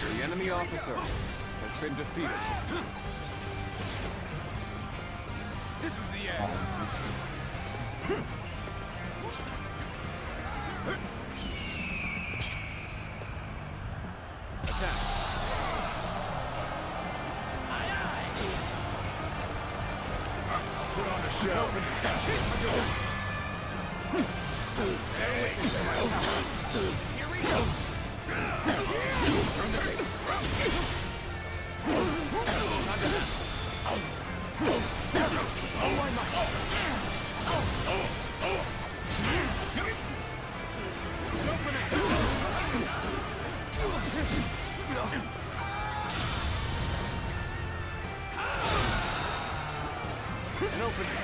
The enemy officer has been defeated. This is the end. Attack. Put on a show. Here we go. Turn the tables. Oh my An opening.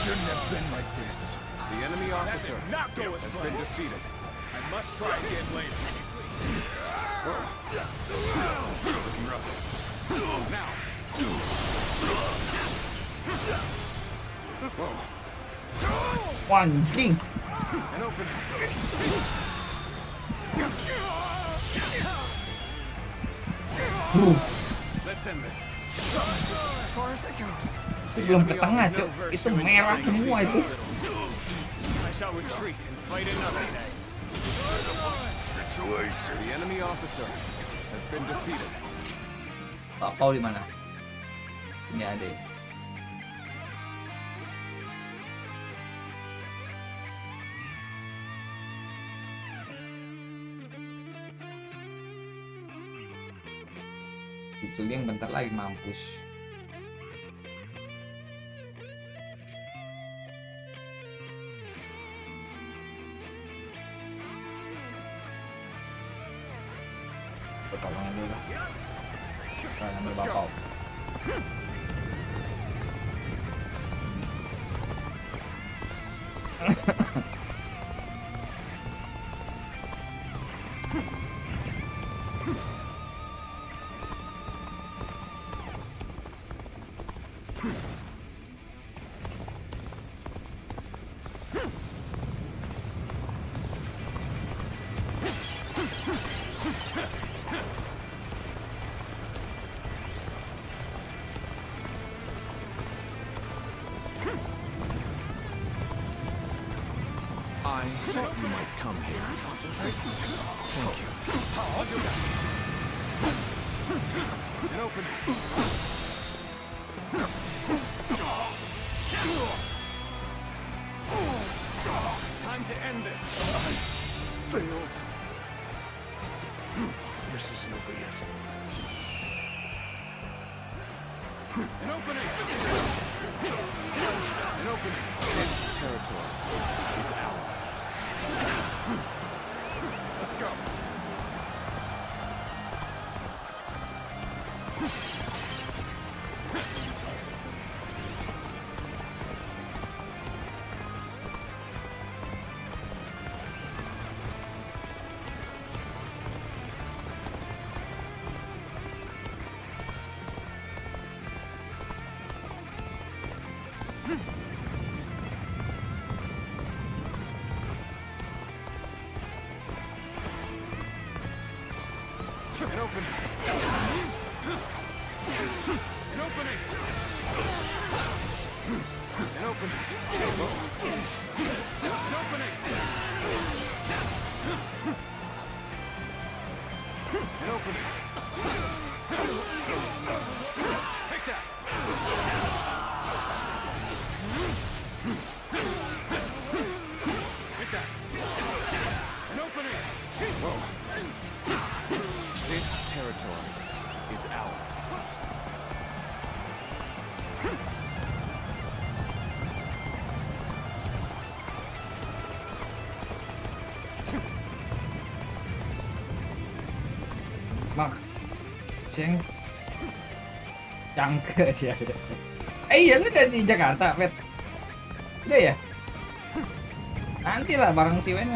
Shouldn't have been like this. The enemy officer not go as has planned. been defeated. I must try again, lazy. Looking rough. Now. Wah, anjing. An opening. Let's end this. This is as far as I go. Itu belum ke tengah, Cok. Itu merah semua itu. I shall retreat and fight another day. The enemy officer has been defeated. Pak Pau di mana? Sini ada. Ya. Itu Liang bentar lagi mampus. Pertolongan dulu lah. Sekarang ambil bakau. I thought you might come here. Thank you. An opening. Time to end this. Failed. This isn't over yet. An opening. An opening. This territory is ours. Let's go. Max Change Cangke sih ada. Iya lu udah di Jakarta, Pet? Udah ya? Nanti lah bareng si Wen.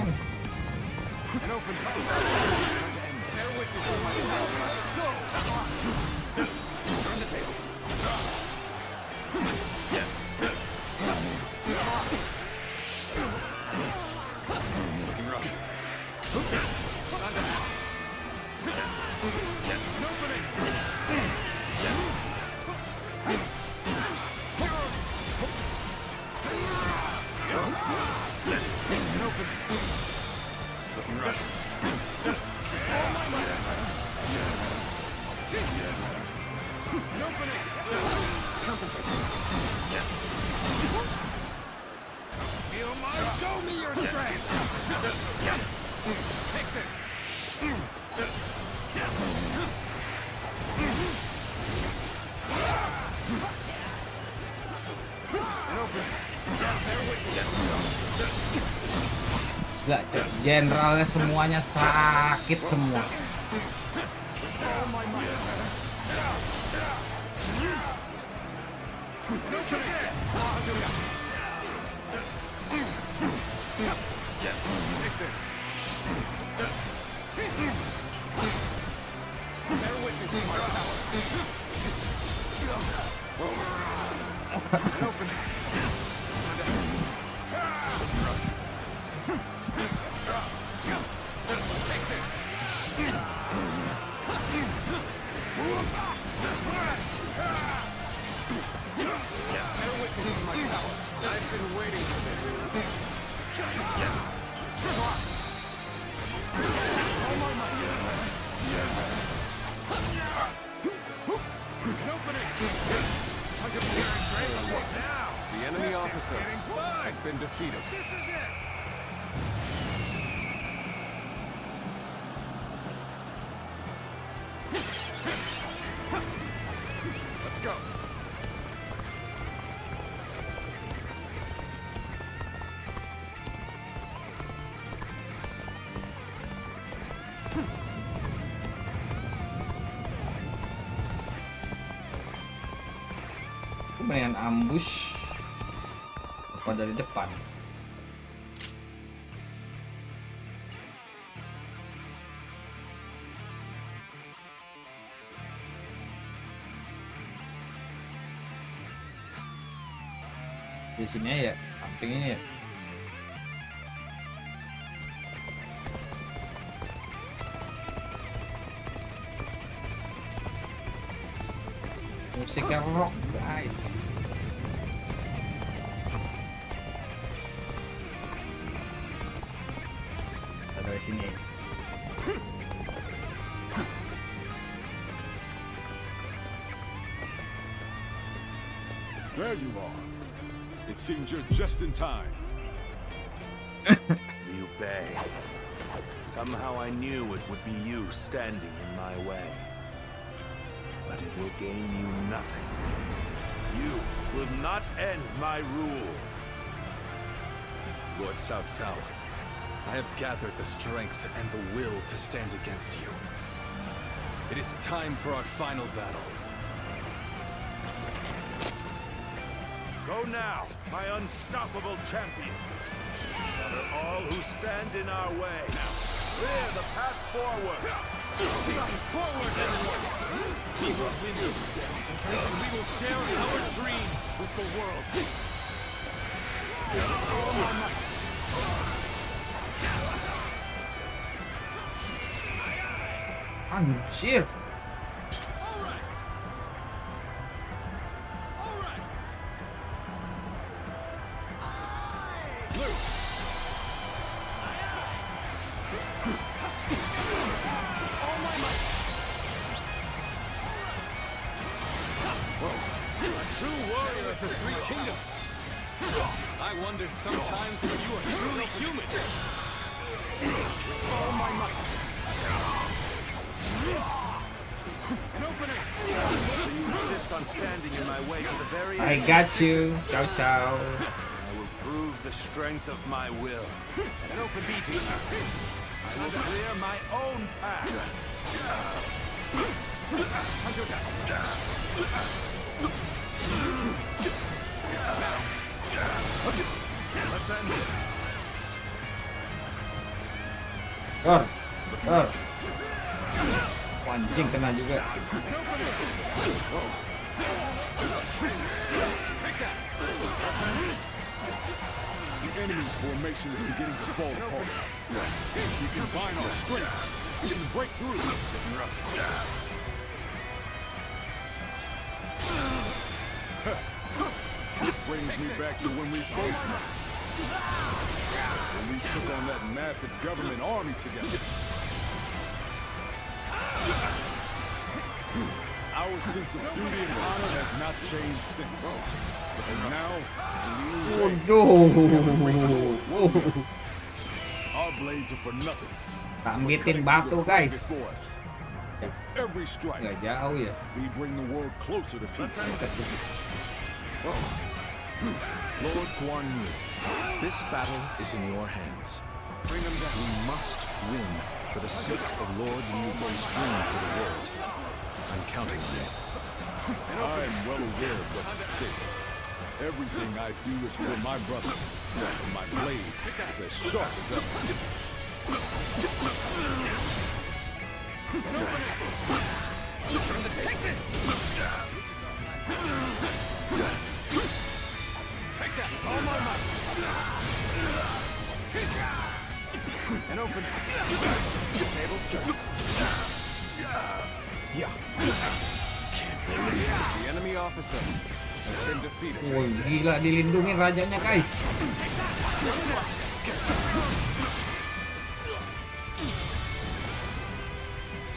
Show me your strength! Take this! Gak, generalnya semuanya sakit semua. Take this. Bear witness to my power. An opening. Take this. Bear witness to my power. I've been waiting for this. All my might. An opening. The enemy officer has been defeated. This is it. Let's go. Kemudian ambush apa dari depan. Di sini ya, sampingnya ya. Musiknya rock, guys. Kita dari sini. There you are. It seems you're just in time. Liu Bei. Somehow I knew it would be you standing in my way. But it will gain you nothing. You will not end my rule. Lord Cao Cao, I have gathered the strength and the will to stand against you. It is time for our final battle. Go now, my unstoppable champion. Slaughter all who stand in our way. Clear the path forward. Forward, everyone! We will win this dance, and we will share our dream with the world. All my might. Anjir. Loose. All my might. A true warrior of the Three Kingdoms. I wonder sometimes if you are truly human. All my might. An opening. You insist on standing in my way to the very end. I got you. Ciao ciao. I will prove the strength of my will. An open beating. I will clear my own path. Time to attack. Now. Let's end this. Anjing kena juga. The enemy's formation is beginning to fall apart. We can find our strength. We can break through. Getting rough. This brings me back to when we first met. When we took on that massive government army together. Our sense of duty and honor has not changed since. And now, our blades are for nothing. Sambitin batu guys. With every strike, Nggak jauh ya. we bring the world closer to peace. Lord Guan Yu, this battle is in your hands. Bring them down. We must win for the sake of Lord Liu Bei's dream for the world. I'm counting on you. I am well aware of what's at stake. Everything I do is for my brother. And my blade is as sharp as ever. Take this! Take that! All my might! And open it. The table's turned. Yeah. The enemy officer has been defeated. Woi, gila dilindungin rajanya guys.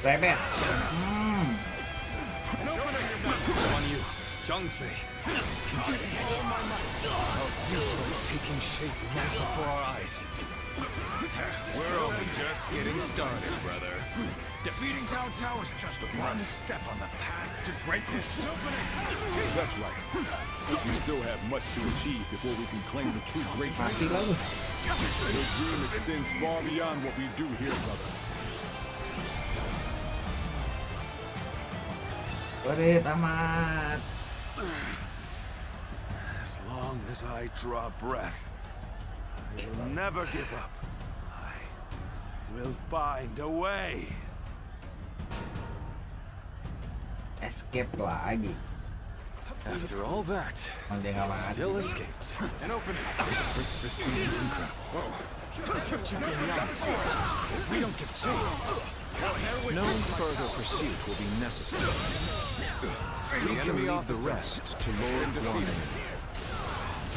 Rebet. On you, Zhang Fei. Can you see it? Our future is taking shape right before our eyes. We're only just getting started, brother. Defeating Cao Cao is just one step on the path to greatness. That's right. We still have much to achieve before we can claim the true greatness. Mati lalu. Your dream extends far beyond what we do here, brother. Berit amat. As long as I draw breath, I will never give up. I will find a way. Escape lagi. After all that, he still escapes. And open it. This persistence is incredible. If we don't give chase, No further pursuit will be necessary. We can leave the rest to Lord Guan Yu.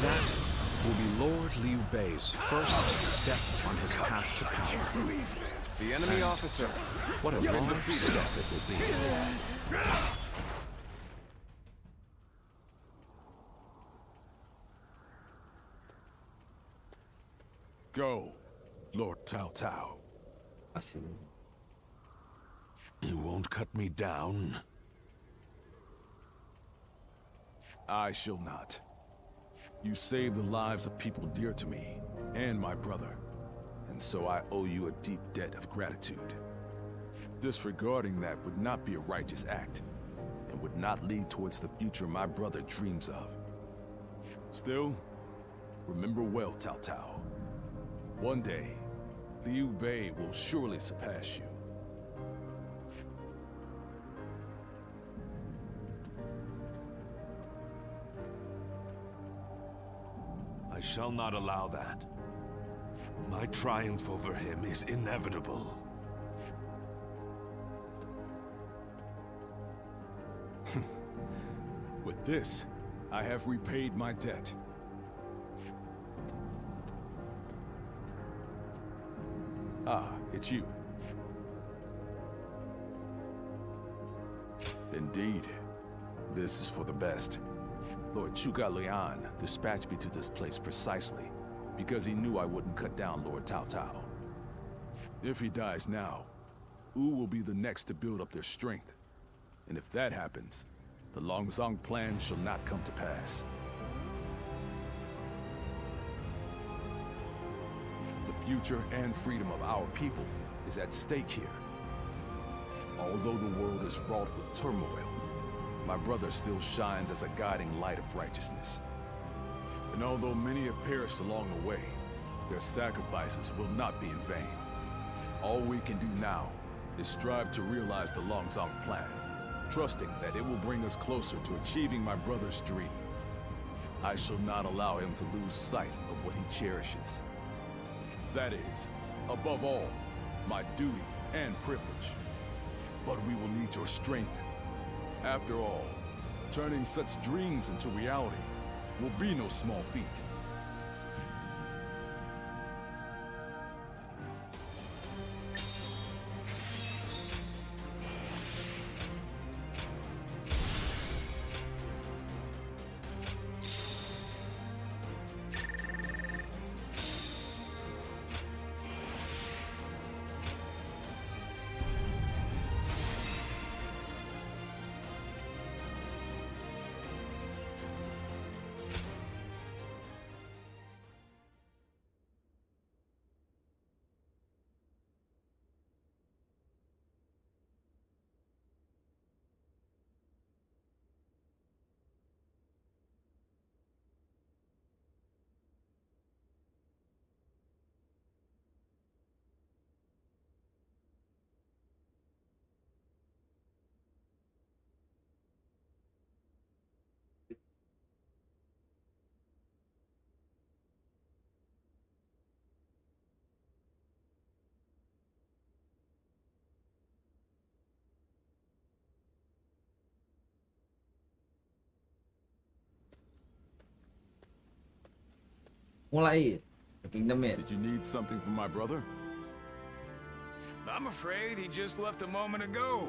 That will be Lord Liu Bei's first step on his path to power. the enemy officer. What a large step it will be. Go, Lord Cao Cao. You won't cut me down. I shall not. You saved the lives of people dear to me, and my brother, and so I owe you a deep debt of gratitude. Disregarding that would not be a righteous act, and would not lead towards the future my brother dreams of. Still, remember well, Cao Cao. One day, Liu Bei will surely surpass you. I shall not allow that. My triumph over him is inevitable. With this, I have repaid my debt. Ah, it's you. Indeed. This is for the best. Lord Zhuge Liang dispatched me to this place precisely because he knew I wouldn't cut down Lord Cao Cao. If he dies now, Wu will be the next to build up their strength. And if that happens, the Longzong plan shall not come to pass. The future and freedom of our people is at stake here. Although the world is wrought with turmoil, my brother still shines as a guiding light of righteousness. And although many have perished along the way, their sacrifices will not be in vain. All we can do now is strive to realize the Longzong plan, trusting that it will bring us closer to achieving my brother's dream. I shall not allow him to lose sight of what he cherishes. That is, above all, my duty and privilege. But we will need your strength. After all, turning such dreams into reality will be no small feat. Mulai Kingdom ya. Did you need something from my brother? I'm afraid he just left a moment ago.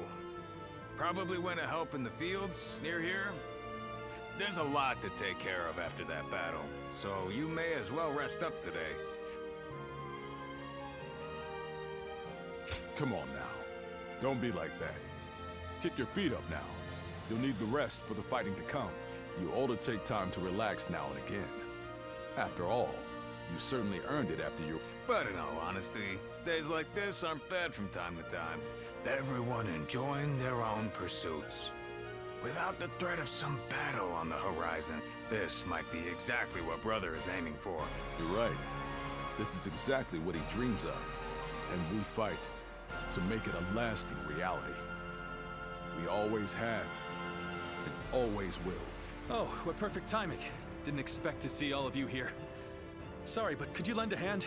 Probably went to help in the fields near here. There's a lot to take care of after that battle, so you may as well rest up today. Come on now. Don't be like that. Kick your feet up now. You'll need the rest for the fighting to come. You ought to take time to relax now and again. After all, you certainly earned it after your... But in all honesty, days like this aren't bad from time to time. Everyone enjoying their own pursuits. Without the threat of some battle on the horizon, this might be exactly what Brother is aiming for. You're right. This is exactly what he dreams of. And we fight to make it a lasting reality. We always have, and always will. Oh, what perfect timing. Didn't expect to see all of you here. Sorry, but could you lend a hand?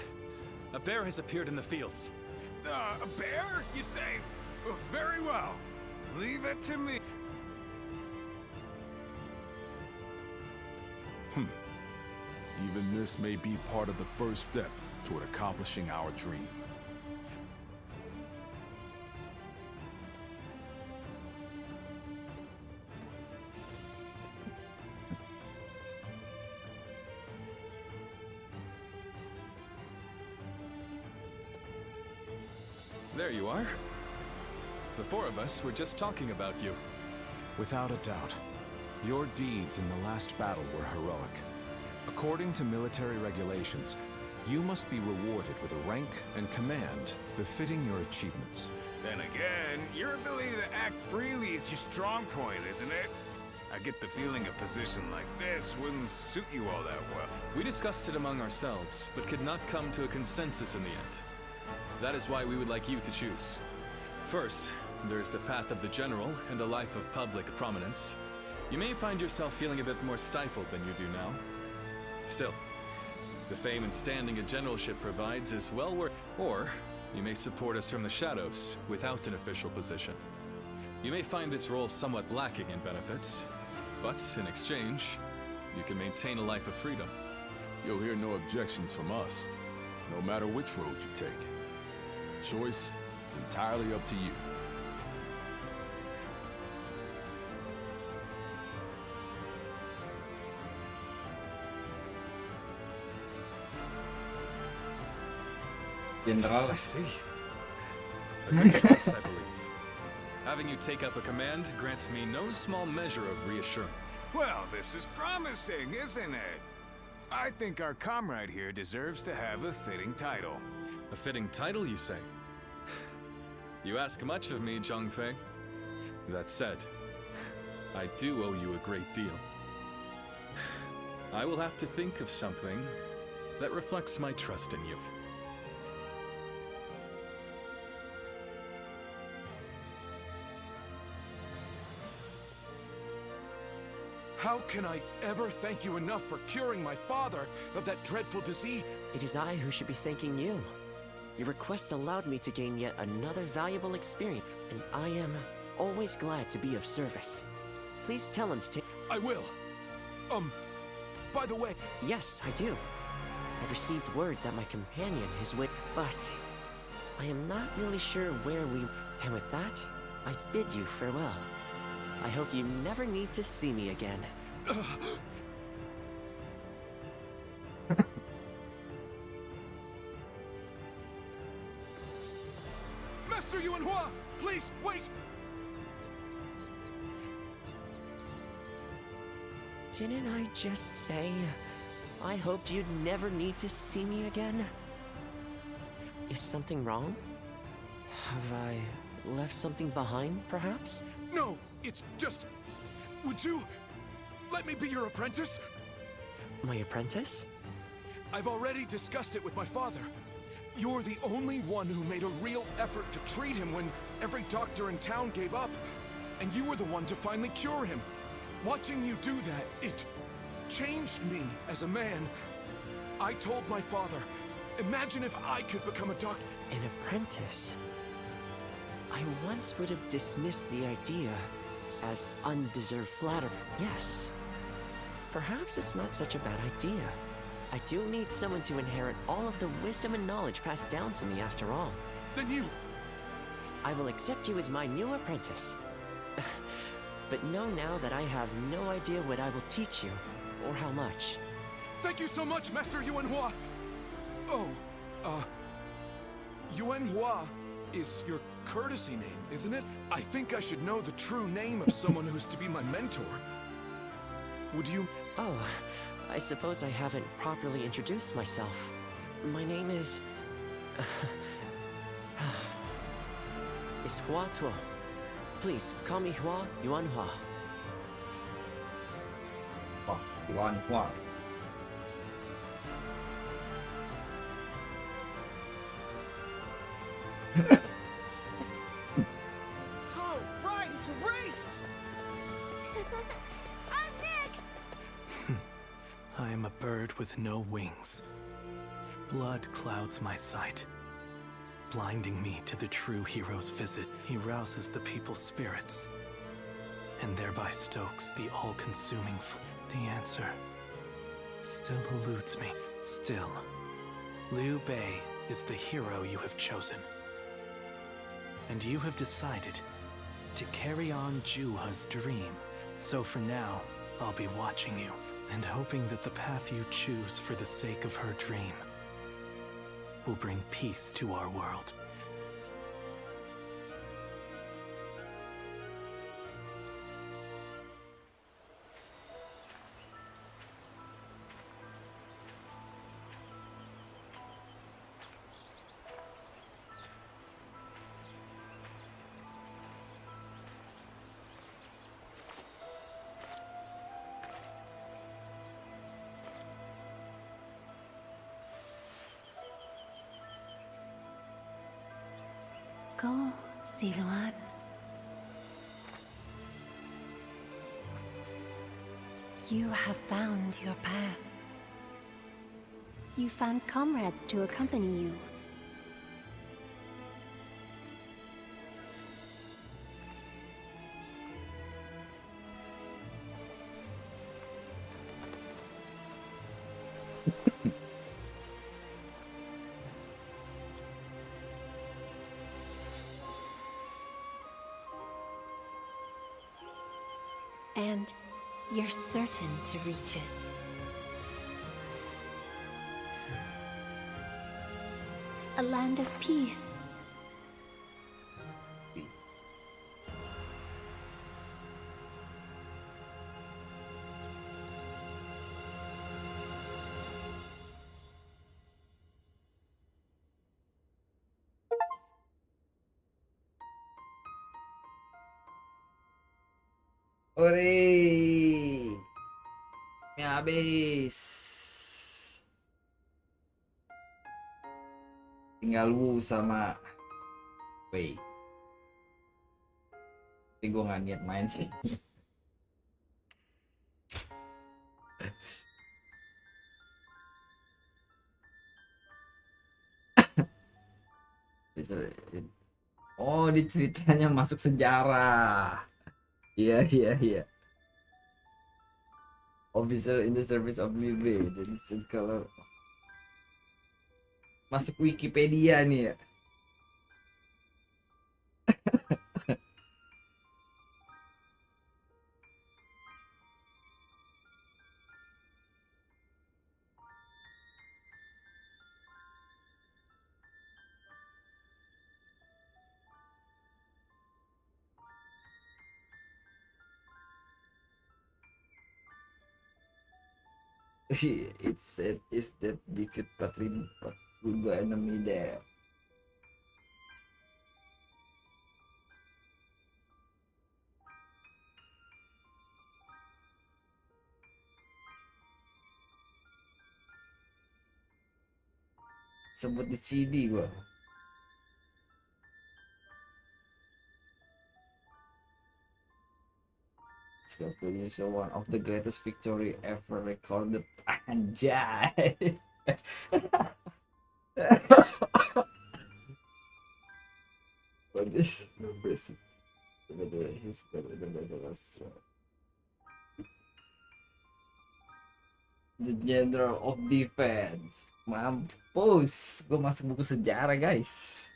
A bear has appeared in the fields. A bear, you say? Very well. Leave it to me. Even this may be part of the first step toward accomplishing our dream. There you are. The four of us were just talking about you. Without a doubt, your deeds in the last battle were heroic. According to military regulations, you must be rewarded with a rank and command befitting your achievements. Then again, your ability to act freely is your strong point, isn't it? I get the feeling a position like this wouldn't suit you all that well. We discussed it among ourselves, but could not come to a consensus in the end. That is why we would like you to choose. First, there is the path of the general and a life of public prominence. You may find yourself feeling a bit more stifled than you do now. Still, the fame and standing a generalship provides is well worth. Or, you may support us from the shadows without an official position. You may find this role somewhat lacking in benefits, but in exchange, you can maintain a life of freedom. You'll hear no objections from us, no matter which road you take. The choice is entirely up to you. General. I see. A good choice, I believe. Having you take up a command grants me no small measure of reassurance. Well, this is promising, isn't it? I think our comrade here deserves to have a fitting title. A fitting title, you say? You ask much of me, Zhongfei. That said, I do owe you a great deal. I will have to think of something that reflects my trust in you. How can I ever thank you enough for curing my father of that dreadful disease? It is I who should be thanking you. Your request allowed me to gain yet another valuable experience, and I am always glad to be of service. Please tell him to take... I will. By the way... Yes, I do. I've received word that my companion is with... But... I am not really sure where we... And with that, I bid you farewell. I hope you never need to see me again. Master Yuanhua! Please, wait! Didn't I just say I hoped you'd never need to see me again? Is something wrong? Have I left something behind, perhaps? No, it's just... Would you let me be your apprentice? My apprentice? I've already discussed it with my father. You're the only one who made a real effort to treat him when every doctor in town gave up. And you were the one to finally cure him. Watching you do that, it changed me as a man. I told my father, imagine if I could become a doctor. An apprentice? I once would have dismissed the idea as undeserved flattery. Yes. Perhaps it's not such a bad idea. I do need someone to inherit all of the wisdom and knowledge passed down to me after all. Then you... I will accept you as my new apprentice. But know now that I have no idea what I will teach you, or how much. Thank you so much, Master Yuanhua! Oh, Yuanhua is your courtesy name, isn't it? I think I should know the true name of someone who's to be my mentor. Would you... Oh, I suppose I haven't properly introduced myself. My name is... is Hua Tuo. Please, call me Hua Yuanhua. Yuanhua. Oh, right, it's a race! I'm next! I am a bird with no wings. Blood clouds my sight, blinding me to the true hero's visit. He rouses the people's spirits, and thereby stokes the all-consuming The answer still eludes me. Still, Liu Bei is the hero you have chosen. And you have decided to carry on Zhuge's dream. So for now, I'll be watching you, and hoping that the path you choose for the sake of her dream will bring peace to our world. Go, Ziluan. You have found your path. You found comrades to accompany you. And you're certain to reach it. A land of peace. Ori. Ya habis. Tinggal Wu sama Wei. Tapi gue gak niat main sih. Oh, di ceritanya masuk sejarah. Iya, iya, iya. Officer in the service of Liu Bei. Jadi kalau masuk Wikipedia nih ya. It said is that defeat Patribu enemy there. Sebut di CD gua. It's one of the greatest victory ever recorded. Anjay. What is impressive? He's better than the rest. The General of Defense. Mampus, gue masuk buku sejarah guys.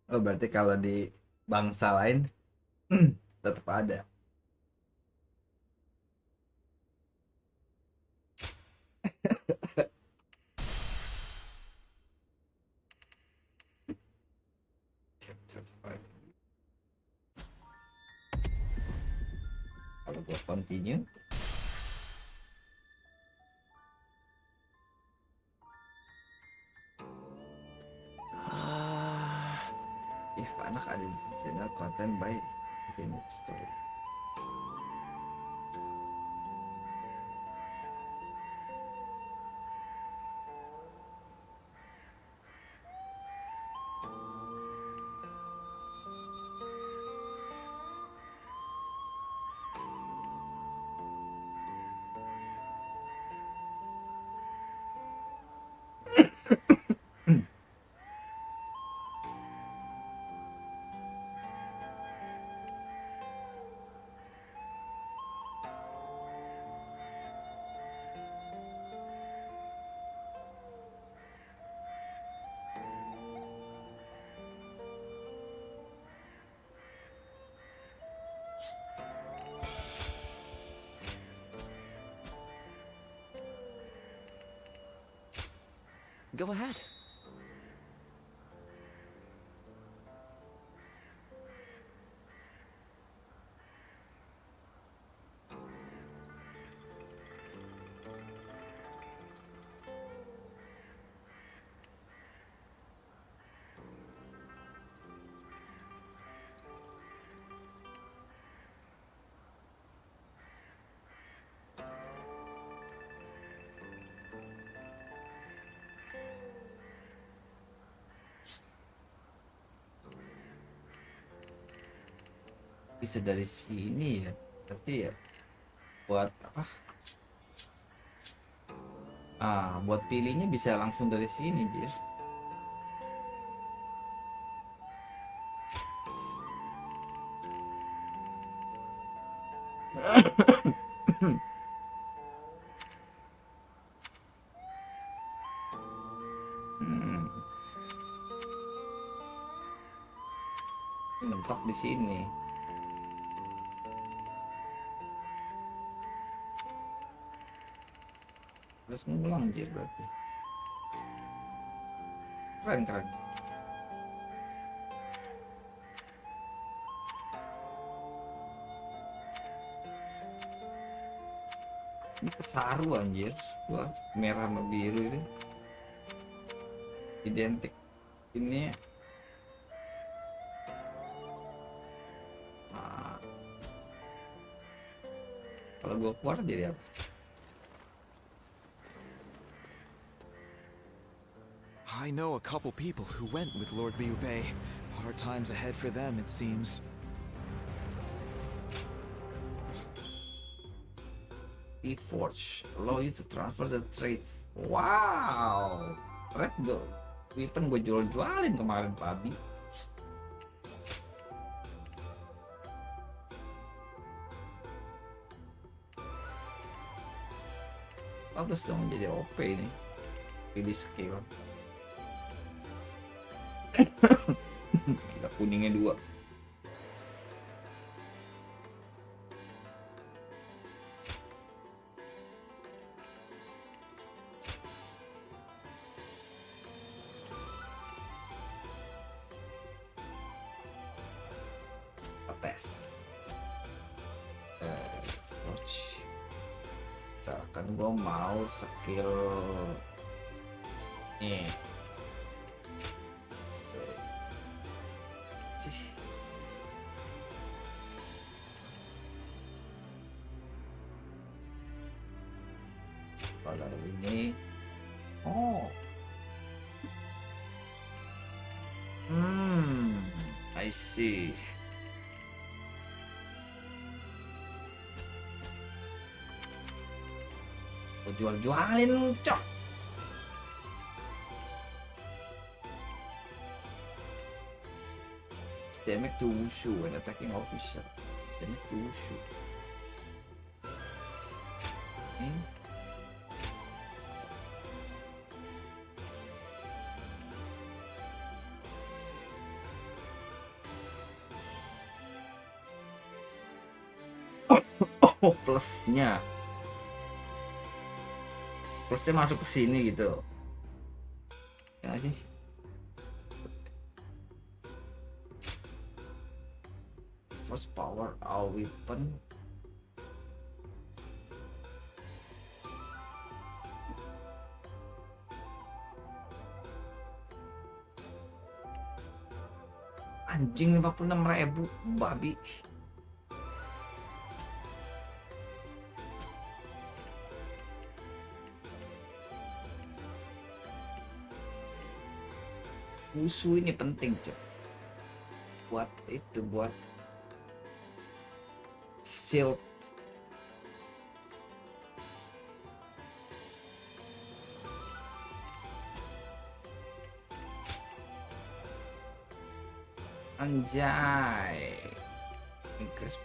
Oh berarti kalau di bangsa lain tetap ada. Chapter 5. Kalau gue continue. If anak ada di channel content by the story. Go ahead. Bisa dari sini ya, berarti ya buat apa? Buat pilihnya bisa langsung dari sini Jir. Mentok di sini. Terus ngulang Jir berarti. Keren. Ini kesaru anjir. Wah, merah sama biru itu identik. Ini kalau gue keluar jadi apa? I know a couple people who went with Lord Liu Bei. Hard times ahead for them, it seems. Reforge allow you to transfer the traits. Wow, red go. Weapon gue jual-jualin kemarin babi. Bagus dong jadi OP ini. Pilih skill. Gila, kuningnya 2. Tes. Misalkan gue mau skill nih. Kalau ini, I see. Gue jual-jualin, cok. Damage to Wushu when attacking officer. Damage to Wushu. Oh, plusnya masuk ke sini gitu ya sih. First power our weapon. Anjing 56.000 babi. Musuh ini penting, cok. Buat itu, buat shield. Anjay. Increase.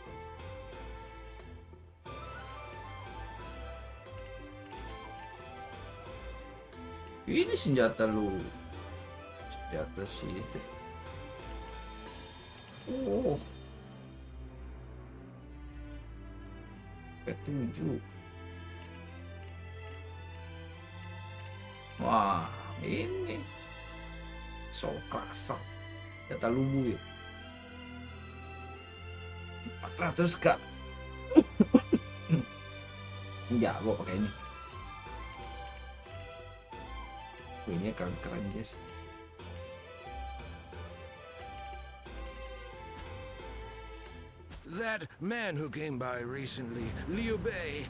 Ini senjata lu. Di atas itu. Oh. P7. Wah, ini so kerasa. Data lubu ya. 400 kak. Jago pakai ini. Ini keren guys. That man who came by recently, Liu Bei,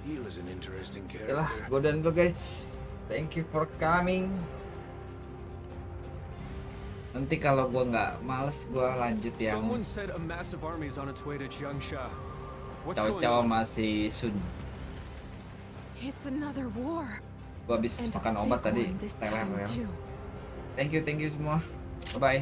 he was an interesting character. Yalah, gue dan lo guys. Thank you for coming. Nanti kalau gue nggak males, gue lanjut yang caw-caw masih Sun. It's another war. Gue habis makan obat tadi. Thank you semua. Bye bye.